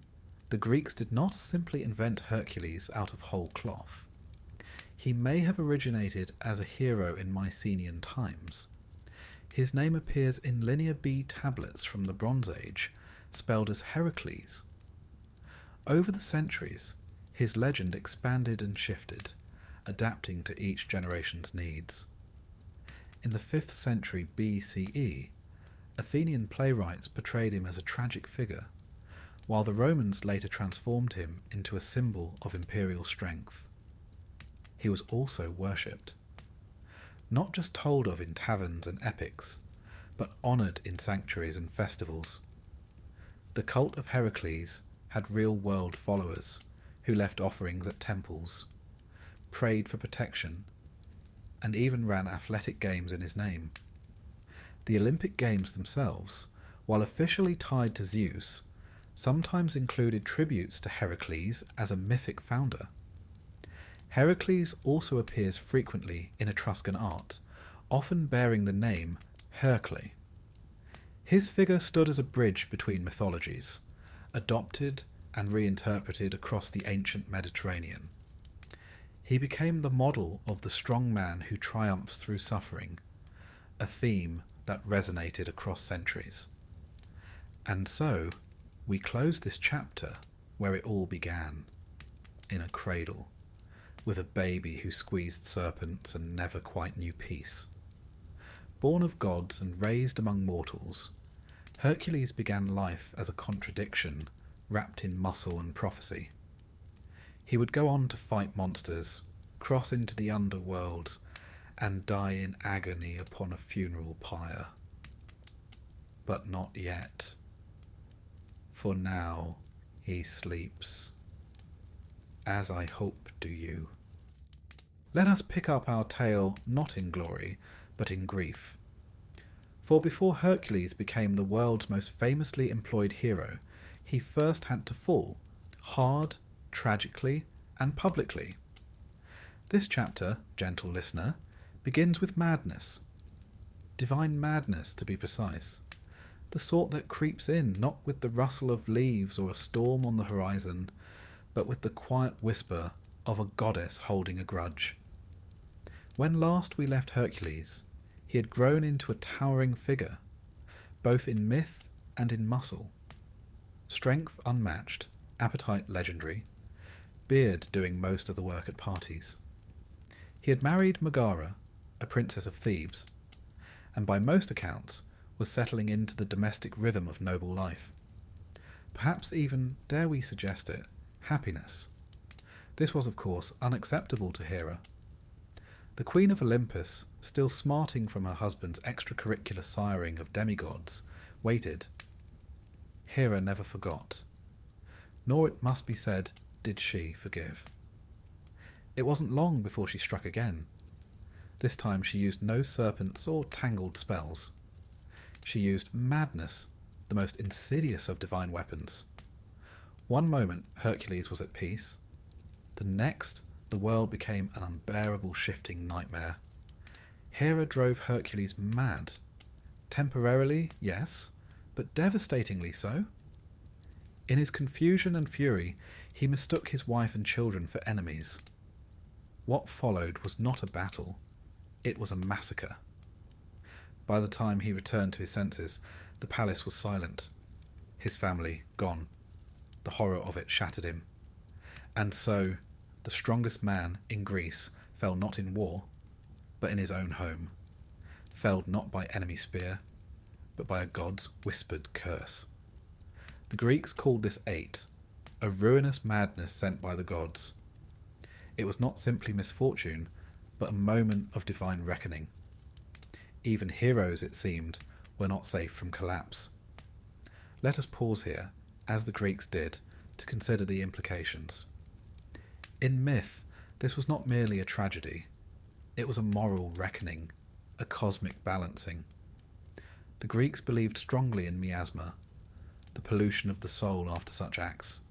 the Greeks did not simply invent Hercules out of whole cloth. He may have originated as a hero in Mycenaean times. His name appears in Linear B tablets from the Bronze Age, spelled as Heracles. Over the centuries, his legend expanded and shifted, adapting to each generation's needs. In the 5th century BCE, Athenian playwrights portrayed him as a tragic figure, while the Romans later transformed him into a symbol of imperial strength. He was also worshipped, not just told of in taverns and epics, but honoured in sanctuaries and festivals. The cult of Heracles had real-world followers who left offerings at temples, prayed for protection, and even ran athletic games in his name. The Olympic Games themselves, while officially tied to Zeus, sometimes included tributes to Heracles as a mythic founder. Heracles also appears frequently in Etruscan art, often bearing the name Hercle. His figure stood as a bridge between mythologies, adopted and reinterpreted across the ancient Mediterranean. He became the model of the strong man who triumphs through suffering, a theme that resonated across centuries. And so, we close this chapter where it all began, in a cradle, with a baby who squeezed serpents and never quite knew peace. Born of gods and raised among mortals, Hercules began life as a contradiction wrapped in muscle and prophecy. He would go on to fight monsters, cross into the underworld, and die in agony upon a funeral pyre. But not yet. For now he sleeps. As I hope do you. Let us pick up our tale not in glory, but in grief. For before Hercules became the world's most famously employed hero, he first had to fall, hard, tragically, and publicly. This chapter, gentle listener, begins with madness. Divine madness, to be precise. The sort that creeps in not with the rustle of leaves or a storm on the horizon, but with the quiet whisper of a goddess holding a grudge. When last we left Hercules, he had grown into a towering figure, both in myth and in muscle. Strength unmatched, appetite legendary, beard doing most of the work at parties. He had married Megara, a princess of Thebes, and by most accounts was settling into the domestic rhythm of noble life. Perhaps even, dare we suggest it, happiness. This was, of course, unacceptable to Hera. The Queen of Olympus, still smarting from her husband's extracurricular siring of demigods, waited. Hera never forgot. Nor, it must be said, did she forgive. It wasn't long before she struck again. This time she used no serpents or tangled spells. She used madness, the most insidious of divine weapons. One moment Hercules was at peace. The next, the world became an unbearable shifting nightmare. Hera drove Hercules mad. Temporarily, yes, but devastatingly so. In his confusion and fury, he mistook his wife and children for enemies. What followed was not a battle. It was a massacre. By the time he returned to his senses, the palace was silent. His family gone. The horror of it shattered him. And so, the strongest man in Greece fell not in war, but in his own home, felled not by enemy spear, but by a god's whispered curse. The Greeks called this Eight, a ruinous madness sent by the gods. It was not simply misfortune, but a moment of divine reckoning. Even heroes, it seemed, were not safe from collapse. Let us pause here, as the Greeks did, to consider the implications. In myth, this was not merely a tragedy. It was a moral reckoning, a cosmic balancing. The Greeks believed strongly in miasma, the pollution of the soul after such acts.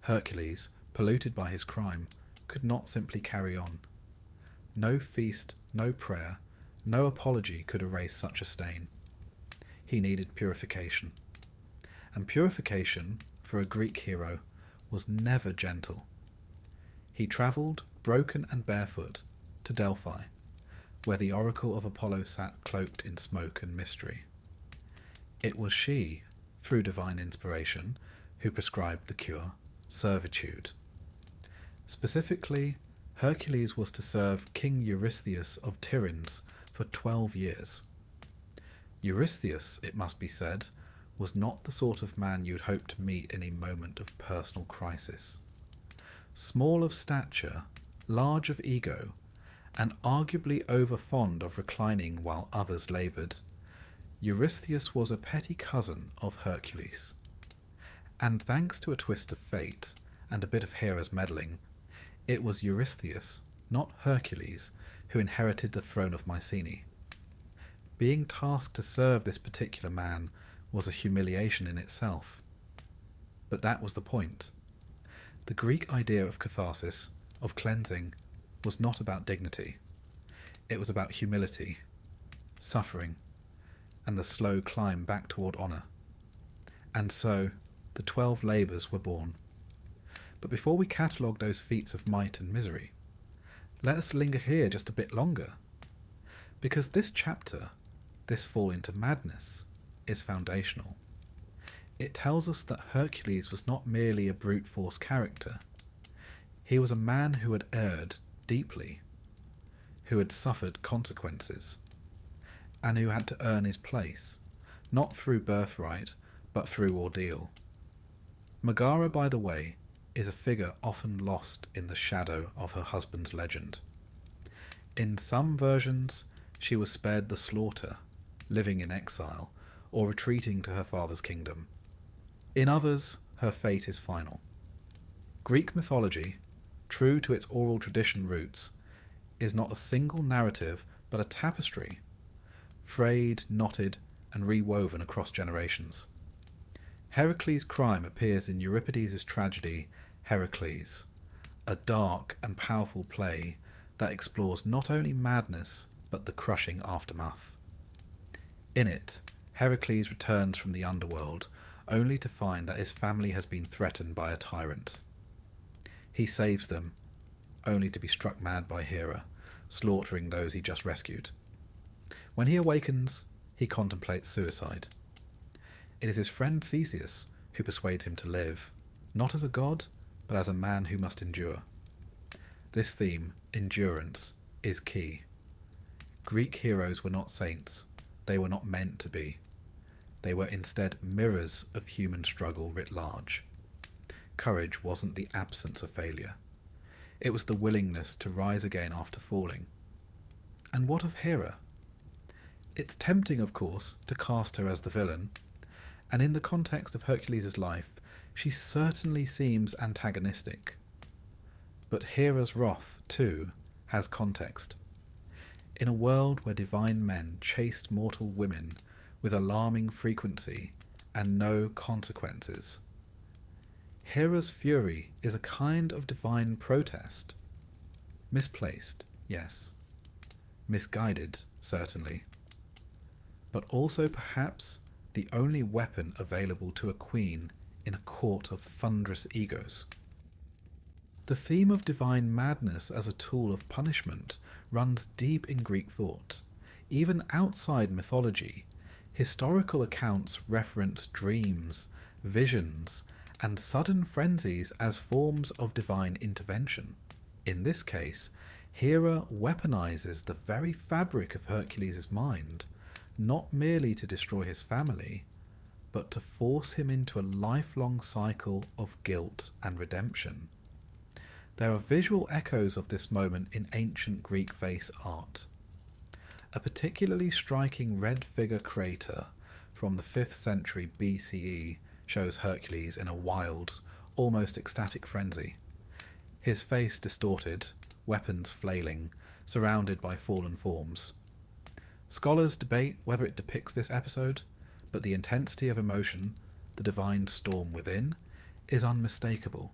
Hercules, polluted by his crime, could not simply carry on. No feast, no prayer, no apology could erase such a stain. He needed purification. And purification, for a Greek hero, was never gentle. He travelled, broken and barefoot, to Delphi, where the oracle of Apollo sat cloaked in smoke and mystery. It was she, through divine inspiration, who prescribed the cure, servitude. Specifically, Hercules was to serve King Eurystheus of Tiryns for 12 years. Eurystheus, it must be said, was not the sort of man you'd hope to meet in a moment of personal crisis. Small of stature, large of ego, and arguably over-fond of reclining while others laboured, Eurystheus was a petty cousin of Hercules. And thanks to a twist of fate and a bit of Hera's meddling, it was Eurystheus, not Hercules, who inherited the throne of Mycenae. Being tasked to serve this particular man was a humiliation in itself. But that was the point. The Greek idea of catharsis, of cleansing, was not about dignity. It was about humility, suffering, and the slow climb back toward honour. And so, the 12 labours were born. But before we catalogue those feats of might and misery, let us linger here just a bit longer. Because this chapter, this fall into madness, is foundational. It tells us that Hercules was not merely a brute force character. He was a man who had erred deeply, who had suffered consequences, and who had to earn his place, not through birthright, but through ordeal. Megara, by the way, is a figure often lost in the shadow of her husband's legend. In some versions, she was spared the slaughter, living in exile, or retreating to her father's kingdom. In others, her fate is final. Greek mythology, true to its oral tradition roots, is not a single narrative but a tapestry, frayed, knotted, and rewoven across generations. Heracles' crime appears in Euripides' tragedy Heracles, a dark and powerful play that explores not only madness but the crushing aftermath. In it, Heracles returns from the underworld only to find that his family has been threatened by a tyrant. He saves them, only to be struck mad by Hera, slaughtering those he just rescued. When he awakens, he contemplates suicide. It is his friend Theseus who persuades him to live, not as a god, but as a man who must endure. This theme, endurance, is key. Greek heroes were not saints. They were not meant to be. They were instead mirrors of human struggle writ large. Courage wasn't the absence of failure. It was the willingness to rise again after falling. And what of Hera? It's tempting, of course, to cast her as the villain, and in the context of Hercules' life, she certainly seems antagonistic. But Hera's wrath, too, has context. In a world where divine men chased mortal women with alarming frequency and no consequences, Hera's fury is a kind of divine protest. Misplaced, yes. Misguided, certainly. But also perhaps the only weapon available to a queen in a court of thunderous egos. The theme of divine madness as a tool of punishment runs deep in Greek thought. Even outside mythology, historical accounts reference dreams, visions, and sudden frenzies as forms of divine intervention. In this case, Hera weaponizes the very fabric of Hercules' mind, not merely to destroy his family, but to force him into a lifelong cycle of guilt and redemption. There are visual echoes of this moment in ancient Greek vase art. A particularly striking red figure crater from the 5th century BCE shows Hercules in a wild, almost ecstatic frenzy. His face distorted, weapons flailing, surrounded by fallen forms. Scholars debate whether it depicts this episode, but the intensity of emotion, the divine storm within, is unmistakable.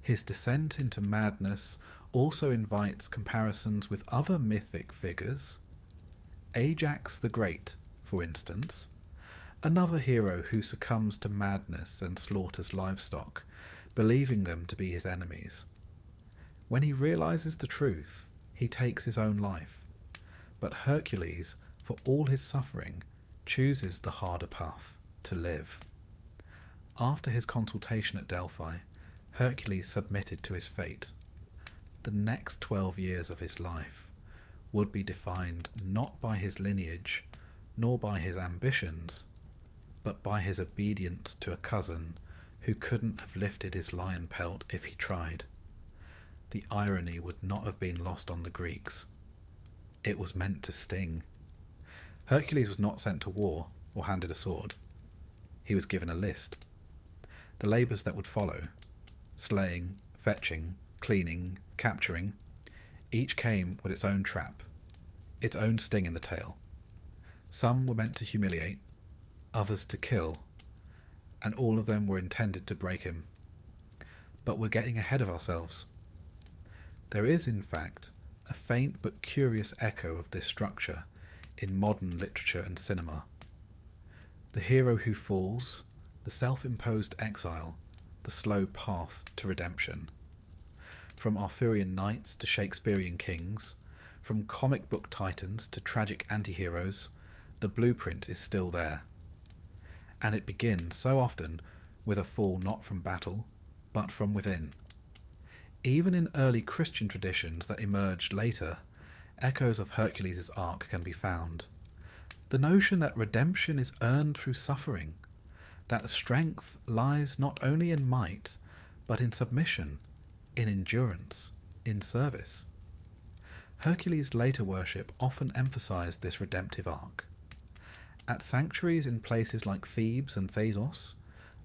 His descent into madness also invites comparisons with other mythic figures. Ajax the Great, for instance, another hero who succumbs to madness and slaughters livestock, believing them to be his enemies. When he realizes the truth, he takes his own life. But Hercules, for all his suffering, chooses the harder path, to live. After his consultation at Delphi, Hercules submitted to his fate. The next 12 years of his life would be defined not by his lineage, nor by his ambitions, but by his obedience to a cousin who couldn't have lifted his lion pelt if he tried. The irony would not have been lost on the Greeks. It was meant to sting. Hercules was not sent to war or handed a sword. He was given a list. The labours that would follow, slaying, fetching, cleaning, capturing, each came with its own trap, its own sting in the tail. Some were meant to humiliate, others to kill, and all of them were intended to break him. But we're getting ahead of ourselves. There is, in fact, a faint but curious echo of this structure in modern literature and cinema. The hero who falls, the self-imposed exile, the slow path to redemption. From Arthurian knights to Shakespearean kings, from comic book titans to tragic anti-heroes, the blueprint is still there. And it begins so often with a fall not from battle, but from within. Even in early Christian traditions that emerged later, echoes of Hercules' arc can be found. The notion that redemption is earned through suffering, that strength lies not only in might, but in submission, in endurance, in service. Hercules' later worship often emphasized this redemptive arc. At sanctuaries in places like Thebes and Thasos,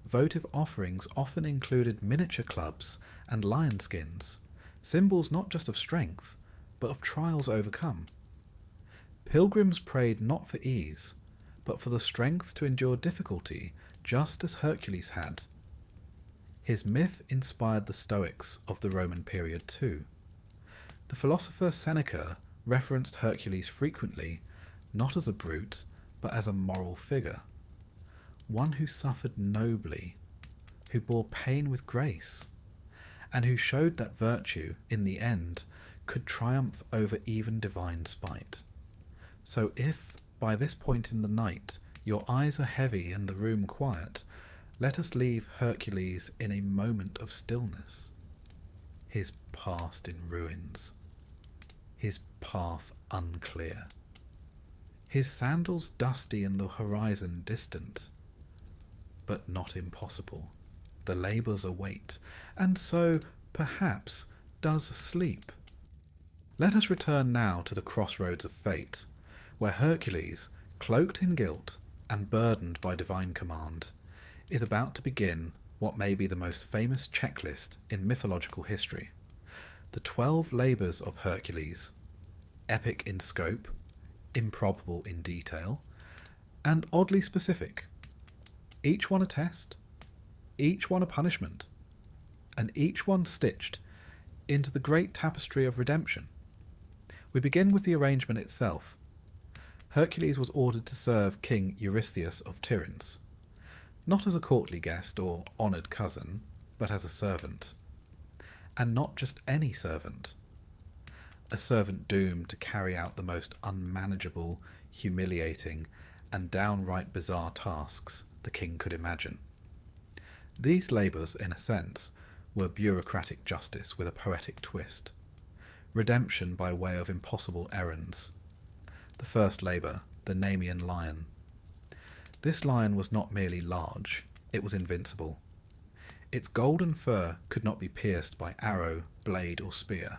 votive offerings often included miniature clubs and lion skins, symbols not just of strength, but of trials overcome. Pilgrims prayed not for ease, but for the strength to endure difficulty, just as Hercules had. His myth inspired the Stoics of the Roman period too. The philosopher Seneca referenced Hercules frequently, not as a brute, but as a moral figure. One who suffered nobly, who bore pain with grace, and who showed that virtue, in the end, could triumph over even divine spite. So if, by this point in the night, your eyes are heavy and the room quiet, let us leave Hercules in a moment of stillness. His past in ruins, his path unclear, his sandals dusty and the horizon distant, but not impossible. The labours await, and so, perhaps, does sleep. Let us return now to the crossroads of fate, where Hercules, cloaked in guilt and burdened by divine command, is about to begin what may be the most famous checklist in mythological history. The 12 labours of Hercules, epic in scope, improbable in detail, and oddly specific. Each one a test, each one a punishment, and each one stitched into the great tapestry of redemption. We begin with the arrangement itself. Hercules was ordered to serve King Eurystheus of Tiryns, not as a courtly guest or honoured cousin, but as a servant. And not just any servant. A servant doomed to carry out the most unmanageable, humiliating, and downright bizarre tasks the king could imagine. These labours, in a sense, were bureaucratic justice with a poetic twist. Redemption by way of impossible errands. The first labour, the Nemean lion. This lion was not merely large, it was invincible. Its golden fur could not be pierced by arrow, blade, or spear.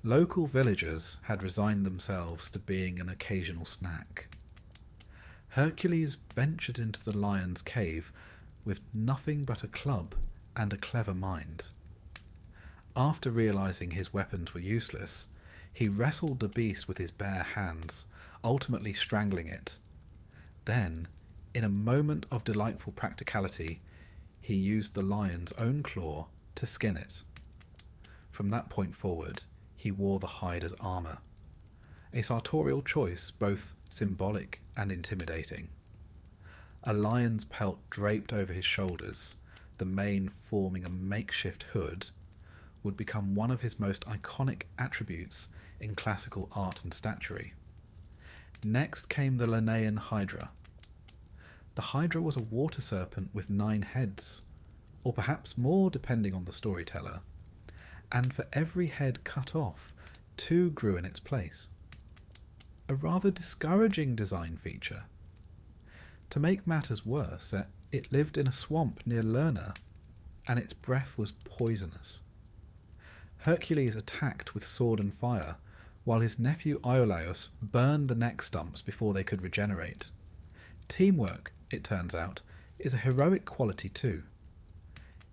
Local villagers had resigned themselves to being an occasional snack. Hercules ventured into the lion's cave with nothing but a club and a clever mind. After realizing his weapons were useless, he wrestled the beast with his bare hands, ultimately strangling it. Then, in a moment of delightful practicality, he used the lion's own claw to skin it. From that point forward, he wore the hide as armour, a sartorial choice both symbolic and intimidating. A lion's pelt draped over his shoulders, the mane forming a makeshift hood, would become one of his most iconic attributes in classical art and statuary. Next came the Linnaean Hydra. The Hydra was a water serpent with 9 heads, or perhaps more depending on the storyteller, and for every head cut off, 2 grew in its place. A rather discouraging design feature. To make matters worse, it lived in a swamp near Lerna, and its breath was poisonous. Hercules attacked with sword and fire, while his nephew Iolaus burned the neck stumps before they could regenerate. Teamwork, it turns out, is a heroic quality too.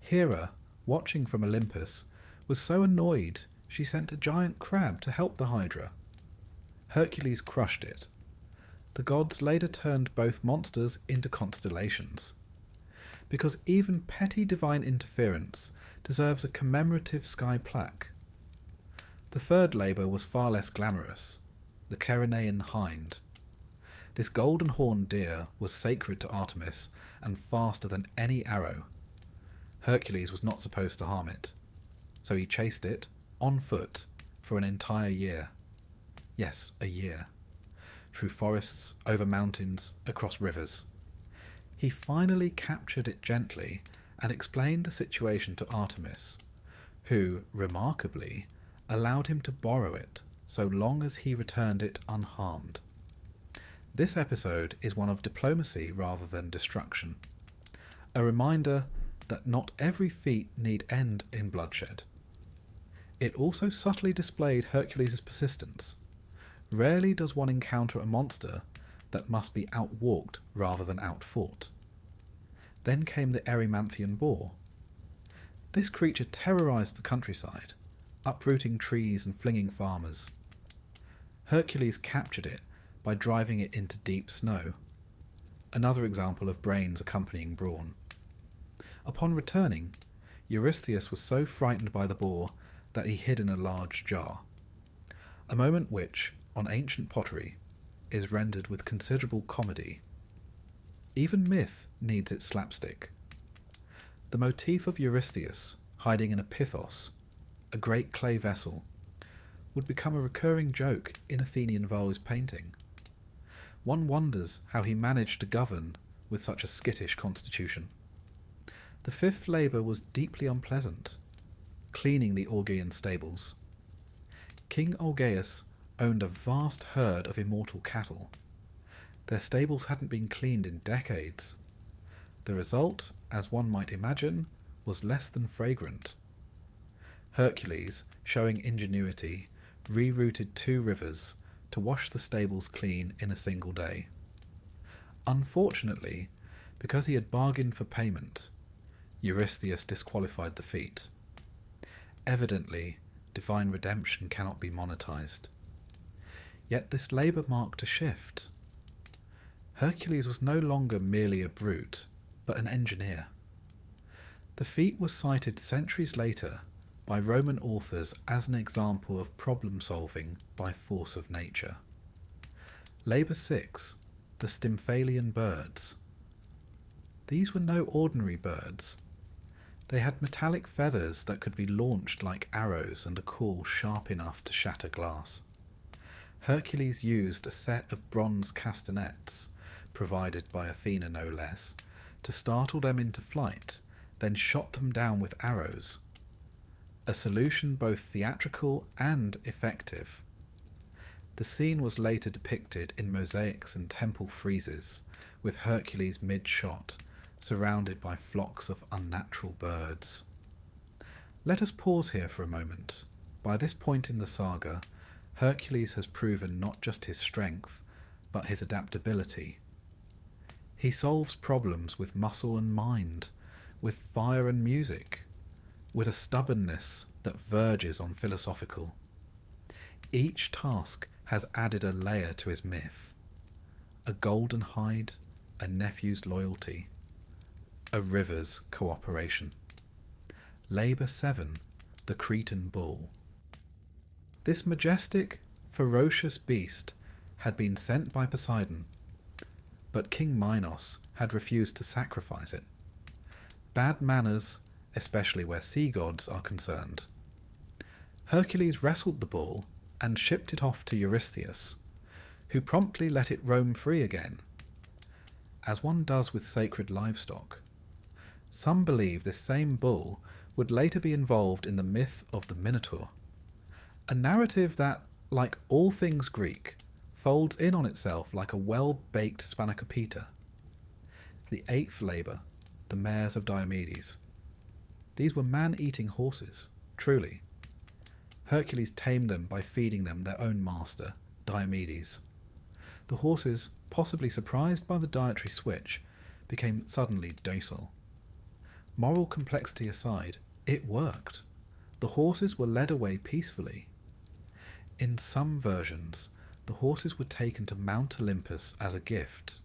Hera, watching from Olympus, was so annoyed she sent a giant crab to help the Hydra. Hercules crushed it. The gods later turned both monsters into constellations, because even petty divine interference deserves a commemorative sky plaque. The third labour was far less glamorous, the Ceryneian hind. This golden-horned deer was sacred to Artemis and faster than any arrow. Hercules was not supposed to harm it, so he chased it, on foot, for an entire year. Yes, a year. Through forests, over mountains, across rivers. He finally captured it gently and explained the situation to Artemis, who, remarkably, allowed him to borrow it so long as he returned it unharmed. This episode is one of diplomacy rather than destruction, a reminder that not every feat need end in bloodshed. It also subtly displayed Hercules' persistence. Rarely does one encounter a monster that must be outwalked rather than outfought. Then came the Erymanthian boar. This creature terrorized the countryside, uprooting trees and flinging farmers. Hercules captured it by driving it into deep snow, another example of brains accompanying brawn. Upon returning, Eurystheus was so frightened by the boar that he hid in a large jar, a moment which, on ancient pottery, is rendered with considerable comedy. Even myth needs its slapstick. The motif of Eurystheus hiding in a pithos, a great clay vessel, would become a recurring joke in Athenian vase painting. One wonders how he managed to govern with such a skittish constitution. The fifth labour was deeply unpleasant, cleaning the Augean stables. King Augeas owned a vast herd of immortal cattle. Their stables hadn't been cleaned in decades. The result, as one might imagine, was less than fragrant. Hercules, showing ingenuity, rerouted 2 rivers to wash the stables clean in a single day. Unfortunately, because he had bargained for payment, Eurystheus disqualified the feat. Evidently, divine redemption cannot be monetized. Yet this labour marked a shift. Hercules was no longer merely a brute, but an engineer. The feat was cited centuries later by Roman authors as an example of problem-solving by force of nature. Labour 6, the Stymphalian birds. These were no ordinary birds. They had metallic feathers that could be launched like arrows and a call sharp enough to shatter glass. Hercules used a set of bronze castanets, provided by Athena no less, to startle them into flight, then shot them down with arrows. A solution both theatrical and effective. The scene was later depicted in mosaics and temple friezes, with Hercules mid-shot, surrounded by flocks of unnatural birds. Let us pause here for a moment. By this point in the saga, Hercules has proven not just his strength, but his adaptability. He solves problems with muscle and mind, with fire and music, with a stubbornness that verges on philosophical. Each task has added a layer to his myth. A golden hide, a nephew's loyalty, a river's cooperation. Labour 7, the Cretan bull. This majestic, ferocious beast had been sent by Poseidon, but King Minos had refused to sacrifice it. Bad manners, especially where sea gods are concerned. Hercules wrestled the bull and shipped it off to Eurystheus, who promptly let it roam free again, as one does with sacred livestock. Some believe this same bull would later be involved in the myth of the Minotaur, a narrative that, like all things Greek, folds in on itself like a well-baked spanakopita. The eighth labour, the mares of Diomedes. These were man-eating horses, truly. Hercules tamed them by feeding them their own master, Diomedes. The horses, possibly surprised by the dietary switch, became suddenly docile. Moral complexity aside, it worked. The horses were led away peacefully. In some versions, the horses were taken to Mount Olympus as a gift,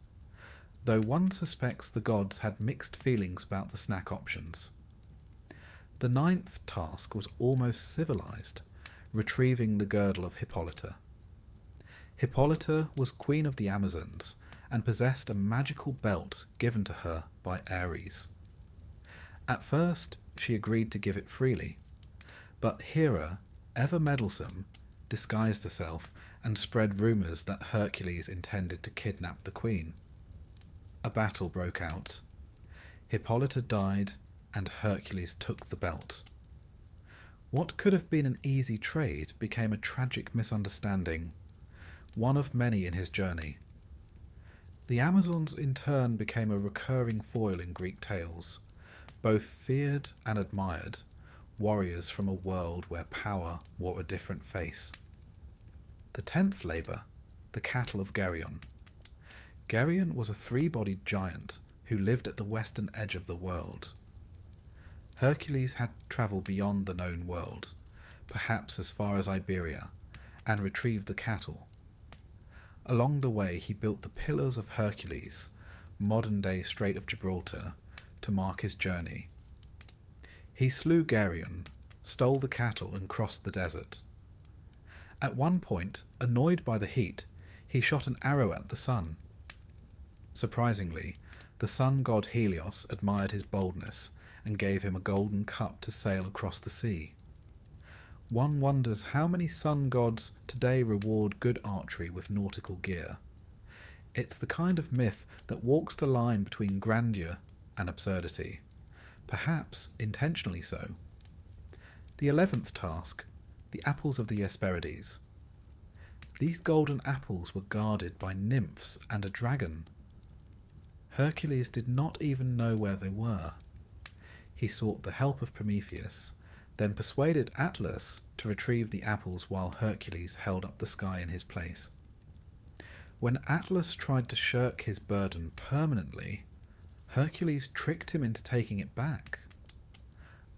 though one suspects the gods had mixed feelings about the snack options. The ninth task was almost civilized, retrieving the girdle of Hippolyta. Hippolyta was queen of the Amazons and possessed a magical belt given to her by Ares. At first, she agreed to give it freely, but Hera, ever meddlesome, disguised herself and spread rumours that Hercules intended to kidnap the queen. A battle broke out. Hippolyta died, and Hercules took the belt. What could have been an easy trade became a tragic misunderstanding, one of many in his journey. The Amazons in turn became a recurring foil in Greek tales, both feared and admired, warriors from a world where power wore a different face. The 10th labour, the cattle of Geryon. Geryon was a three-bodied giant who lived at the western edge of the world. Hercules had to travel beyond the known world, perhaps as far as Iberia, and retrieve the cattle. Along the way he built the Pillars of Hercules, modern-day Strait of Gibraltar, to mark his journey. He slew Geryon, stole the cattle and crossed the desert. At one point, annoyed by the heat, he shot an arrow at the sun. Surprisingly, the sun god Helios admired his boldness and gave him a golden cup to sail across the sea. One wonders how many sun gods today reward good archery with nautical gear. It's the kind of myth that walks the line between grandeur and absurdity, perhaps intentionally so. The 11th task, the apples of the Hesperides. These golden apples were guarded by nymphs and a dragon. Hercules did not even know where they were. He sought the help of Prometheus, then persuaded Atlas to retrieve the apples while Hercules held up the sky in his place. When Atlas tried to shirk his burden permanently, Hercules tricked him into taking it back.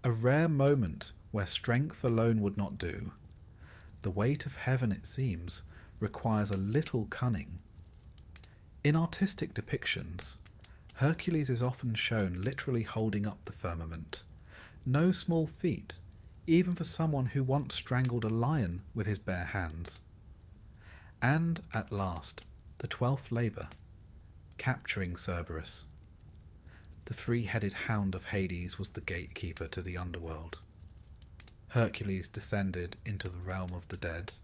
A rare moment where strength alone would not do. The weight of heaven, it seems, requires a little cunning. In artistic depictions, Hercules is often shown literally holding up the firmament. No small feat, even for someone who once strangled a lion with his bare hands. And, at last, the 12th labour, capturing Cerberus. The three-headed hound of Hades was the gatekeeper to the underworld. Hercules descended into the realm of the dead,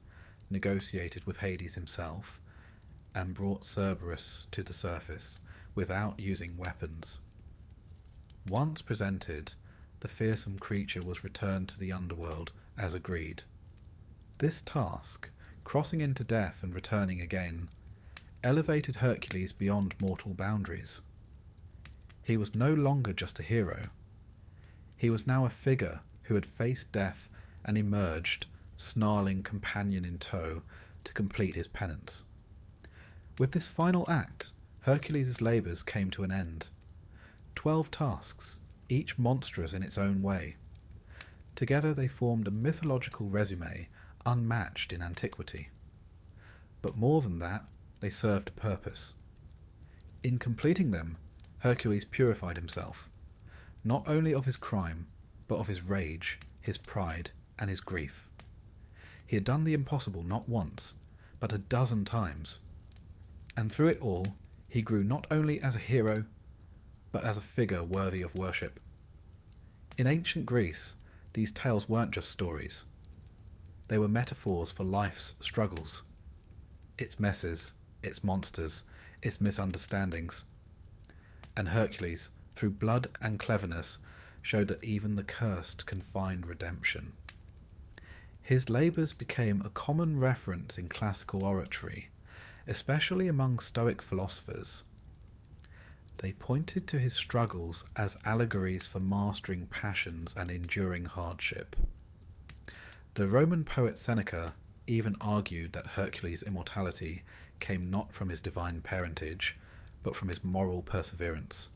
negotiated with Hades himself, and brought Cerberus to the surface without using weapons. Once presented, the fearsome creature was returned to the underworld as agreed. This task, crossing into death and returning again, elevated Hercules beyond mortal boundaries. He was no longer just a hero. He was now a figure who had faced death and emerged, snarling companion in tow, to complete his penance. With this final act, Hercules' labours came to an end. 12 tasks, each monstrous in its own way. Together they formed a mythological resume unmatched in antiquity. But more than that, they served a purpose. In completing them, Hercules purified himself, not only of his crime, but of his rage, his pride, and his grief. He had done the impossible not once, but a dozen times. And through it all, he grew not only as a hero, but as a figure worthy of worship. In ancient Greece, these tales weren't just stories. They were metaphors for life's struggles, its messes, its monsters, its misunderstandings. And Hercules, through blood and cleverness, showed that even the cursed can find redemption. His labours became a common reference in classical oratory, especially among Stoic philosophers. They pointed to his struggles as allegories for mastering passions and enduring hardship. The Roman poet Seneca even argued that Hercules' immortality came not from his divine parentage, but from his moral perseverance.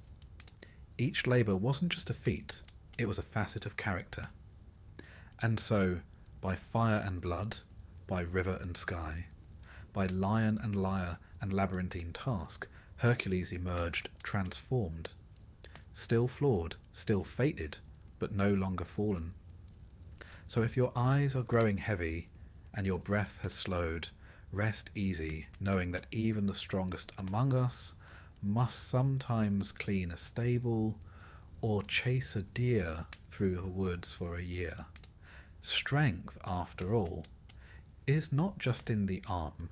Each labour wasn't just a feat, it was a facet of character. And so, by fire and blood, by river and sky, by lion and lyre and labyrinthine task, Hercules emerged transformed, still flawed, still fated, but no longer fallen. So if your eyes are growing heavy and your breath has slowed, rest easy, knowing that even the strongest among us must sometimes clean a stable or chase a deer through the woods for a year. Strength, after all, is not just in the arm,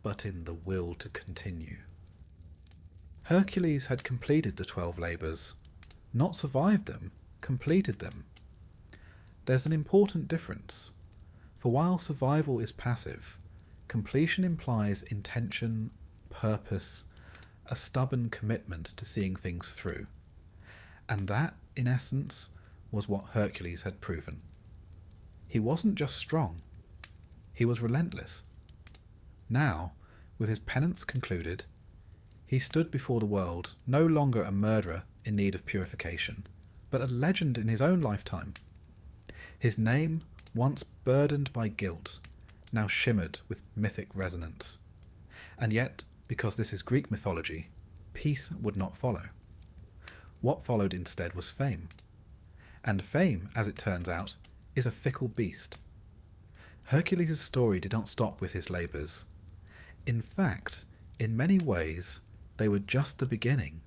but in the will to continue. Hercules had completed the 12 labours, not survived them, completed them. There's an important difference, for while survival is passive, completion implies intention, purpose, a stubborn commitment to seeing things through. And that, in essence, was what Hercules had proven. He wasn't just strong, he was relentless. Now, with his penance concluded, he stood before the world no longer a murderer in need of purification, but a legend in his own lifetime. His name, once burdened by guilt, now shimmered with mythic resonance. And yet, because this is Greek mythology, peace would not follow. What followed instead was fame. And fame, as it turns out, is a fickle beast. Hercules' story did not stop with his labours. In fact, in many ways, they were just the beginning.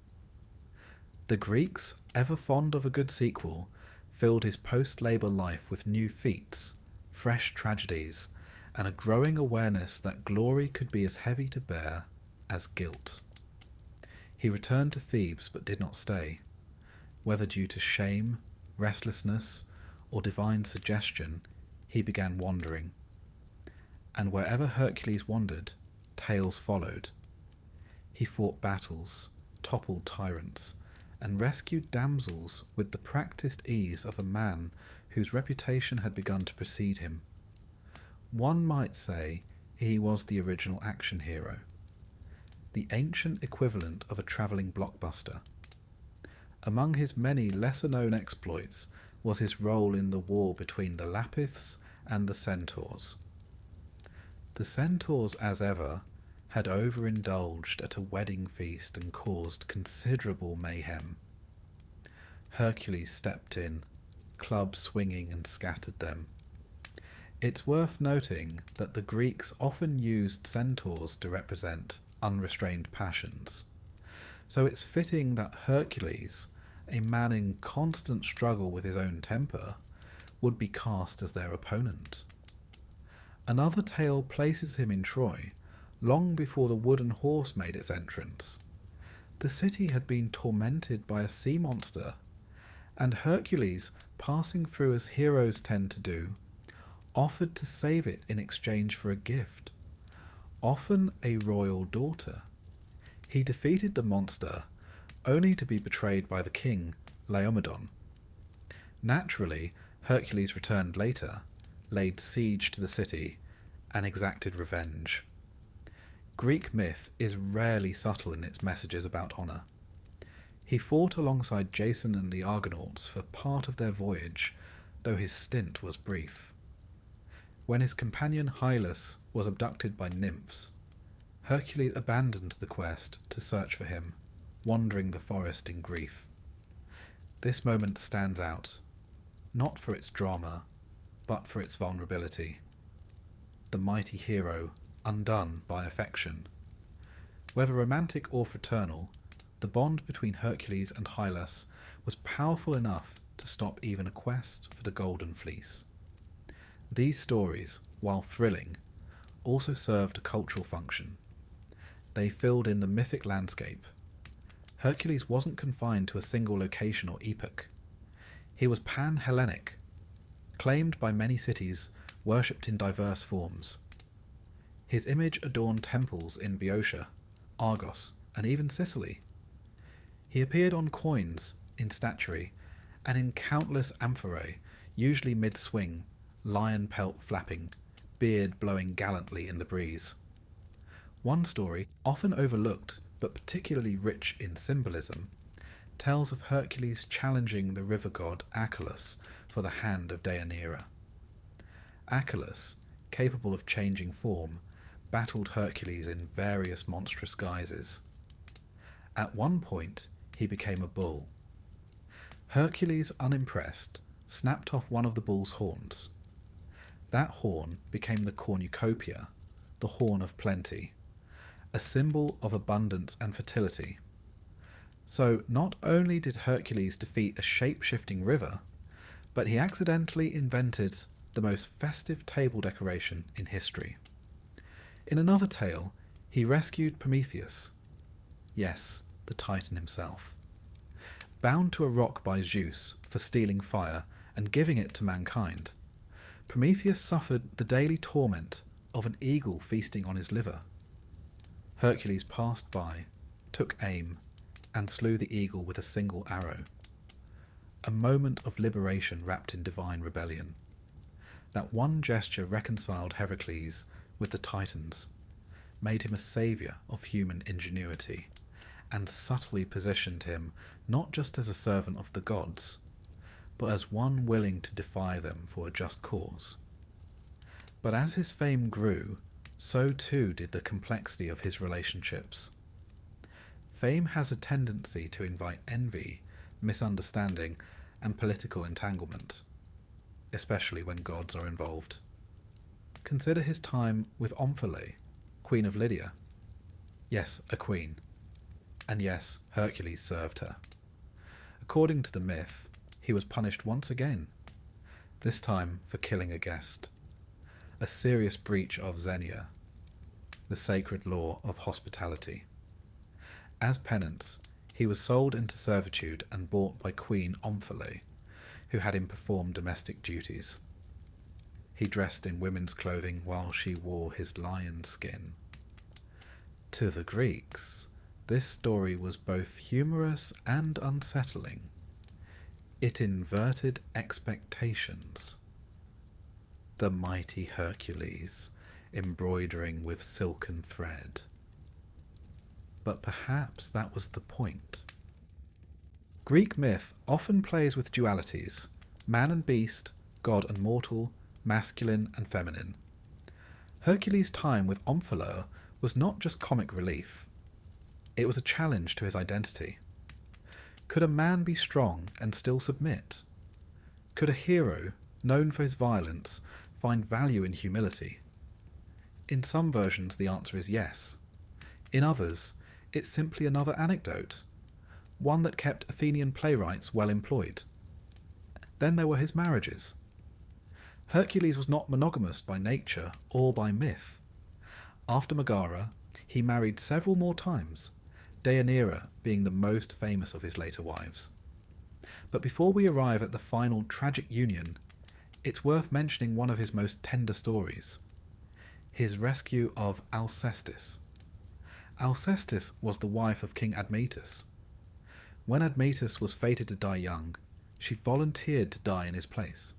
The Greeks, ever fond of a good sequel, filled his post-labour life with new feats, fresh tragedies, and a growing awareness that glory could be as heavy to bear as guilt. He returned to Thebes but did not stay. Whether due to shame, restlessness, or divine suggestion, he began wandering. And wherever Hercules wandered, tales followed. He fought battles, toppled tyrants, and rescued damsels with the practised ease of a man whose reputation had begun to precede him. One might say he was the original action hero, the ancient equivalent of a travelling blockbuster. Among his many lesser-known exploits was his role in the war between the Lapiths and the Centaurs. The Centaurs, as ever, had overindulged at a wedding feast and caused considerable mayhem. Hercules stepped in, club swinging, and scattered them. It's worth noting that the Greeks often used centaurs to represent unrestrained passions, so it's fitting that Hercules, a man in constant struggle with his own temper, would be cast as their opponent. Another tale places him in Troy, long before the wooden horse made its entrance. The city had been tormented by a sea monster, and Hercules, passing through as heroes tend to do, offered to save it in exchange for a gift, often a royal daughter. He defeated the monster, only to be betrayed by the king, Laomedon. Naturally, Hercules returned later, laid siege to the city, and exacted revenge. Greek myth is rarely subtle in its messages about honour. He fought alongside Jason and the Argonauts for part of their voyage, though his stint was brief. When his companion Hylas was abducted by nymphs, Hercules abandoned the quest to search for him, wandering the forest in grief. This moment stands out. not for its drama, but for its vulnerability. The mighty hero undone by affection. Whether romantic or fraternal, the bond between Hercules and Hylas was powerful enough to stop even a quest for the Golden Fleece. These stories, while thrilling, also served a cultural function. They filled in the mythic landscape. Hercules wasn't confined to a single location or epoch. He was pan-Hellenic, claimed by many cities, worshipped in diverse forms. His image adorned temples in Boeotia, Argos, and even Sicily. He appeared on coins, in statuary, and in countless amphorae, usually mid-swing, lion pelt flapping, beard blowing gallantly in the breeze. One story, often overlooked but particularly rich in symbolism, tells of Hercules challenging the river god Achelous for the hand of Deianira. Achelous, capable of changing form, battled Hercules in various monstrous guises. At one point, he became a bull. Hercules, unimpressed, snapped off one of the bull's horns. That horn became the cornucopia, the horn of plenty, a symbol of abundance and fertility. So not only did Hercules defeat a shape-shifting river, but he accidentally invented the most festive table decoration in history. In another tale, he rescued Prometheus. Yes, the Titan himself. Bound to a rock by Zeus for stealing fire and giving it to mankind, Prometheus suffered the daily torment of an eagle feasting on his liver. Hercules passed by, took aim, and slew the eagle with a single arrow. A moment of liberation wrapped in divine rebellion. That one gesture reconciled Heracles with the Titans, made him a saviour of human ingenuity, and subtly positioned him not just as a servant of the gods, but as one willing to defy them for a just cause. But as his fame grew, so too did the complexity of his relationships. Fame has a tendency to invite envy, misunderstanding, and political entanglement, especially when gods are involved. Consider his time with Omphale, Queen of Lydia. Yes, a queen. And yes, Hercules served her. According to the myth, he was punished once again, this time for killing a guest. A serious breach of Xenia, the sacred law of hospitality. As penance, he was sold into servitude and bought by Queen Omphale, who had him perform domestic duties. He dressed in women's clothing while she wore his lion skin. To the Greeks, this story was both humorous and unsettling. It inverted expectations. The mighty Hercules, embroidering with silken thread. But perhaps that was the point. Greek myth often plays with dualities, man and beast, god and mortal, masculine and feminine. Hercules' time with Omphale was not just comic relief. It was a challenge to his identity. Could a man be strong and still submit? Could a hero, known for his violence, find value in humility? In some versions the answer is yes. In others, it's simply another anecdote, one that kept Athenian playwrights well employed. Then there were his marriages. Hercules was not monogamous by nature or by myth. After Megara, he married several more times, Deianira being the most famous of his later wives. But before we arrive at the final tragic union, it's worth mentioning one of his most tender stories, his rescue of Alcestis. Alcestis was the wife of King Admetus. When Admetus was fated to die young, she volunteered to die in his place.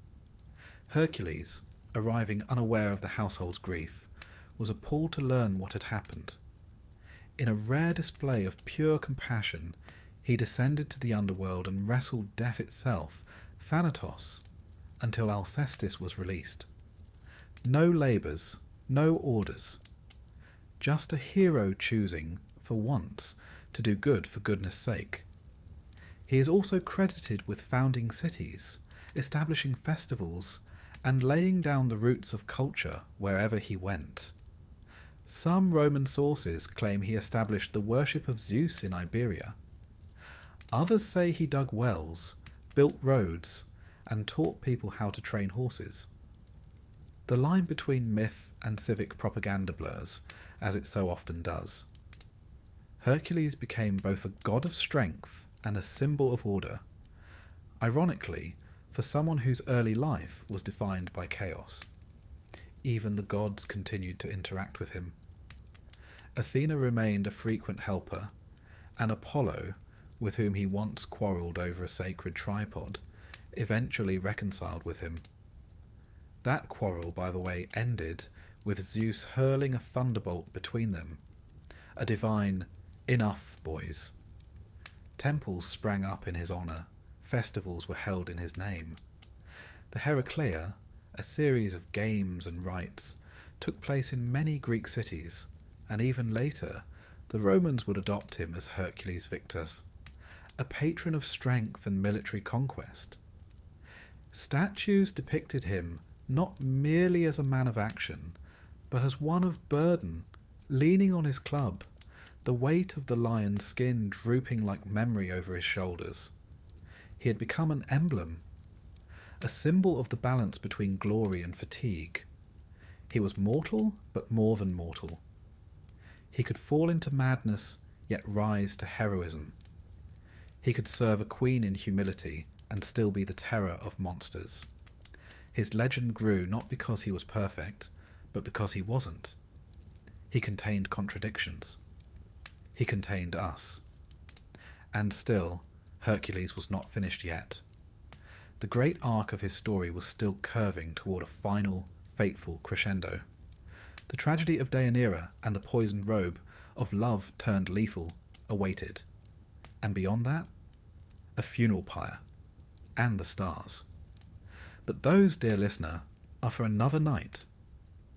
Hercules, arriving unaware of the household's grief, was appalled to learn what had happened. In a rare display of pure compassion, he descended to the underworld and wrestled death itself, Thanatos, until Alcestis was released. No labours, no orders. Just a hero choosing, for once, to do good for goodness sake. He is also credited with founding cities establishing festivals, and laying down the roots of culture wherever he went. Some Roman sources claim he established the worship of Zeus in Iberia. Others say he dug wells, built roads, and taught people how to train horses. The line between myth and civic propaganda blurs, as it so often does. Hercules became both a god of strength and a symbol of order, ironically, for someone whose early life was defined by chaos. Even the gods continued to interact with him. Athena remained a frequent helper, and Apollo, with whom he once quarrelled over a sacred tripod, eventually reconciled with him. That quarrel, by the way, ended with Zeus hurling a thunderbolt between them, a divine "enough, boys." Temples sprang up in his honour, festivals were held in his name. The Heraclea, a series of games and rites, took place in many Greek cities, and even later the Romans would adopt him as Hercules Victus, a patron of strength and military conquest. Statues depicted him not merely as a man of action, but as one of burden, leaning on his club, the weight of the lion's skin drooping like memory over his shoulders. He had become an emblem, a symbol of the balance between glory and fatigue. He was mortal, but more than mortal. He could fall into madness, yet rise to heroism. He could serve a queen in humility and still be the terror of monsters. His legend grew not because he was perfect, but because he wasn't. He contained contradictions. He contained us. And still, Hercules was not finished yet. The great arc of his story was still curving toward a final, fateful crescendo. The tragedy of Deianira and the poisoned robe, of love turned lethal, awaited. And beyond that, a funeral pyre, and the stars. But those, dear listener, are for another night.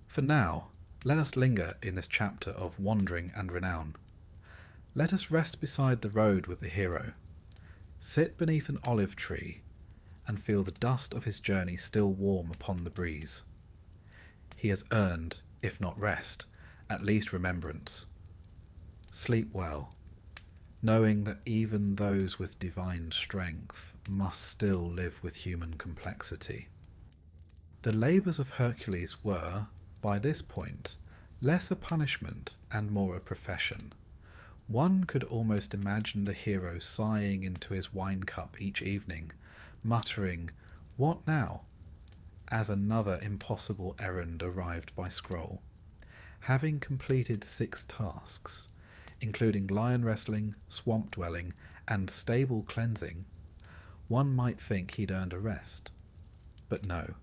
For now, let us linger in this chapter of wandering and renown. Let us rest beside the road with the hero, sit beneath an olive tree, and feel the dust of his journey still warm upon the breeze. He has earned, if not rest, at least remembrance. Sleep well, knowing that even those with divine strength must still live with human complexity. The labours of Hercules were, by this point, less a punishment and more a profession. One could almost imagine the hero sighing into his wine cup each evening, muttering, "What now?" as another impossible errand arrived by scroll. Having completed 6 tasks, including lion wrestling, swamp dwelling, and stable cleansing, one might think he'd earned a rest. But no.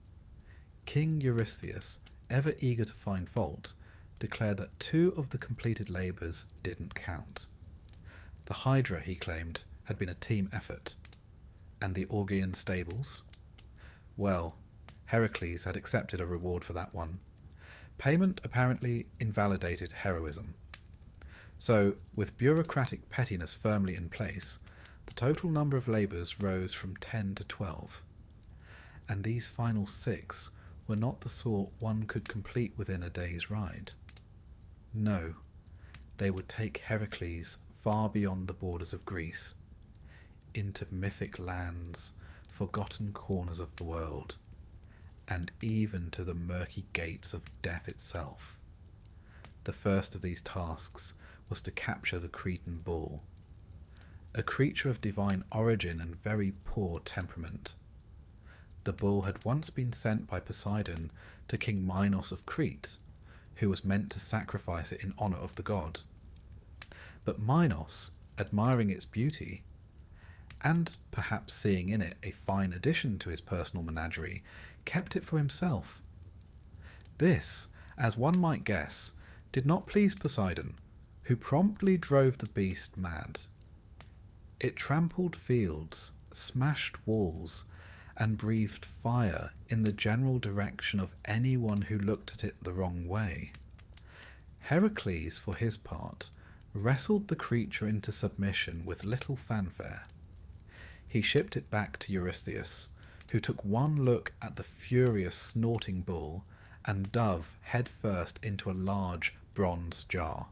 King Eurystheus, ever eager to find fault, declared that 2 of the completed labours didn't count. The Hydra, he claimed, had been a team effort. And the Augean stables? Well, Heracles had accepted a reward for that one. Payment apparently invalidated heroism. So, with bureaucratic pettiness firmly in place, the total number of labours rose from 10 to 12. And these final 6 were not the sort one could complete within a day's ride. No, they would take Heracles far beyond the borders of Greece, into mythic lands, forgotten corners of the world, and even to the murky gates of death itself. The first of these tasks was to capture the Cretan bull, a creature of divine origin and very poor temperament. The bull had once been sent by Poseidon to King Minos of Crete, who was meant to sacrifice it in honour of the god. But Minos, admiring its beauty, and perhaps seeing in it a fine addition to his personal menagerie, kept it for himself. This, as one might guess, did not please Poseidon, who promptly drove the beast mad. It trampled fields, smashed walls, and breathed fire in the general direction of anyone who looked at it the wrong way. Heracles, for his part, wrestled the creature into submission with little fanfare. He shipped it back to Eurystheus, who took one look at the furious snorting bull and dove headfirst into a large bronze jar,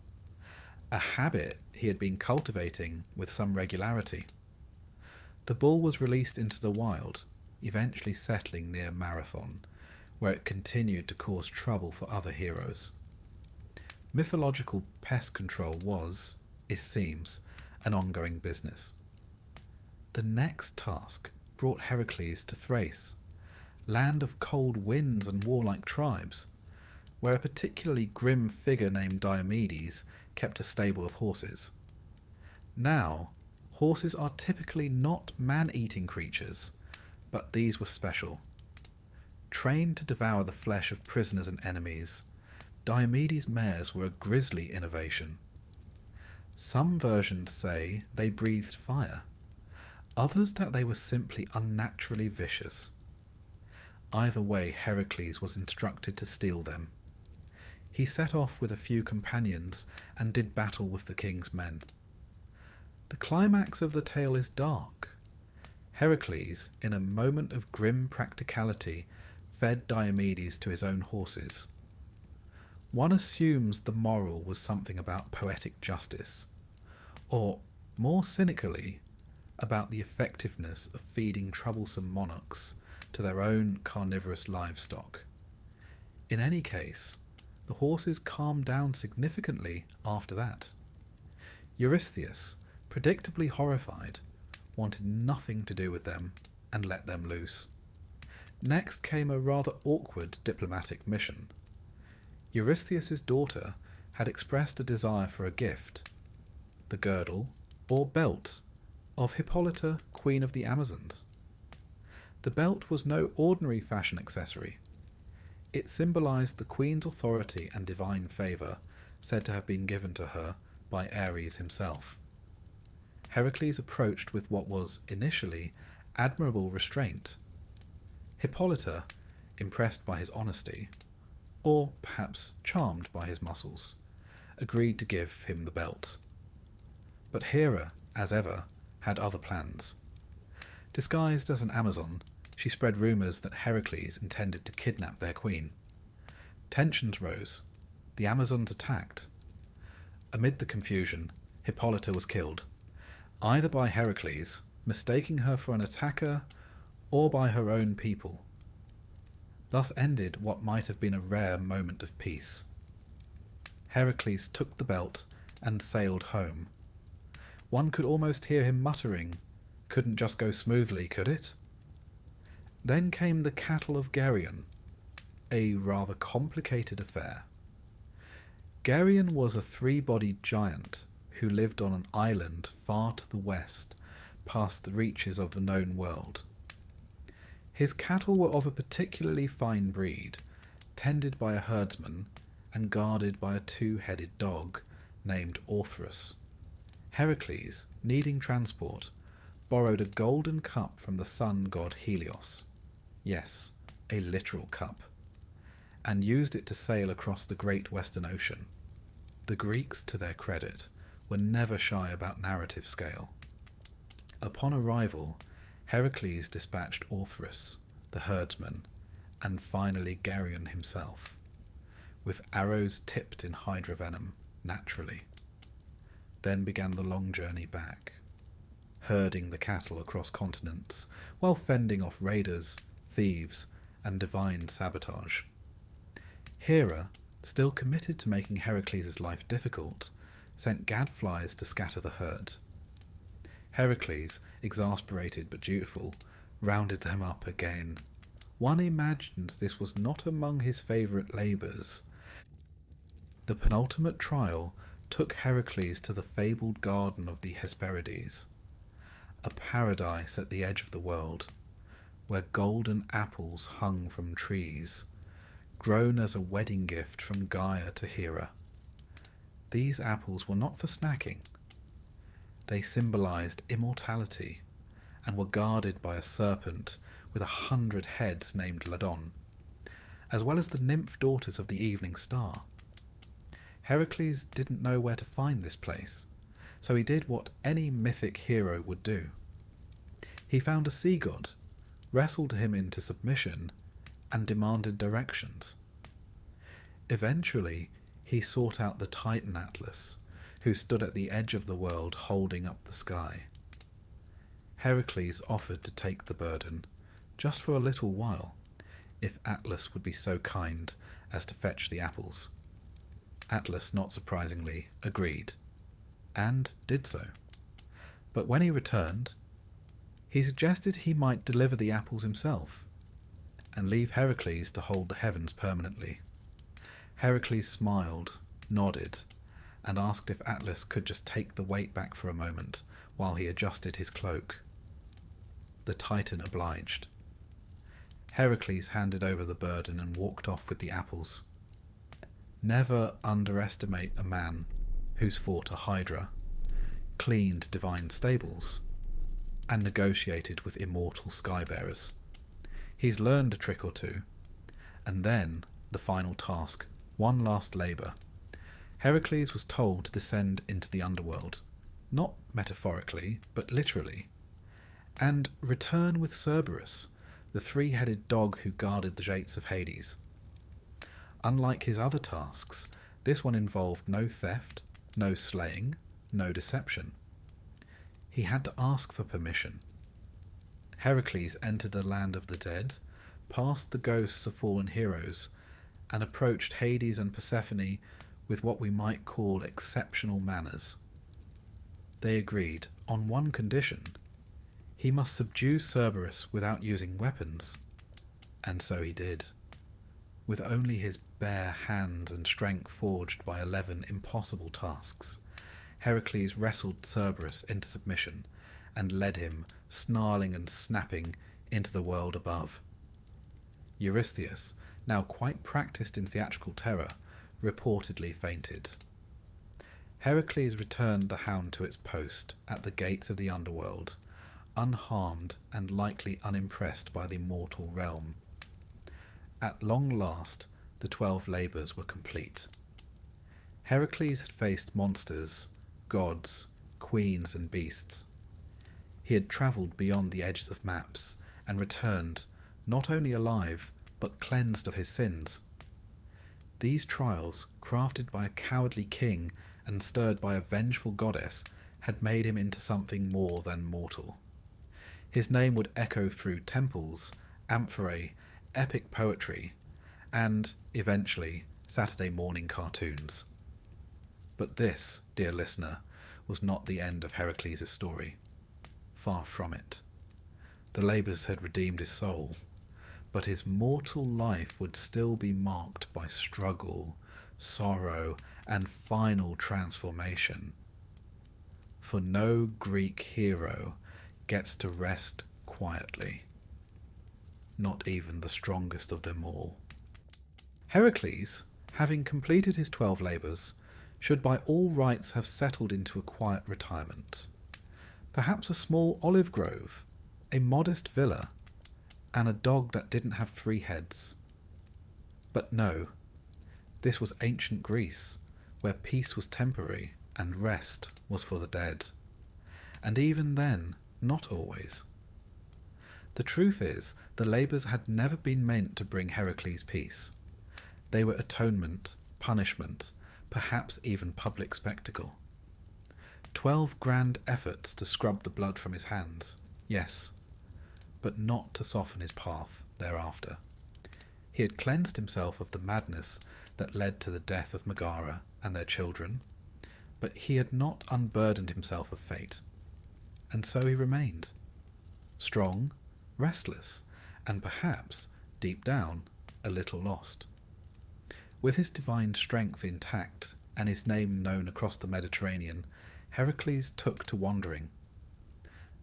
a habit he had been cultivating with some regularity. The bull was released into the wild, eventually settling near Marathon, where it continued to cause trouble for other heroes. Mythological pest control was, it seems, an ongoing business. The next task brought Heracles to Thrace, land of cold winds and warlike tribes, where a particularly grim figure named Diomedes kept a stable of horses. Now, horses are typically not man-eating creatures, but these were special. Trained to devour the flesh of prisoners and enemies, Diomedes' mares were a grisly innovation. Some versions say they breathed fire, others that they were simply unnaturally vicious. Either way, Heracles was instructed to steal them. He set off with a few companions and did battle with the king's men. The climax of the tale is dark. Heracles, in a moment of grim practicality, fed Diomedes to his own horses. One assumes the moral was something about poetic justice, or, more cynically, about the effectiveness of feeding troublesome monarchs to their own carnivorous livestock. In any case, the horses calmed down significantly after that. Eurystheus, predictably horrified, wanted nothing to do with them and let them loose. Next came a rather awkward diplomatic mission. Eurystheus' daughter had expressed a desire for a gift, the girdle, or belt, of Hippolyta, Queen of the Amazons. The belt was no ordinary fashion accessory. It symbolized the queen's authority and divine favour, said to have been given to her by Ares himself. Heracles approached with what was, initially, admirable restraint. Hippolyta, impressed by his honesty, or perhaps charmed by his muscles, agreed to give him the belt. But Hera, as ever, had other plans. Disguised as an Amazon, she spread rumours that Heracles intended to kidnap their queen. Tensions rose. The Amazons attacked. Amid the confusion, Hippolyta was killed, either by Heracles, mistaking her for an attacker, or by her own people. Thus ended what might have been a rare moment of peace. Heracles took the belt and sailed home. One could almost hear him muttering, "Couldn't just go smoothly, could it?" Then came the cattle of Geryon, a rather complicated affair. Geryon was a three-bodied giant who lived on an island far to the west, past the reaches of the known world. His cattle were of a particularly fine breed, tended by a herdsman and guarded by a two-headed dog named Orthrus. Heracles, needing transport, borrowed a golden cup from the sun god Helios. Yes, a literal cup, and used it to sail across the great western ocean. The Greeks, to their credit, were never shy about narrative scale. Upon arrival, Heracles dispatched Orthrus, the herdsman, and finally Geryon himself, with arrows tipped in hydra venom, naturally. Then began the long journey back, herding the cattle across continents, while fending off raiders, thieves, and divine sabotage. Hera, still committed to making Heracles' life difficult, sent gadflies to scatter the herd. Heracles, exasperated but dutiful, rounded them up again. One imagines this was not among his favourite labours. The penultimate trial took Heracles to the fabled garden of the Hesperides, a paradise at the edge of the world, where golden apples hung from trees, grown as a wedding gift from Gaia to Hera. These apples were not for snacking. They symbolized immortality and were guarded by a serpent with 100 heads named Ladon, as well as the nymph daughters of the evening star. Heracles didn't know where to find this place, so he did what any mythic hero would do. He found a sea god, wrestled him into submission, and demanded directions. Eventually, he sought out the Titan Atlas, who stood at the edge of the world holding up the sky. Heracles offered to take the burden, just for a little while, if Atlas would be so kind as to fetch the apples. Atlas, not surprisingly, agreed, and did so. But when he returned, he suggested he might deliver the apples himself, and leave Heracles to hold the heavens permanently. Heracles smiled, nodded, and asked if Atlas could just take the weight back for a moment while he adjusted his cloak. The Titan obliged. Heracles handed over the burden and walked off with the apples. Never underestimate a man who's fought a hydra, cleaned divine stables, and negotiated with immortal skybearers. He's learned a trick or two, and then the final task, one last labour. Heracles was told to descend into the underworld, not metaphorically, but literally, and return with Cerberus, the three-headed dog who guarded the gates of Hades. Unlike his other tasks, this one involved no theft, no slaying, no deception. He had to ask for permission. Heracles entered the land of the dead, past the ghosts of fallen heroes, and approached Hades and Persephone with what we might call exceptional manners. They agreed on one condition: he must subdue Cerberus without using weapons, and so he did. With only his bare hands and strength forged by 11 impossible tasks, Heracles wrestled Cerberus into submission and led him, snarling and snapping, into the world above. Eurystheus, now quite practiced in theatrical terror, reportedly fainted. Heracles returned the hound to its post at the gates of the underworld, unharmed and likely unimpressed by the mortal realm. At long last, the 12 labours were complete. Heracles had faced monsters, gods, queens and beasts. He had travelled beyond the edges of maps and returned, not only alive, but cleansed of his sins. These trials, crafted by a cowardly king and stirred by a vengeful goddess, had made him into something more than mortal. His name would echo through temples, amphorae, epic poetry, and, eventually, Saturday morning cartoons. But this, dear listener, was not the end of Heracles' story. Far from it. The labours had redeemed his soul, but his mortal life would still be marked by struggle, sorrow, and final transformation. For no Greek hero gets to rest quietly. Not even the strongest of them all. Heracles, having completed his 12 labours, should by all rights have settled into a quiet retirement. Perhaps a small olive grove, a modest villa, and a dog that didn't have 3 heads. But no, this was ancient Greece, where peace was temporary and rest was for the dead. And even then, not always. The truth is, the labours had never been meant to bring Heracles peace. They were atonement, punishment, perhaps even public spectacle. 12 grand efforts to scrub the blood from his hands, yes, but not to soften his path thereafter. He had cleansed himself of the madness that led to the death of Megara and their children, but he had not unburdened himself of fate, and so he remained, strong, restless, and perhaps, deep down, a little lost. With his divine strength intact and his name known across the Mediterranean, Heracles took to wandering.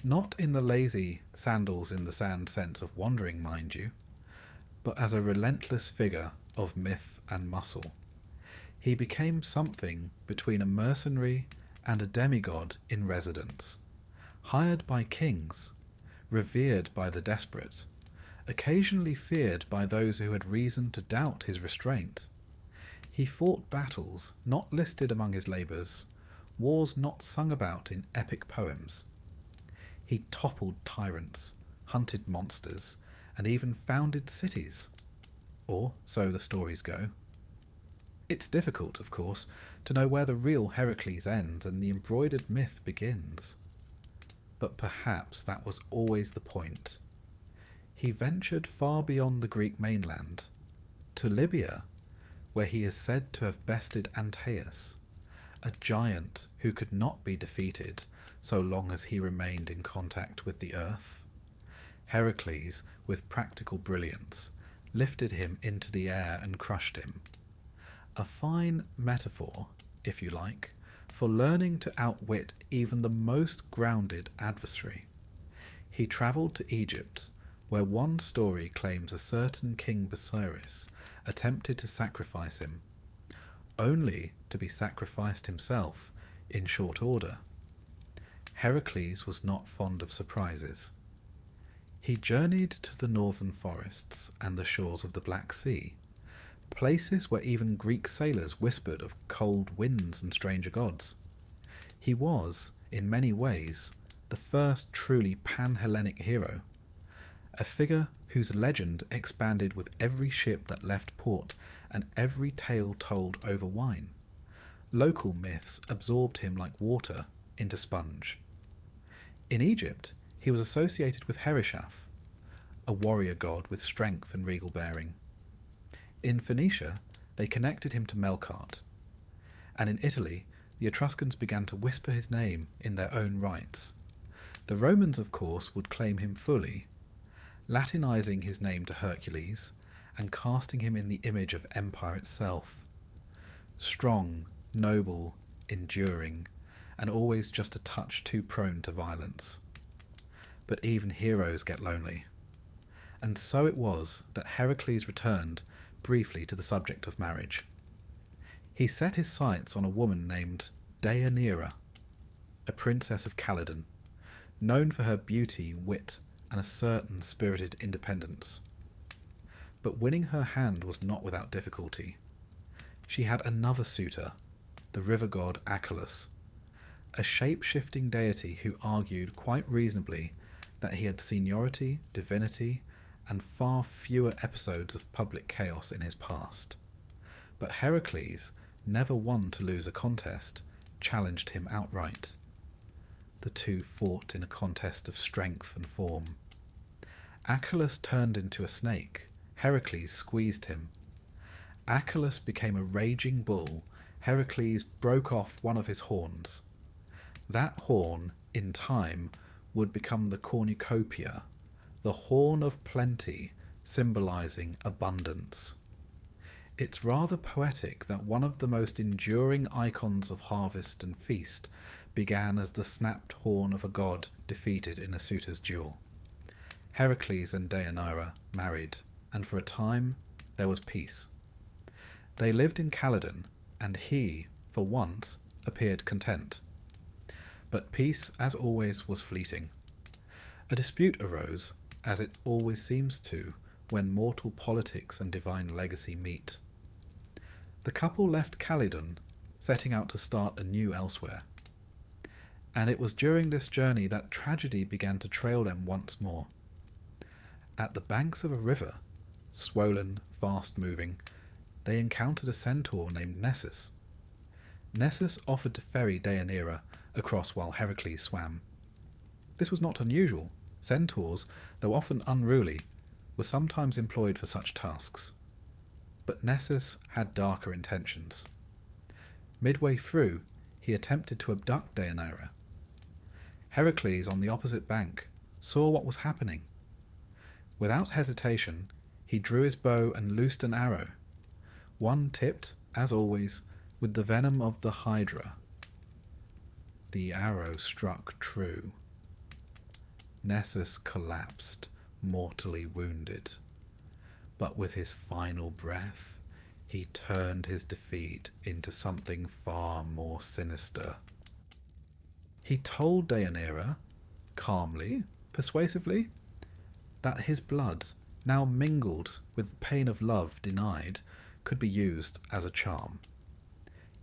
Not in the lazy sandals in the sand sense of wandering, mind you, but as a relentless figure of myth and muscle. He became something between a mercenary and a demigod in residence, hired by kings, revered by the desperate, occasionally feared by those who had reason to doubt his restraint. He fought battles not listed among his labours, wars not sung about in epic poems. He toppled tyrants, hunted monsters, and even founded cities. Or so the stories go. It's difficult, of course, to know where the real Heracles ends and the embroidered myth begins. But perhaps that was always the point. He ventured far beyond the Greek mainland, to Libya, where he is said to have bested Antaeus, a giant who could not be defeated so long as he remained in contact with the earth. Heracles, with practical brilliance, lifted him into the air and crushed him. A fine metaphor, if you like, for learning to outwit even the most grounded adversary. He travelled to Egypt, where one story claims a certain King Busiris attempted to sacrifice him, only to be sacrificed himself in short order. Heracles was not fond of surprises. He journeyed to the northern forests and the shores of the Black Sea, places where even Greek sailors whispered of cold winds and stranger gods. He was, in many ways, the first truly pan-Hellenic hero, a figure whose legend expanded with every ship that left port and every tale told over wine. Local myths absorbed him like water into sponge. In Egypt, he was associated with Hereshaph, a warrior god with strength and regal bearing. In Phoenicia, they connected him to Melkart, and in Italy, the Etruscans began to whisper his name in their own rights. The Romans, of course, would claim him fully, Latinizing his name to Hercules and casting him in the image of empire itself. Strong, noble, enduring, and always just a touch too prone to violence. But even heroes get lonely. And so it was that Heracles returned briefly to the subject of marriage. He set his sights on a woman named Deianira, a princess of Calydon, known for her beauty, wit, and a certain spirited independence. But winning her hand was not without difficulty. She had another suitor, the river god Achelous, a shape-shifting deity who argued quite reasonably that he had seniority, divinity, and far fewer episodes of public chaos in his past. But Heracles, never one to lose a contest, challenged him outright. The two fought in a contest of strength and form. Achelous turned into a snake. Heracles squeezed him. Achelous became a raging bull. Heracles broke off one of his horns. That horn, in time, would become the cornucopia, the horn of plenty, symbolizing abundance. It's rather poetic that one of the most enduring icons of harvest and feast began as the snapped horn of a god defeated in a suitor's duel. Heracles and Deianira married, and for a time there was peace. They lived in Calydon, and he, for once, appeared content. But peace, as always, was fleeting. A dispute arose, as it always seems to, when mortal politics and divine legacy meet. The couple left Calydon, setting out to start anew elsewhere. And it was during this journey that tragedy began to trail them once more. At the banks of a river, swollen, fast-moving, they encountered a centaur named Nessus. Nessus offered to ferry Deianira across while Heracles swam. This was not unusual. Centaurs, though often unruly, were sometimes employed for such tasks. But Nessus had darker intentions. Midway through, he attempted to abduct Deianira. Heracles, on the opposite bank, saw what was happening. Without hesitation, he drew his bow and loosed an arrow, one tipped, as always, with the venom of the Hydra. The arrow struck true. Nessus collapsed, mortally wounded. But with his final breath, he turned his defeat into something far more sinister. He told Deianira, calmly, persuasively, that his blood, now mingled with the pain of love denied, could be used as a charm.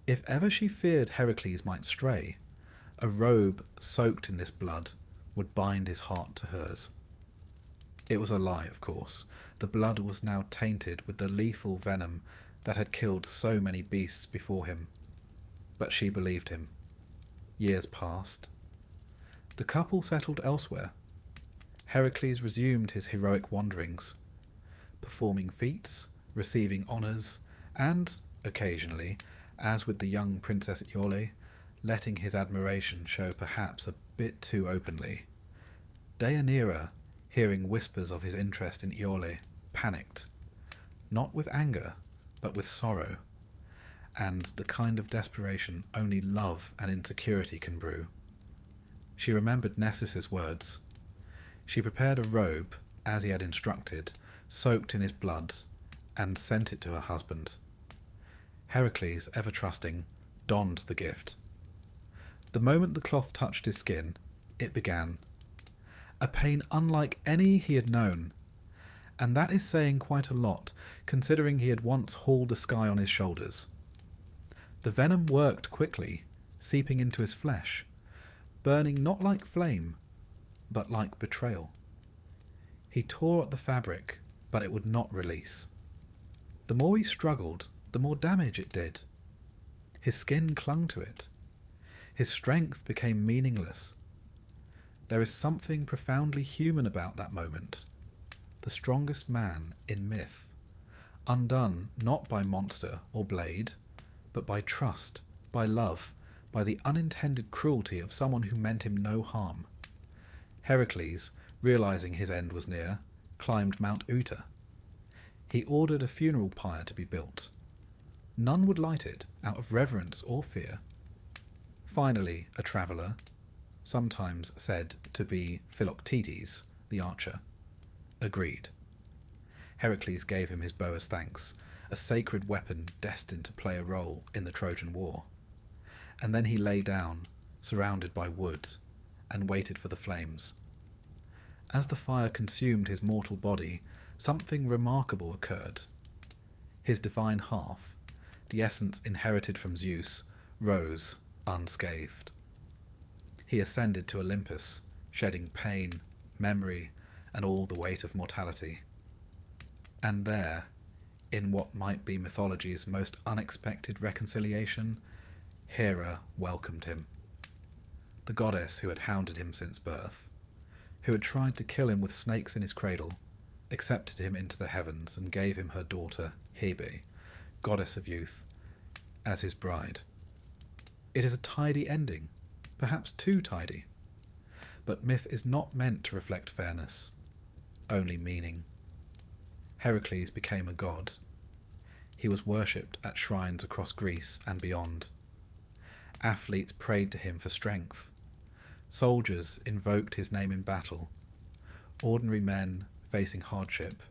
If ever she feared Heracles might stray, a robe soaked in this blood would bind his heart to hers. It was a lie, of course. The blood was now tainted with the lethal venom that had killed so many beasts before him. But she believed him. Years passed. The couple settled elsewhere. Heracles resumed his heroic wanderings, performing feats, receiving honours, and, occasionally, as with the young Princess Iole, letting his admiration show perhaps a bit too openly. Deianira, hearing whispers of his interest in Iole, panicked, not with anger, but with sorrow, and the kind of desperation only love and insecurity can brew. She remembered Nessus's words. She prepared a robe, as he had instructed, soaked in his blood, and sent it to her husband. Heracles, ever trusting, donned the gift. The moment the cloth touched his skin, it began. A pain unlike any he had known, and that is saying quite a lot, considering he had once hauled the sky on his shoulders. The venom worked quickly, seeping into his flesh, burning not like flame, but like betrayal. He tore at the fabric, but it would not release. The more he struggled, the more damage it did. His skin clung to it. His strength became meaningless. There is something profoundly human about that moment. The strongest man in myth, undone not by monster or blade, but by trust, by love, by the unintended cruelty of someone who meant him no harm. Heracles, realizing his end was near, climbed Mount Uta. He ordered a funeral pyre to be built. None would light it out of reverence or fear. Finally, a traveller, sometimes said to be Philoctetes, the archer, agreed. Heracles gave him his bow as thanks, a sacred weapon destined to play a role in the Trojan War. And then he lay down, surrounded by wood, and waited for the flames. As the fire consumed his mortal body, something remarkable occurred. His divine half, the essence inherited from Zeus, rose unscathed. He ascended to Olympus, shedding pain, memory, and all the weight of mortality. And there, in what might be mythology's most unexpected reconciliation, Hera welcomed him. The goddess who had hounded him since birth, who had tried to kill him with snakes in his cradle, accepted him into the heavens and gave him her daughter, Hebe, goddess of youth, as his bride. It is a tidy ending, perhaps too tidy. But myth is not meant to reflect fairness, only meaning. Heracles became a god. He was worshipped at shrines across Greece and beyond. Athletes prayed to him for strength. Soldiers invoked his name in battle. Ordinary men, facing hardship,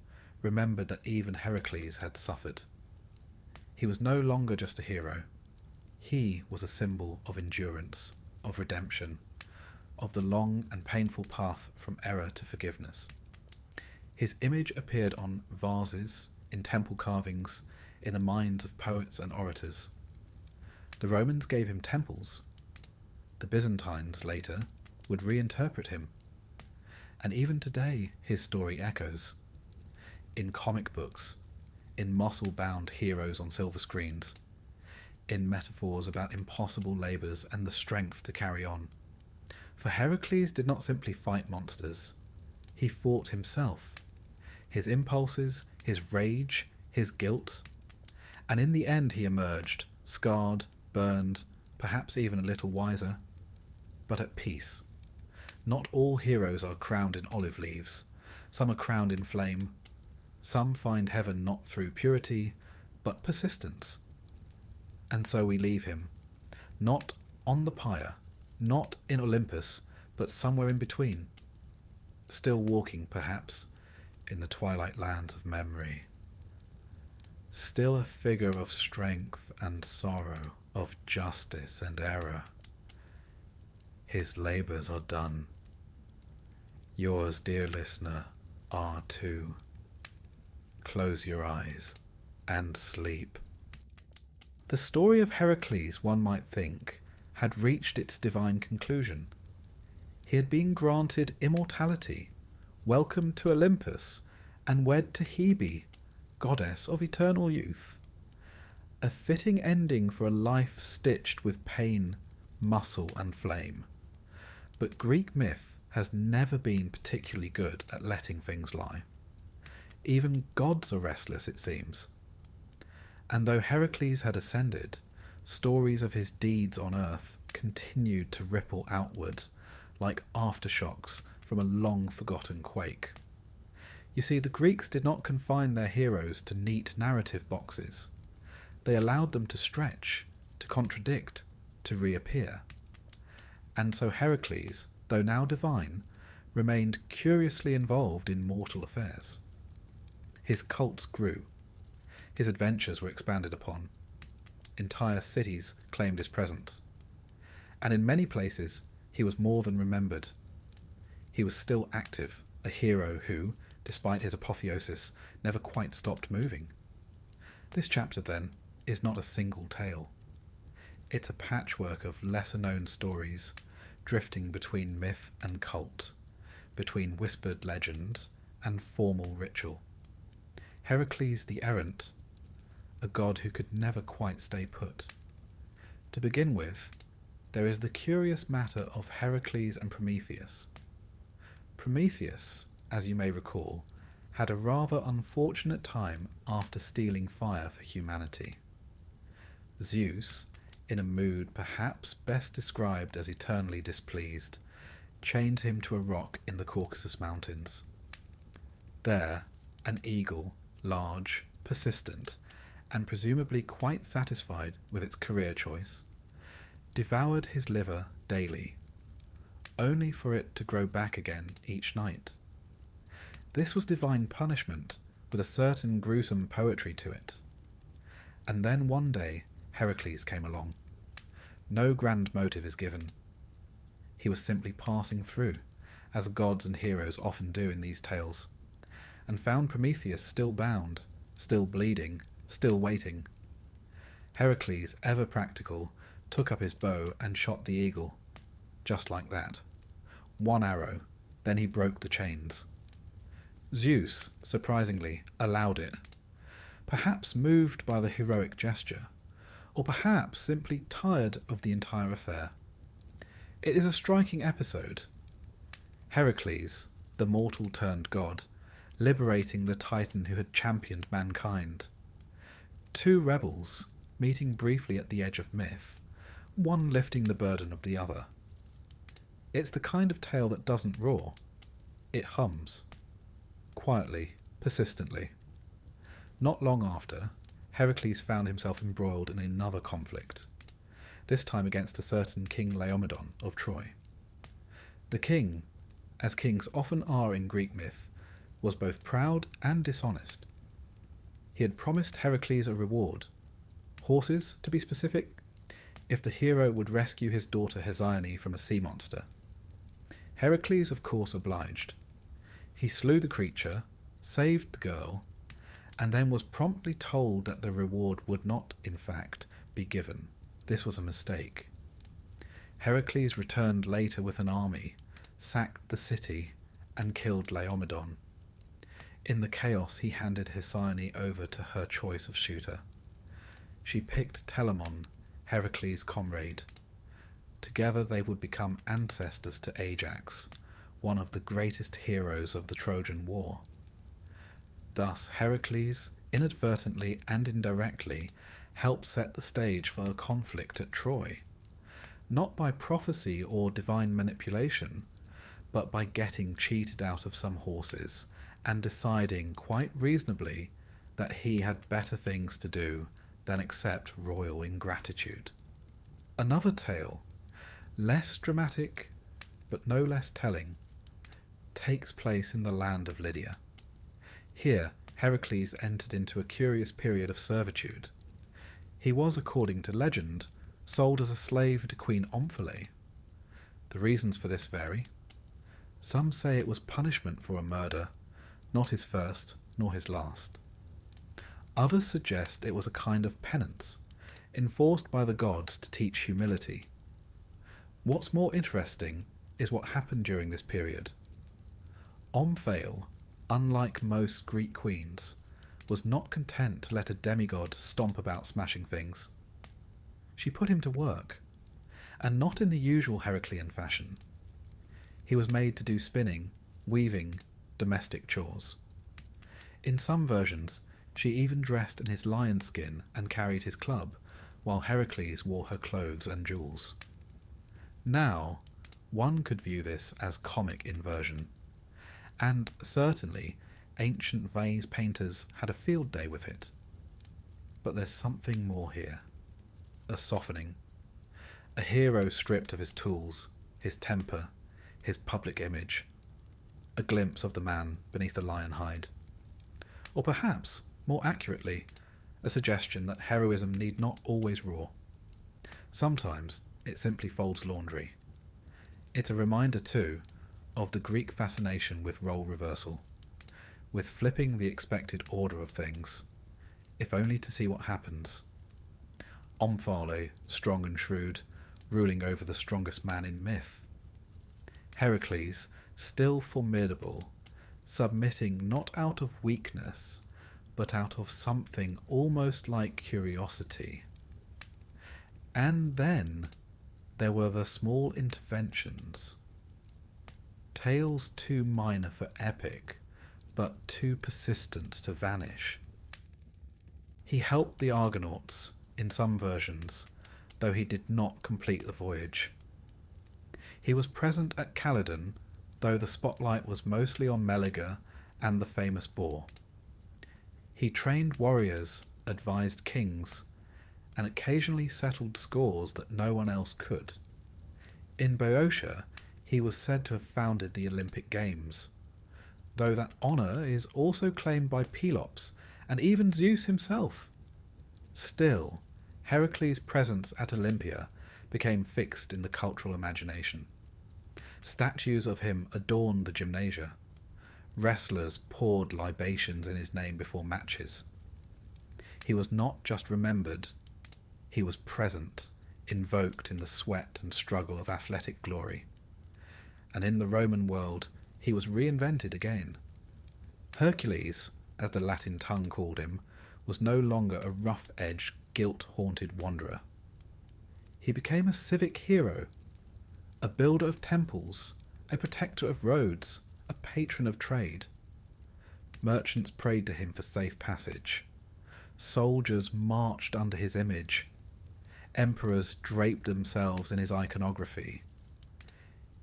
remembered that even Heracles had suffered. He was no longer just a hero. He was a symbol of endurance, of redemption, of the long and painful path from error to forgiveness. His image appeared on vases, in temple carvings, in the minds of poets and orators. The Romans gave him temples. The Byzantines, later, would reinterpret him. And even today, his story echoes. In comic books, in muscle-bound heroes on silver screens, in metaphors about impossible labours and the strength to carry on. For Heracles did not simply fight monsters. He fought himself. His impulses, his rage, his guilt. And in the end he emerged, scarred, burned, perhaps even a little wiser, but at peace. Not all heroes are crowned in olive leaves. Some are crowned in flame. Some find heaven not through purity, but persistence. And so we leave him, not on the pyre, not in Olympus, but somewhere in between, still walking, perhaps, in the twilight lands of memory. Still a figure of strength and sorrow, of justice and error. His labours are done. Yours, dear listener, are too. Close your eyes and sleep. The story of Heracles, one might think, had reached its divine conclusion. He had been granted immortality, welcome to Olympus, and wed to Hebe, goddess of eternal youth. A fitting ending for a life stitched with pain, muscle, and flame. But Greek myth has never been particularly good at letting things lie. Even gods are restless, it seems. And though Heracles had ascended, stories of his deeds on earth continued to ripple outward like aftershocks from a long-forgotten quake. You see, the Greeks did not confine their heroes to neat narrative boxes. They allowed them to stretch, to contradict, to reappear. And so Heracles, though now divine, remained curiously involved in mortal affairs. His cults grew. His adventures were expanded upon. Entire cities claimed his presence. And in many places, he was more than remembered. He was still active, a hero who, despite his apotheosis, never quite stopped moving. This chapter, then, is not a single tale. It's a patchwork of lesser-known stories, drifting between myth and cult, between whispered legends and formal ritual. Heracles the Errant, a god who could never quite stay put. To begin with, there is the curious matter of Heracles and Prometheus. Prometheus, as you may recall, had a rather unfortunate time after stealing fire for humanity. Zeus, in a mood perhaps best described as eternally displeased, chained him to a rock in the Caucasus Mountains. There, an eagle, large, persistent, and presumably quite satisfied with its career choice, devoured his liver daily, only for it to grow back again each night. This was divine punishment with a certain gruesome poetry to it. And then one day Heracles came along. No grand motive is given. He was simply passing through, as gods and heroes often do in these tales, and found Prometheus still bound, still bleeding, still waiting. Heracles, ever practical, took up his bow and shot the eagle, just like that. One arrow, then he broke the chains. Zeus, surprisingly, allowed it, perhaps moved by the heroic gesture, or perhaps simply tired of the entire affair. It is a striking episode. Heracles, the mortal-turned-god, liberating the titan who had championed mankind. Two rebels, meeting briefly at the edge of myth, one lifting the burden of the other. It's the kind of tale that doesn't roar. It hums. Quietly, persistently. Not long after, Heracles found himself embroiled in another conflict, this time against a certain King Laomedon of Troy. The king, as kings often are in Greek myth, was both proud and dishonest. He had promised Heracles a reward, horses, to be specific, if the hero would rescue his daughter Hesione from a sea monster. Heracles, of course, obliged. He slew the creature, saved the girl, and then was promptly told that the reward would not, in fact, be given. This was a mistake. Heracles returned later with an army, sacked the city, and killed Laomedon. In the chaos, he handed Hesione over to her choice of suitor. She picked Telamon, Heracles' comrade. Together they would become ancestors to Ajax, one of the greatest heroes of the Trojan War. Thus Heracles, inadvertently and indirectly, helped set the stage for a conflict at Troy, not by prophecy or divine manipulation, but by getting cheated out of some horses and deciding quite reasonably that he had better things to do than accept royal ingratitude. Another tale, less dramatic but no less telling, takes place in the land of Lydia. Here, Heracles entered into a curious period of servitude. He was, according to legend, sold as a slave to Queen Omphale. The reasons for this vary. Some say it was punishment for a murder, not his first nor his last. Others suggest it was a kind of penance, enforced by the gods to teach humility. What's more interesting is what happened during this period. Omphale, unlike most Greek queens, was not content to let a demigod stomp about smashing things. She put him to work, and not in the usual Heraclean fashion. He was made to do spinning, weaving, domestic chores. In some versions, she even dressed in his lion skin and carried his club, while Heracles wore her clothes and jewels. Now, one could view this as comic inversion, and certainly ancient vase painters had a field day with it. But there's something more here. A softening. A hero stripped of his tools, his temper, his public image. A glimpse of the man beneath the lion hide. Or perhaps, more accurately, a suggestion that heroism need not always roar. Sometimes it simply folds laundry. It's a reminder, too, of the Greek fascination with role reversal, with flipping the expected order of things, if only to see what happens. Omphale, strong and shrewd, ruling over the strongest man in myth. Heracles, still formidable, submitting not out of weakness, but out of something almost like curiosity. And then there were the small interventions. Tales too minor for epic, but too persistent to vanish. He helped the Argonauts, in some versions, though he did not complete the voyage. He was present at Calydon, though the spotlight was mostly on Meleager and the famous boar. He trained warriors, advised kings, and occasionally settled scores that no one else could. In Boeotia, he was said to have founded the Olympic Games, though that honour is also claimed by Pelops and even Zeus himself. Still, Heracles' presence at Olympia became fixed in the cultural imagination. Statues of him adorned the gymnasia. Wrestlers poured libations in his name before matches. He was not just remembered, he was present, invoked in the sweat and struggle of athletic glory. And in the Roman world, he was reinvented again. Hercules, as the Latin tongue called him, was no longer a rough-edged, guilt-haunted wanderer. He became a civic hero, a builder of temples, a protector of roads, a patron of trade. Merchants prayed to him for safe passage. Soldiers marched under his image. Emperors draped themselves in his iconography.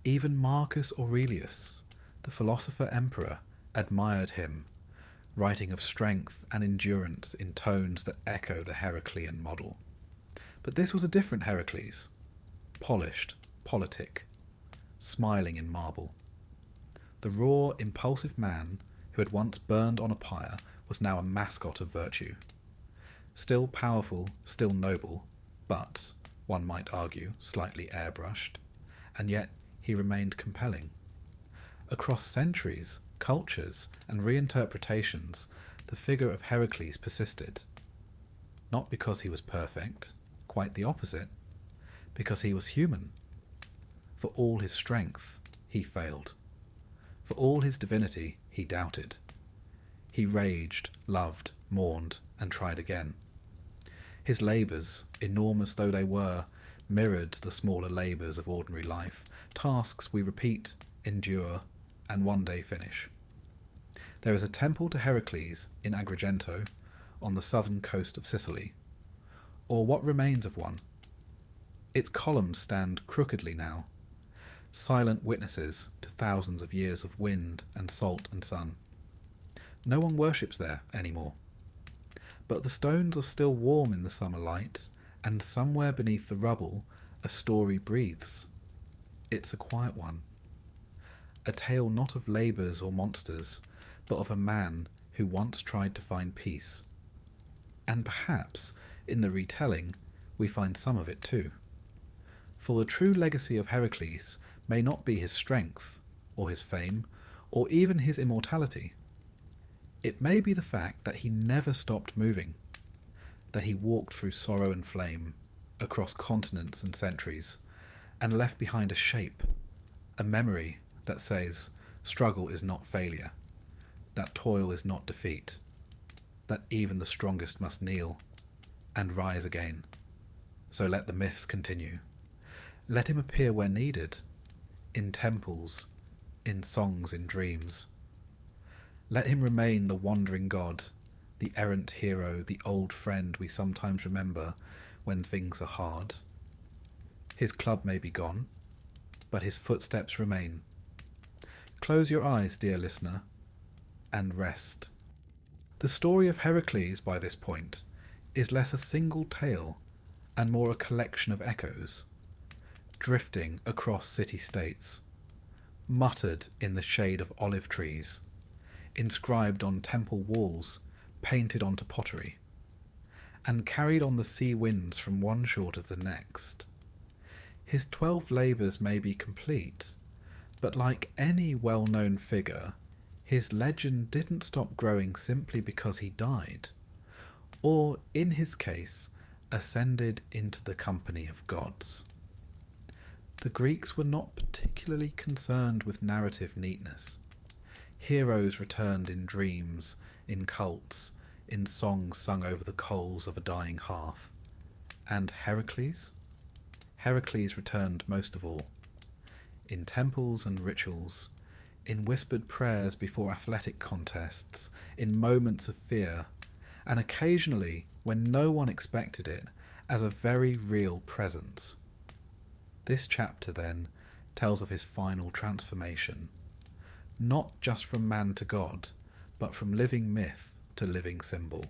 Even Marcus Aurelius, the philosopher-emperor, admired him, writing of strength and endurance in tones that echo the Heraclean model. But this was a different Heracles, polished, politic, smiling in marble. The raw, impulsive man who had once burned on a pyre was now a mascot of virtue. Still powerful, still noble, but, one might argue, slightly airbrushed, and yet he remained compelling. Across centuries, cultures, and reinterpretations, the figure of Heracles persisted. Not because he was perfect, quite the opposite, because he was human. For all his strength, he failed. For all his divinity, he doubted. He raged, loved, mourned, and tried again. His labours, enormous though they were, mirrored the smaller labours of ordinary life, tasks we repeat, endure, and one day finish. There is a temple to Heracles in Agrigento, on the southern coast of Sicily, or what remains of one. Its columns stand crookedly now, silent witnesses to thousands of years of wind and salt and sun. No one worships there anymore. But the stones are still warm in the summer light, and somewhere beneath the rubble a story breathes. It's a quiet one. A tale not of labours or monsters, but of a man who once tried to find peace. And perhaps, in the retelling, we find some of it too. For the true legacy of Heracles may not be his strength, or his fame, or even his immortality. It may be the fact that he never stopped moving, that he walked through sorrow and flame, across continents and centuries, and left behind a shape, a memory that says, struggle is not failure, that toil is not defeat, that even the strongest must kneel and rise again. So let the myths continue. Let him appear where needed, in temples, in songs, in dreams. Let him remain the wandering god, the errant hero, the old friend we sometimes remember when things are hard. His club may be gone, but his footsteps remain. Close your eyes, dear listener, and rest. The story of Heracles, by this point, is less a single tale and more a collection of echoes, drifting across city-states, muttered in the shade of olive trees, inscribed on temple walls, painted onto pottery, and carried on the sea winds from one shore to the next. His 12 labours may be complete, but like any well-known figure, his legend didn't stop growing simply because he died, or, in his case, ascended into the company of gods. The Greeks were not particularly concerned with narrative neatness. Heroes returned in dreams, in cults, in songs sung over the coals of a dying hearth. And Heracles? Heracles returned most of all. In temples and rituals, in whispered prayers before athletic contests, in moments of fear, and occasionally, when no one expected it, as a very real presence. This chapter, then, tells of his final transformation, not just from man to god, but from living myth to living symbol.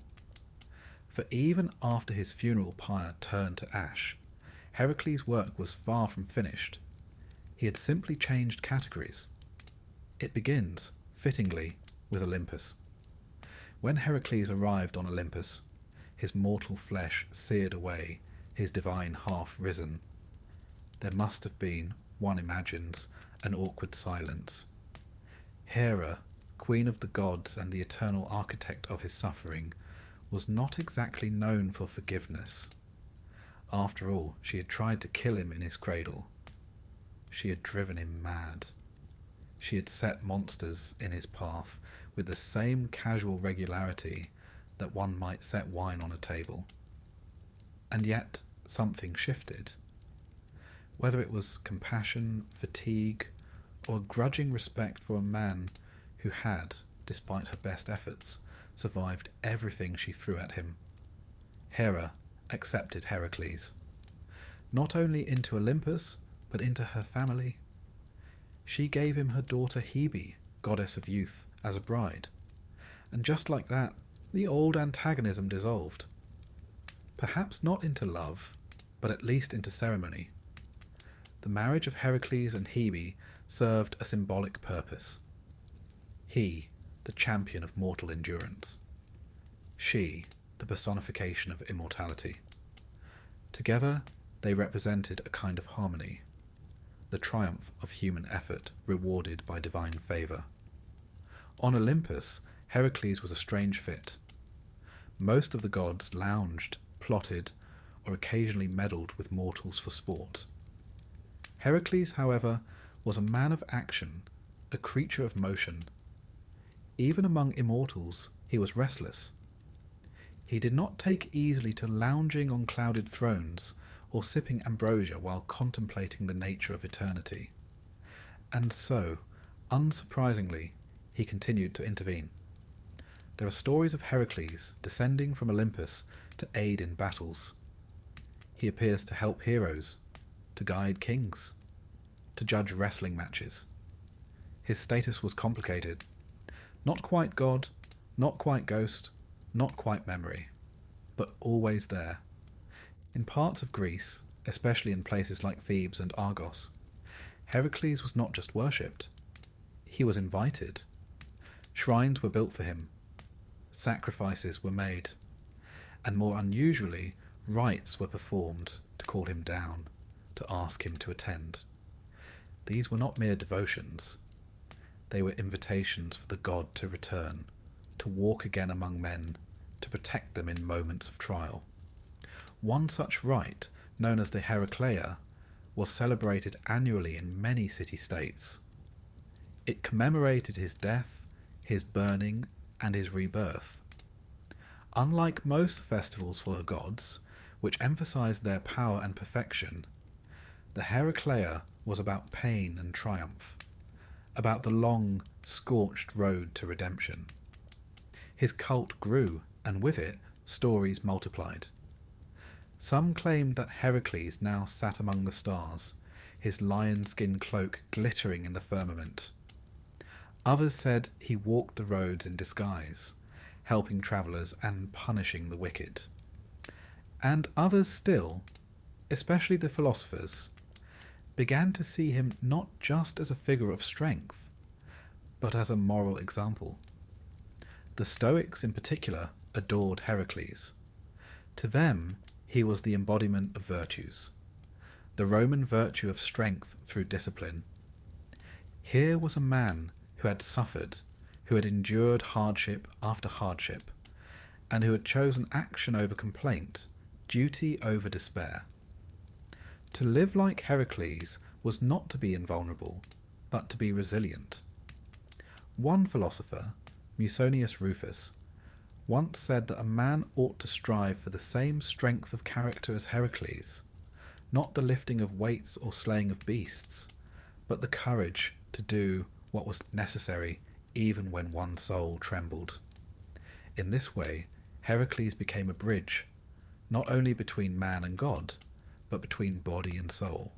For even after his funeral pyre turned to ash, Heracles' work was far from finished. He had simply changed categories. It begins, fittingly, with Olympus. When Heracles arrived on Olympus, his mortal flesh seared away, his divine half risen, there must have been, one imagines, an awkward silence. Hera, queen of the gods and the eternal architect of his suffering, was not exactly known for forgiveness. After all, she had tried to kill him in his cradle. She had driven him mad. She had set monsters in his path with the same casual regularity that one might set wine on a table. And yet something shifted. Whether it was compassion, fatigue, or a grudging respect for a man who had, despite her best efforts, survived everything she threw at him, Hera accepted Heracles, not only into Olympus, but into her family. She gave him her daughter Hebe, goddess of youth, as a bride, and just like that, the old antagonism dissolved. Perhaps not into love, but at least into ceremony. The marriage of Heracles and Hebe served a symbolic purpose. He, the champion of mortal endurance. She, the personification of immortality. Together, they represented a kind of harmony, the triumph of human effort rewarded by divine favour. On Olympus, Heracles was a strange fit. Most of the gods lounged, plotted, or occasionally meddled with mortals for sport. Heracles, however, was a man of action, a creature of motion. Even among immortals, he was restless. He did not take easily to lounging on clouded thrones or sipping ambrosia while contemplating the nature of eternity. And so, unsurprisingly, he continued to intervene. There are stories of Heracles descending from Olympus to aid in battles. He appears to help heroes, to guide kings, to judge wrestling matches. His status was complicated. Not quite god, not quite ghost, not quite memory, but always there. In parts of Greece, especially in places like Thebes and Argos, Heracles was not just worshipped. He was invited. Shrines were built for him. Sacrifices were made. And more unusually, rites were performed to call him down, to ask him to attend. These were not mere devotions. They were invitations for the god to return, to walk again among men, to protect them in moments of trial. One such rite, known as the Heracleia, was celebrated annually in many city-states. It commemorated his death, his burning, and his rebirth. Unlike most festivals for the gods, which emphasized their power and perfection, the Heracleia was about pain and triumph, about the long, scorched road to redemption. His cult grew, and with it, stories multiplied. Some claimed that Heracles now sat among the stars, his lion-skin cloak glittering in the firmament. Others said he walked the roads in disguise, helping travellers and punishing the wicked. And others still, especially the philosophers, began to see him not just as a figure of strength, but as a moral example. The Stoics in particular adored Heracles. To them, he was the embodiment of virtues, the Roman virtue of strength through discipline. Here was a man who had suffered, who had endured hardship after hardship, and who had chosen action over complaint, duty over despair. To live like Heracles was not to be invulnerable, but to be resilient. One philosopher, Musonius Rufus, once said that a man ought to strive for the same strength of character as Heracles, not the lifting of weights or slaying of beasts, but the courage to do what was necessary even when one's soul trembled. In this way, Heracles became a bridge, not only between man and God, but between body and soul,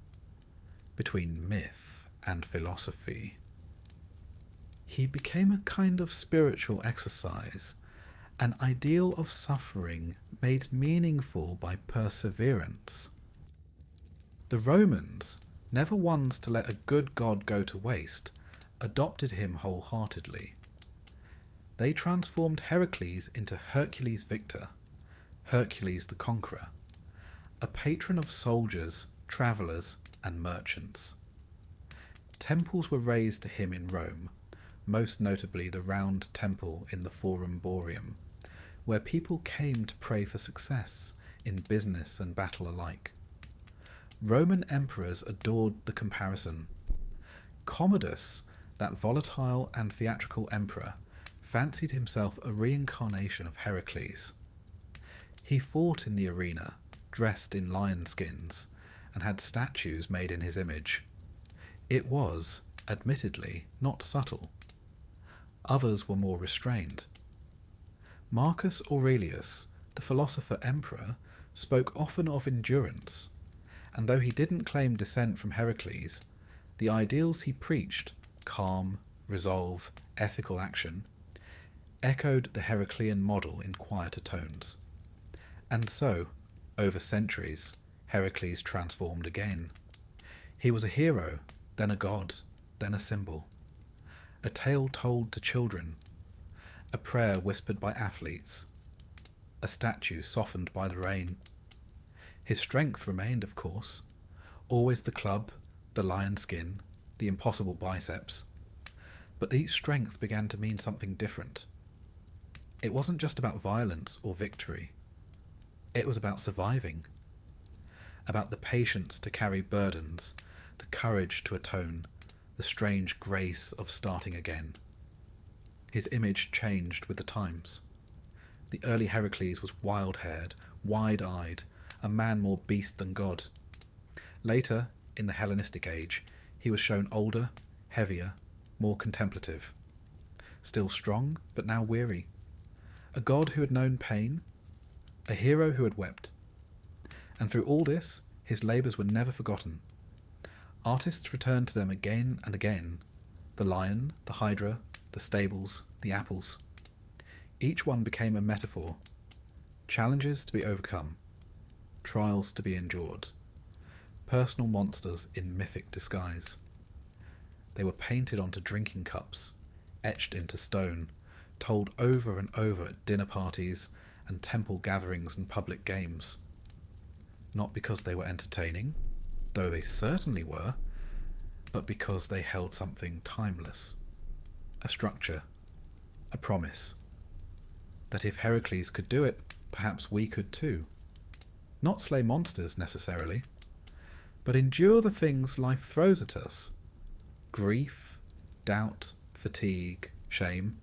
between myth and philosophy. He became a kind of spiritual exercise, an ideal of suffering made meaningful by perseverance. The Romans, never ones to let a good god go to waste, adopted him wholeheartedly. They transformed Heracles into Hercules Victor, Hercules the Conqueror, a patron of soldiers, travellers, and merchants. Temples were raised to him in Rome, most notably the Round Temple in the Forum Boarium, where people came to pray for success in business and battle alike. Roman emperors adored the comparison. Commodus, that volatile and theatrical emperor, fancied himself a reincarnation of Heracles. He fought in the arena, dressed in lion skins, and had statues made in his image. It was, admittedly, not subtle. Others were more restrained. Marcus Aurelius, the philosopher emperor, spoke often of endurance, and though he didn't claim descent from Heracles, the ideals he preached, calm, resolve, ethical action, echoed the Heraclean model in quieter tones. And so, over centuries, Heracles transformed again. He was a hero, then a god, then a symbol. A tale told to children, a prayer whispered by athletes, a statue softened by the rain. His strength remained, of course, always the club, the lion skin, the impossible biceps. But each strength began to mean something different. It wasn't just about violence or victory. It was about surviving, about the patience to carry burdens, the courage to atone, the strange grace of starting again. His image changed with the times. The early Heracles was wild-haired, wide-eyed, a man more beast than god. Later, in the Hellenistic age, he was shown older, heavier, more contemplative. Still strong, but now weary. A god who had known pain, a hero who had wept. And through all this, his labours were never forgotten. Artists returned to them again and again, the lion, the hydra, the stables, the apples. Each one became a metaphor, challenges to be overcome, trials to be endured, personal monsters in mythic disguise. They were painted onto drinking cups, etched into stone, told over and over at dinner parties and temple gatherings and public games. Not because they were entertaining, though they certainly were, but because they held something timeless, a structure, a promise, that if Heracles could do it, perhaps we could too. Not slay monsters necessarily, but endure the things life throws at us: grief, doubt, fatigue, shame,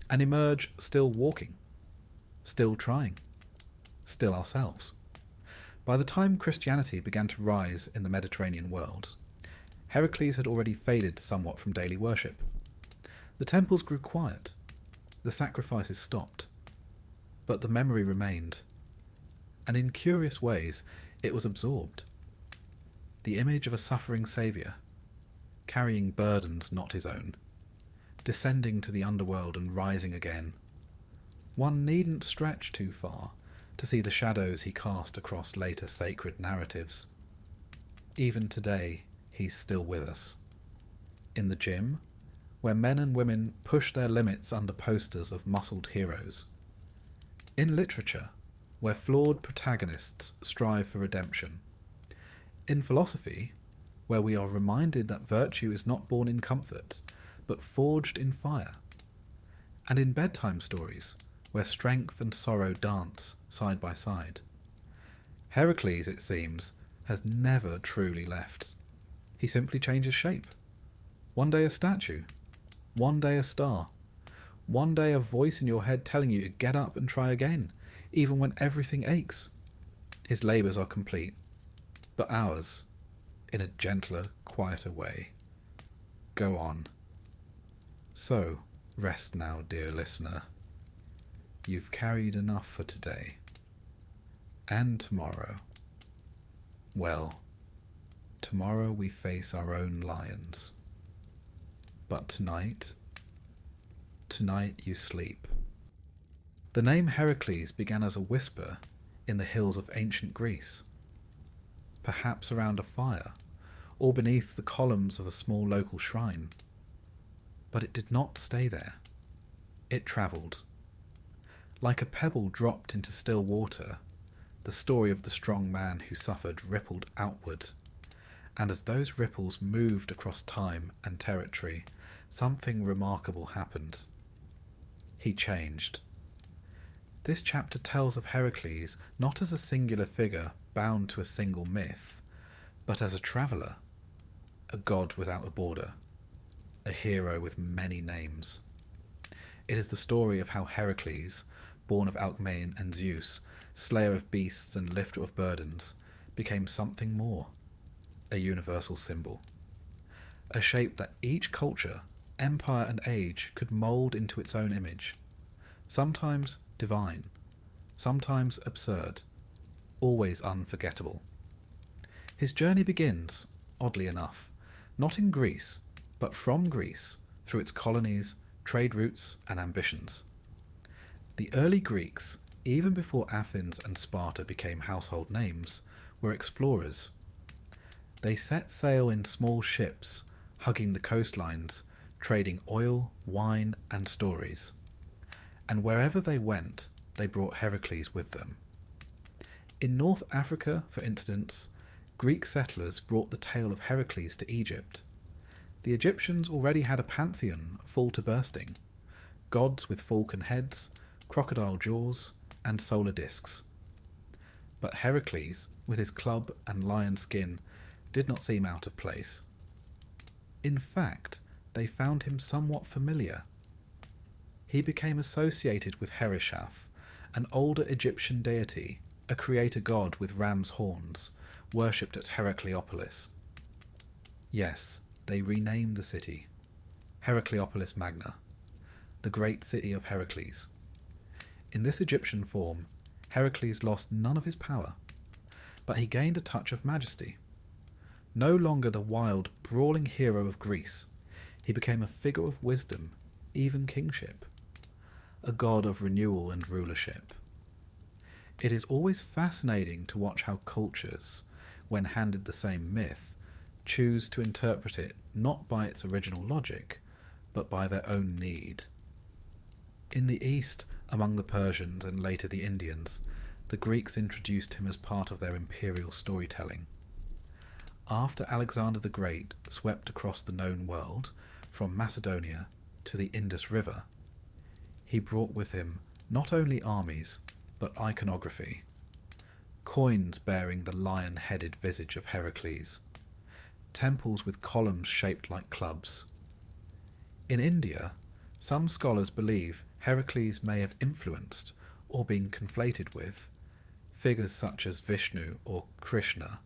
and emerge still walking, still trying, still ourselves. By the time Christianity began to rise in the Mediterranean world, Heracles had already faded somewhat from daily worship. The temples grew quiet, the sacrifices stopped, but the memory remained, and in curious ways it was absorbed. The image of a suffering saviour, carrying burdens not his own, descending to the underworld and rising again. One needn't stretch too far to see the shadows he cast across later sacred narratives. Even today, he's still with us. In the gym, where men and women push their limits under posters of muscled heroes. In literature, where flawed protagonists strive for redemption. In philosophy, where we are reminded that virtue is not born in comfort, but forged in fire. And in bedtime stories, where strength and sorrow dance side by side. Heracles, it seems, has never truly left. He simply changes shape. One day a statue, one day a star, one day a voice in your head telling you to get up and try again, even when everything aches. His labours are complete, but ours, in a gentler, quieter way, go on. So, rest now, dear listener. You've carried enough for today. And tomorrow. Well, tomorrow we face our own lions. But tonight you sleep. The name Heracles began as a whisper in the hills of ancient Greece, perhaps around a fire, or beneath the columns of a small local shrine. But it did not stay there. It travelled. Like a pebble dropped into still water, the story of the strong man who suffered rippled outward, and as those ripples moved across time and territory, something remarkable happened. He changed. This chapter tells of Heracles not as a singular figure bound to a single myth, but as a traveller, a god without a border, a hero with many names. It is the story of how Heracles, born of Alcmaeon and Zeus, slayer of beasts and lifter of burdens, became something more, a universal symbol, a shape that each culture, empire and age could mould into its own image, sometimes divine, sometimes absurd, always unforgettable. His journey begins, oddly enough, not in Greece, but from Greece, through its colonies, trade routes and ambitions. The early Greeks, even before Athens and Sparta became household names, were explorers. They set sail in small ships, hugging the coastlines, trading oil, wine and stories. And wherever they went, they brought Heracles with them. In North Africa, for instance, Greek settlers brought the tale of Heracles to Egypt. The Egyptians already had a pantheon full to bursting, gods with falcon heads, crocodile jaws, and solar discs. But Heracles, with his club and lion skin, did not seem out of place. In fact, they found him somewhat familiar. He became associated with Hereshaph, an older Egyptian deity, a creator god with ram's horns, worshipped at Heracleopolis. Yes, they renamed the city, Heracleopolis Magna, the great city of Heracles. In this Egyptian form, Heracles lost none of his power, but he gained a touch of majesty. No longer the wild, brawling hero of Greece, he became a figure of wisdom, even kingship, a god of renewal and rulership. It is always fascinating to watch how cultures, when handed the same myth, choose to interpret it not by its original logic, but by their own need. In the East, among the Persians and later the Indians, the Greeks introduced him as part of their imperial storytelling. After Alexander the Great swept across the known world, from Macedonia to the Indus River, he brought with him not only armies, but iconography, coins bearing the lion-headed visage of Heracles, temples with columns shaped like clubs. In India, some scholars believe Heracles may have influenced, or been conflated with, figures such as Vishnu or Krishna,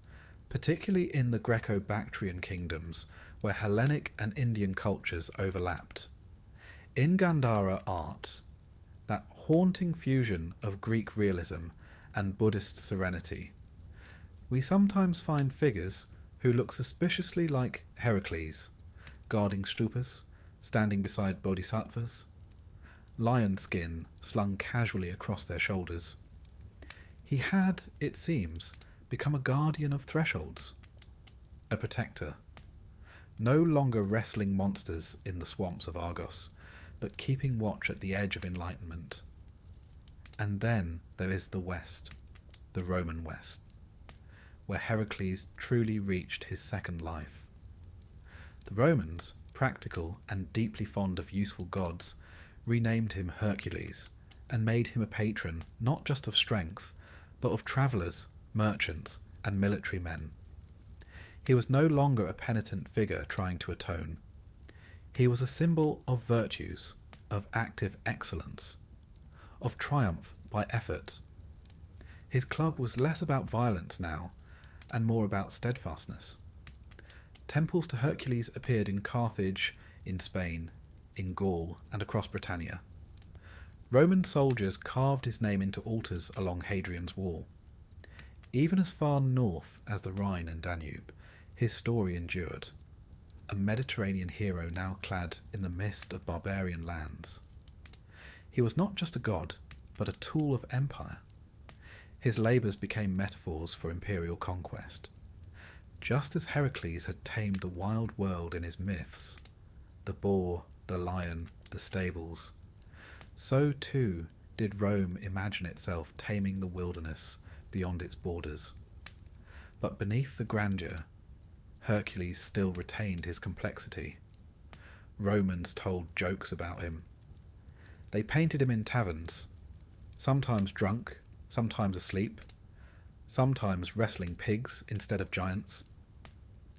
particularly in the Greco-Bactrian kingdoms where Hellenic and Indian cultures overlapped. In Gandhara art, that haunting fusion of Greek realism and Buddhist serenity, we sometimes find figures who look suspiciously like Heracles, guarding stupas, standing beside bodhisattvas, lion skin slung casually across their shoulders. He had, it seems, become a guardian of thresholds, a protector, no longer wrestling monsters in the swamps of Argos, but keeping watch at the edge of enlightenment. And then there is the West, the Roman West, where Heracles truly reached his second life. The Romans, practical and deeply fond of useful gods, renamed him Hercules and made him a patron not just of strength, but of travellers, merchants, and military men. He was no longer a penitent figure trying to atone. He was a symbol of virtues, of active excellence, of triumph by effort. His club was less about violence now, and more about steadfastness. Temples to Hercules appeared in Carthage, in Spain, in Gaul, and across Britannia. Roman soldiers carved his name into altars along Hadrian's Wall. Even as far north as the Rhine and Danube, his story endured, a Mediterranean hero now clad in the mist of barbarian lands. He was not just a god, but a tool of empire. His labours became metaphors for imperial conquest. Just as Heracles had tamed the wild world in his myths, the boar, the lion, the stables, so too did Rome imagine itself taming the wilderness beyond its borders. But beneath the grandeur, Hercules still retained his complexity. Romans told jokes about him. They painted him in taverns, sometimes drunk, sometimes asleep, sometimes wrestling pigs instead of giants.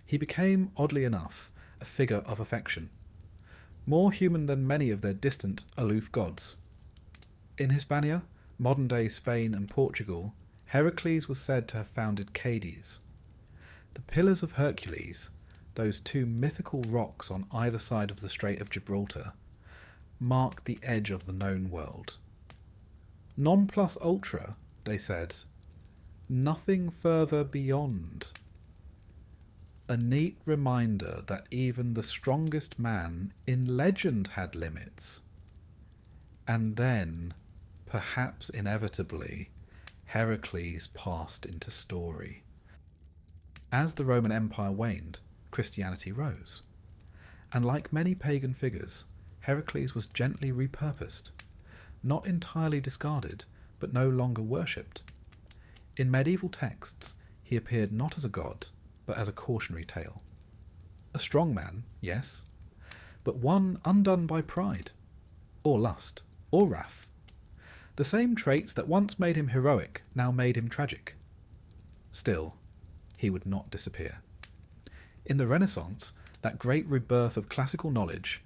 He became, oddly enough, a figure of affection, more human than many of their distant, aloof gods. In Hispania, modern-day Spain and Portugal, Heracles was said to have founded Cadiz. The Pillars of Hercules, those two mythical rocks on either side of the Strait of Gibraltar, marked the edge of the known world. Non plus ultra, they said, nothing further beyond. A neat reminder that even the strongest man in legend had limits. And then, perhaps inevitably, Heracles passed into story. As the Roman Empire waned, Christianity rose. And like many pagan figures, Heracles was gently repurposed, not entirely discarded, but no longer worshipped. In medieval texts, he appeared not as a god, but as a cautionary tale. A strong man, yes, but one undone by pride, or lust, or wrath. The same traits that once made him heroic now made him tragic. Still, he would not disappear. In the Renaissance, that great rebirth of classical knowledge,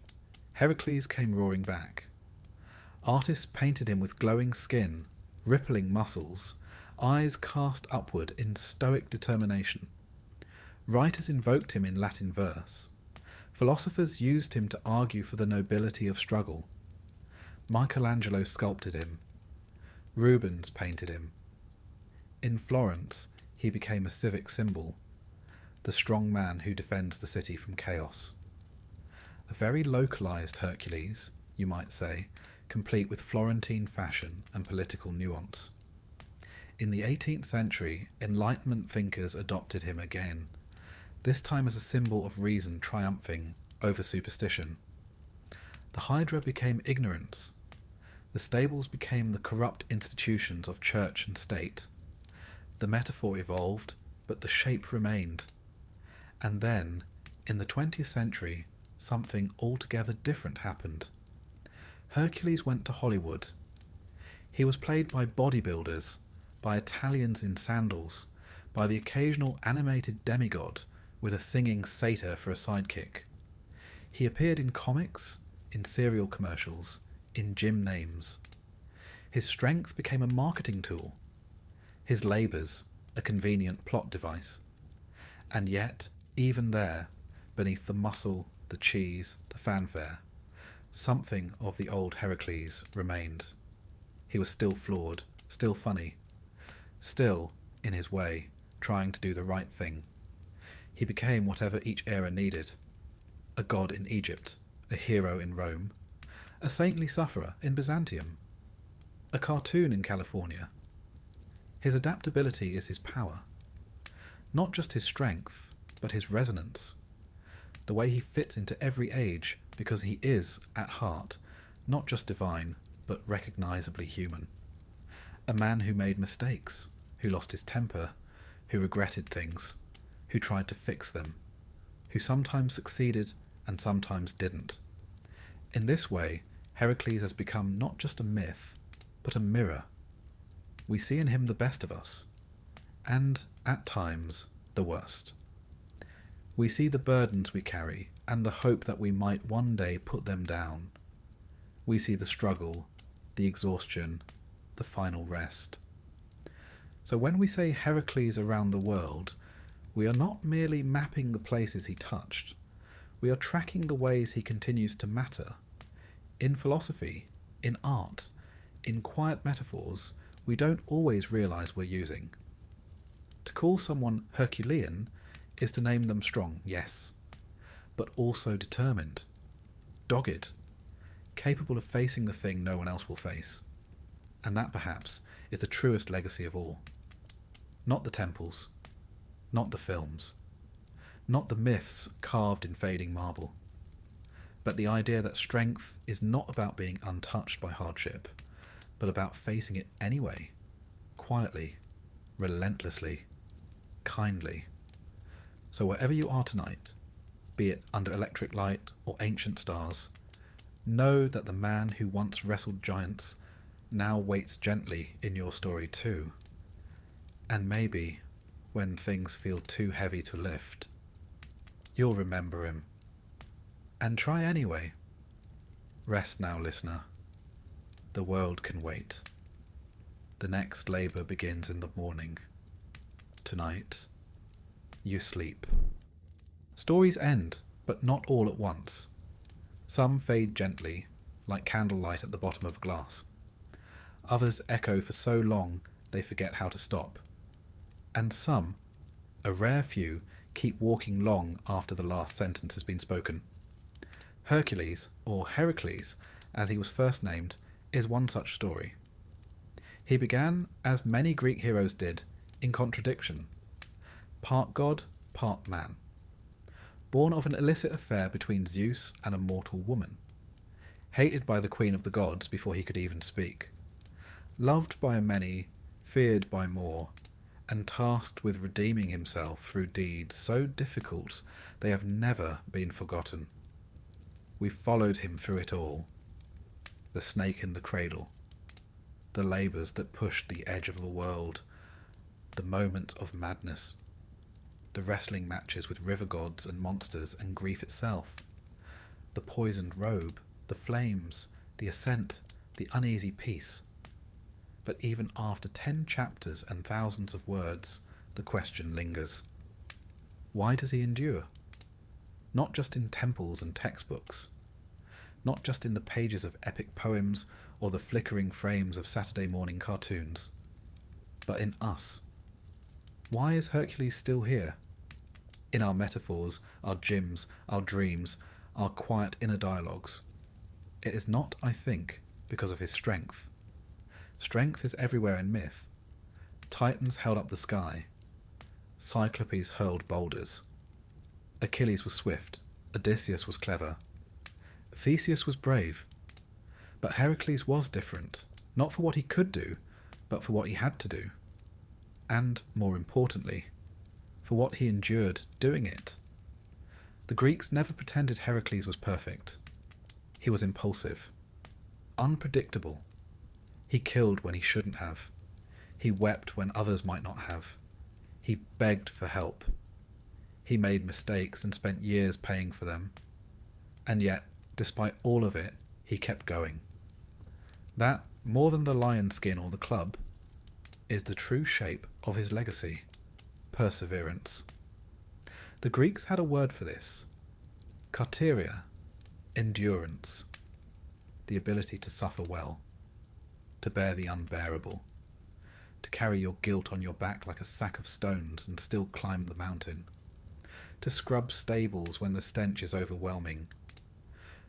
Heracles came roaring back. Artists painted him with glowing skin, rippling muscles, eyes cast upward in stoic determination. Writers invoked him in Latin verse. Philosophers used him to argue for the nobility of struggle. Michelangelo sculpted him. Rubens painted him. In Florence, he became a civic symbol, the strong man who defends the city from chaos. A very localized Hercules, you might say, complete with Florentine fashion and political nuance. In the 18th century, Enlightenment thinkers adopted him again, this time as a symbol of reason triumphing over superstition. The Hydra became ignorance. The stables became the corrupt institutions of church and state. The metaphor evolved, but the shape remained. And then, in the 20th century, something altogether different happened. Hercules went to Hollywood. He was played by bodybuilders, by Italians in sandals, by the occasional animated demigod with a singing satyr for a sidekick. He appeared in comics, in cereal commercials, in gym names. His strength became a marketing tool. His labours, a convenient plot device. And yet, even there, beneath the muscle, the cheese, the fanfare, something of the old Heracles remained. He was still flawed, still funny, still, in his way, trying to do the right thing. He became whatever each era needed. A god in Egypt, a hero in Rome, a saintly sufferer in Byzantium, a cartoon in California. His adaptability is his power. Not just his strength, but his resonance. The way he fits into every age, because he is, at heart, not just divine, but recognisably human. A man who made mistakes, who lost his temper, who regretted things, who tried to fix them, who sometimes succeeded and sometimes didn't. In this way, Heracles has become not just a myth, but a mirror. We see in him the best of us, and, at times, the worst. We see the burdens we carry, and the hope that we might one day put them down. We see the struggle, the exhaustion, the final rest. So when we say Heracles around the world, we are not merely mapping the places he touched. We are tracking the ways he continues to matter. In philosophy, in art, in quiet metaphors we don't always realise we're using. To call someone Herculean is to name them strong, yes, but also determined, dogged, capable of facing the thing no one else will face. And that, perhaps, is the truest legacy of all. Not the temples, not the films, not the myths carved in fading marble, but the idea that strength is not about being untouched by hardship, but about facing it anyway, quietly, relentlessly, kindly. So wherever you are tonight, be it under electric light or ancient stars, know that the man who once wrestled giants now waits gently in your story too. And maybe, when things feel too heavy to lift, you'll remember him. And try anyway. Rest now, listener. The world can wait. The next labour begins in the morning. Tonight, you sleep. Stories end, but not all at once. Some fade gently, like candlelight at the bottom of a glass. Others echo for so long they forget how to stop. And some, a rare few, keep walking long after the last sentence has been spoken. Hercules, or Heracles, as he was first named, is one such story. He began, as many Greek heroes did, in contradiction. Part god, part man. Born of an illicit affair between Zeus and a mortal woman. Hated by the queen of the gods before he could even speak. Loved by many, feared by more, and tasked with redeeming himself through deeds so difficult they have never been forgotten. We followed him through it all. The snake in the cradle. The labours that pushed the edge of the world. The moment of madness. The wrestling matches with river gods and monsters and grief itself. The poisoned robe, the flames, the ascent, the uneasy peace. But even after 10 chapters and thousands of words, the question lingers. Why does he endure? Not just in temples and textbooks. Not just in the pages of epic poems or the flickering frames of Saturday morning cartoons. But in us. Why is Hercules still here? In our metaphors, our gyms, our dreams, our quiet inner dialogues. It is not, I think, because of his strength. Strength is everywhere in myth. Titans held up the sky. Cyclopes hurled boulders. Achilles was swift. Odysseus was clever. Theseus was brave. But Heracles was different, not for what he could do, but for what he had to do. And, more importantly, for what he endured doing it. The Greeks never pretended Heracles was perfect. He was impulsive, unpredictable. He killed when he shouldn't have. He wept when others might not have. He begged for help. He made mistakes and spent years paying for them. And yet, despite all of it, he kept going. That, more than the lion skin or the club, is the true shape of his legacy: perseverance. The Greeks had a word for this: karteria, endurance, the ability to suffer well, to bear the unbearable, to carry your guilt on your back like a sack of stones and still climb the mountain, to scrub stables when the stench is overwhelming,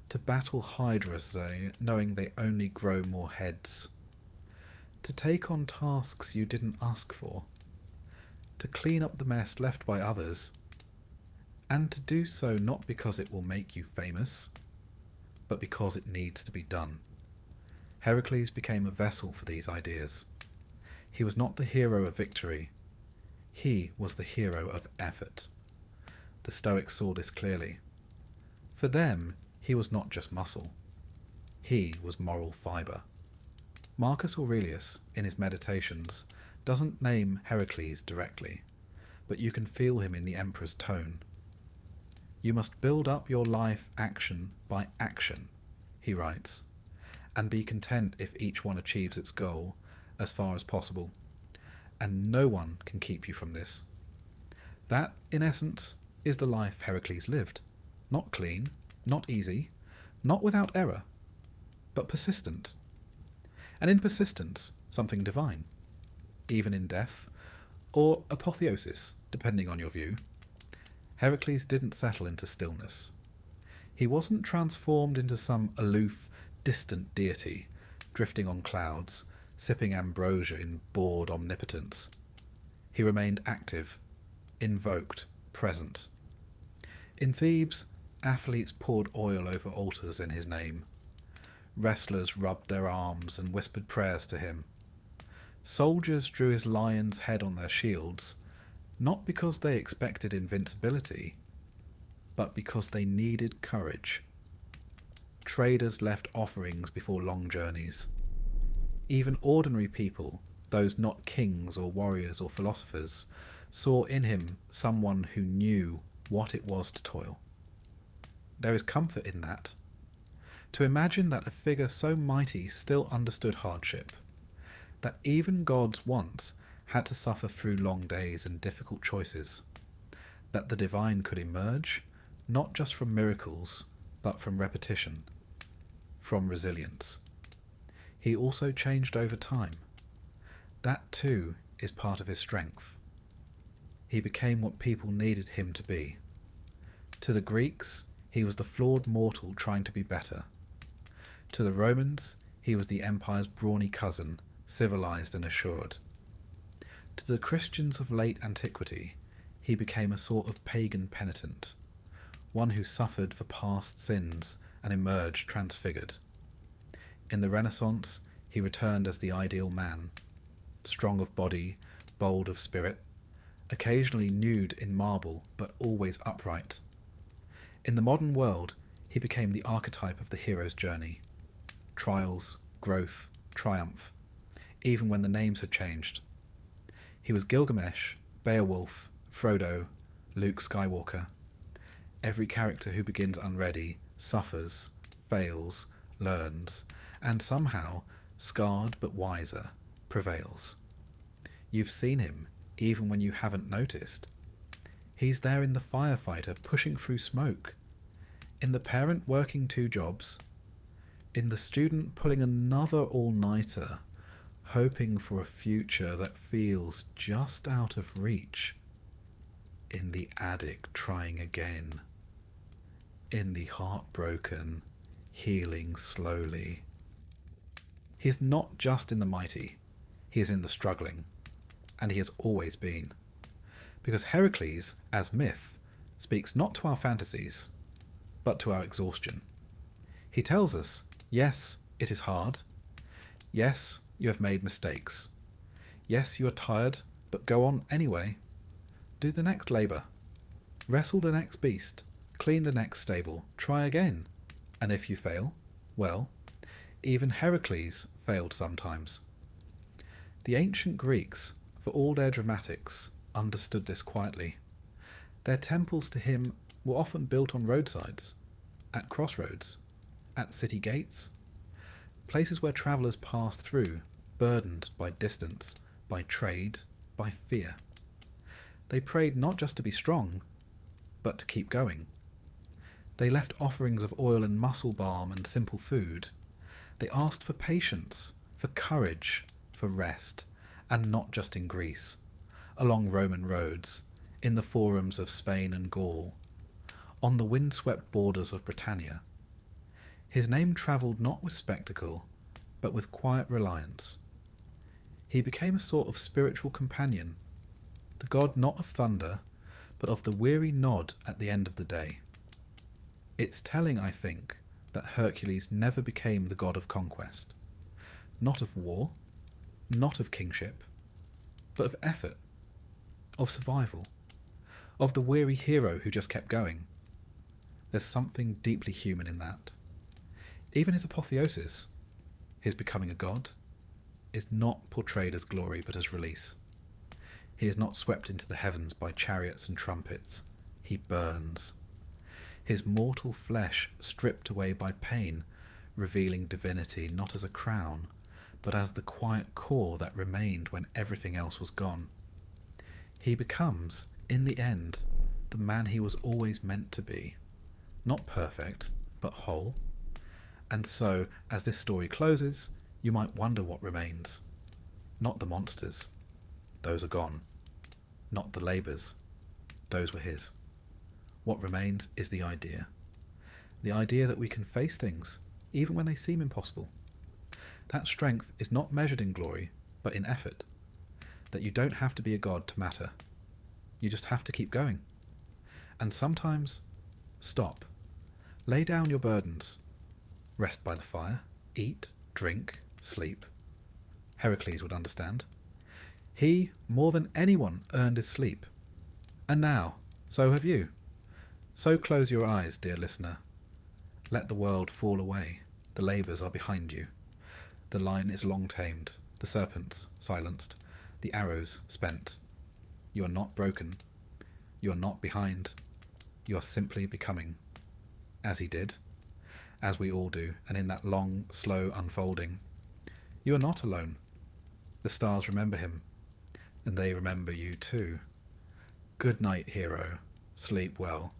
to battle hydras knowing they only grow more heads, to take on tasks you didn't ask for, to clean up the mess left by others, and to do so not because it will make you famous, but because it needs to be done. Heracles became a vessel for these ideas. He was not the hero of victory. He was the hero of effort. The Stoics saw this clearly. For them, he was not just muscle. He was moral fibre. Marcus Aurelius, in his Meditations, doesn't name Heracles directly, but you can feel him in the emperor's tone. You must build up your life action by action, he writes, and be content if each one achieves its goal as far as possible, and no one can keep you from this. That, in essence, is the life Heracles lived. Not clean, not easy, not without error, but persistent. And in persistence, something divine, even in death, or apotheosis, depending on your view. Heracles didn't settle into stillness. He wasn't transformed into some aloof, distant deity, drifting on clouds, sipping ambrosia in bored omnipotence. He remained active, invoked, present. In Thebes, athletes poured oil over altars in his name. Wrestlers rubbed their arms and whispered prayers to him. Soldiers drew his lion's head on their shields, not because they expected invincibility, but because they needed courage. Traders left offerings before long journeys. Even ordinary people, those not kings or warriors or philosophers, saw in him someone who knew what it was to toil. There is comfort in that. To imagine that a figure so mighty still understood hardship, that even gods once had to suffer through long days and difficult choices, that the divine could emerge not just from miracles, but from repetition, from resilience. He also changed over time. That too is part of his strength. He became what people needed him to be. To the Greeks, he was the flawed mortal trying to be better. To the Romans, he was the empire's brawny cousin, civilized and assured. To the Christians of late antiquity, he became a sort of pagan penitent, one who suffered for past sins and emerged transfigured. In the Renaissance, he returned as the ideal man, strong of body, bold of spirit, occasionally nude in marble but always upright. In the modern world, he became the archetype of the hero's journey: trials, growth, triumph, even when the names had changed. He was Gilgamesh, Beowulf, Frodo, Luke Skywalker. Every character who begins unready suffers, fails, learns, and somehow, scarred but wiser, prevails. You've seen him, even when you haven't noticed. He's there in the firefighter pushing through smoke, in the parent working 2 jobs, in the student pulling another all-nighter, hoping for a future that feels just out of reach, in the addict trying again, in the heartbroken healing slowly. He is not just in the mighty, he is in the struggling, and he has always been. Because Heracles, as myth, speaks not to our fantasies, but to our exhaustion. He tells us, yes, it is hard. Yes, you have made mistakes. Yes, you are tired, but go on anyway. Do the next labour. Wrestle the next beast. Clean the next stable. Try again. And if you fail, well, even Heracles failed sometimes. The ancient Greeks, for all their dramatics, understood this quietly. Their temples to him were often built on roadsides, at crossroads, at city gates, places where travellers passed through, burdened by distance, by trade, by fear. They prayed not just to be strong, but to keep going. They left offerings of oil and muscle balm and simple food. They asked for patience, for courage, for rest, and not just in Greece, along Roman roads, in the forums of Spain and Gaul, on the windswept borders of Britannia. His name travelled not with spectacle, but with quiet reliance. He became a sort of spiritual companion, the god not of thunder, but of the weary nod at the end of the day. It's telling, I think, that Hercules never became the god of conquest, not of war, not of kingship, but of effort, of survival, of the weary hero who just kept going. There's something deeply human in that. Even his apotheosis, his becoming a god, is not portrayed as glory but as release. He is not swept into the heavens by chariots and trumpets. He burns. His mortal flesh stripped away by pain, revealing divinity not as a crown, but as the quiet core that remained when everything else was gone. He becomes, in the end, the man he was always meant to be. Not perfect, but whole. And so, as this story closes, you might wonder what remains. Not the monsters. Those are gone. Not the labours. Those were his. What remains is the idea. The idea that we can face things, even when they seem impossible. That strength is not measured in glory, but in effort. That you don't have to be a god to matter. You just have to keep going. And sometimes, stop. Lay down your burdens. Rest by the fire. Eat, drink, sleep. Heracles would understand. He, more than anyone, earned his sleep. And now, so have you. So close your eyes, dear listener. Let the world fall away. The labours are behind you. The line is long tamed, the serpents silenced, the arrows spent. You are not broken. You are not behind. You are simply becoming. As he did, as we all do, and in that long, slow unfolding. You are not alone. The stars remember him, and they remember you too. Good night, hero. Sleep well.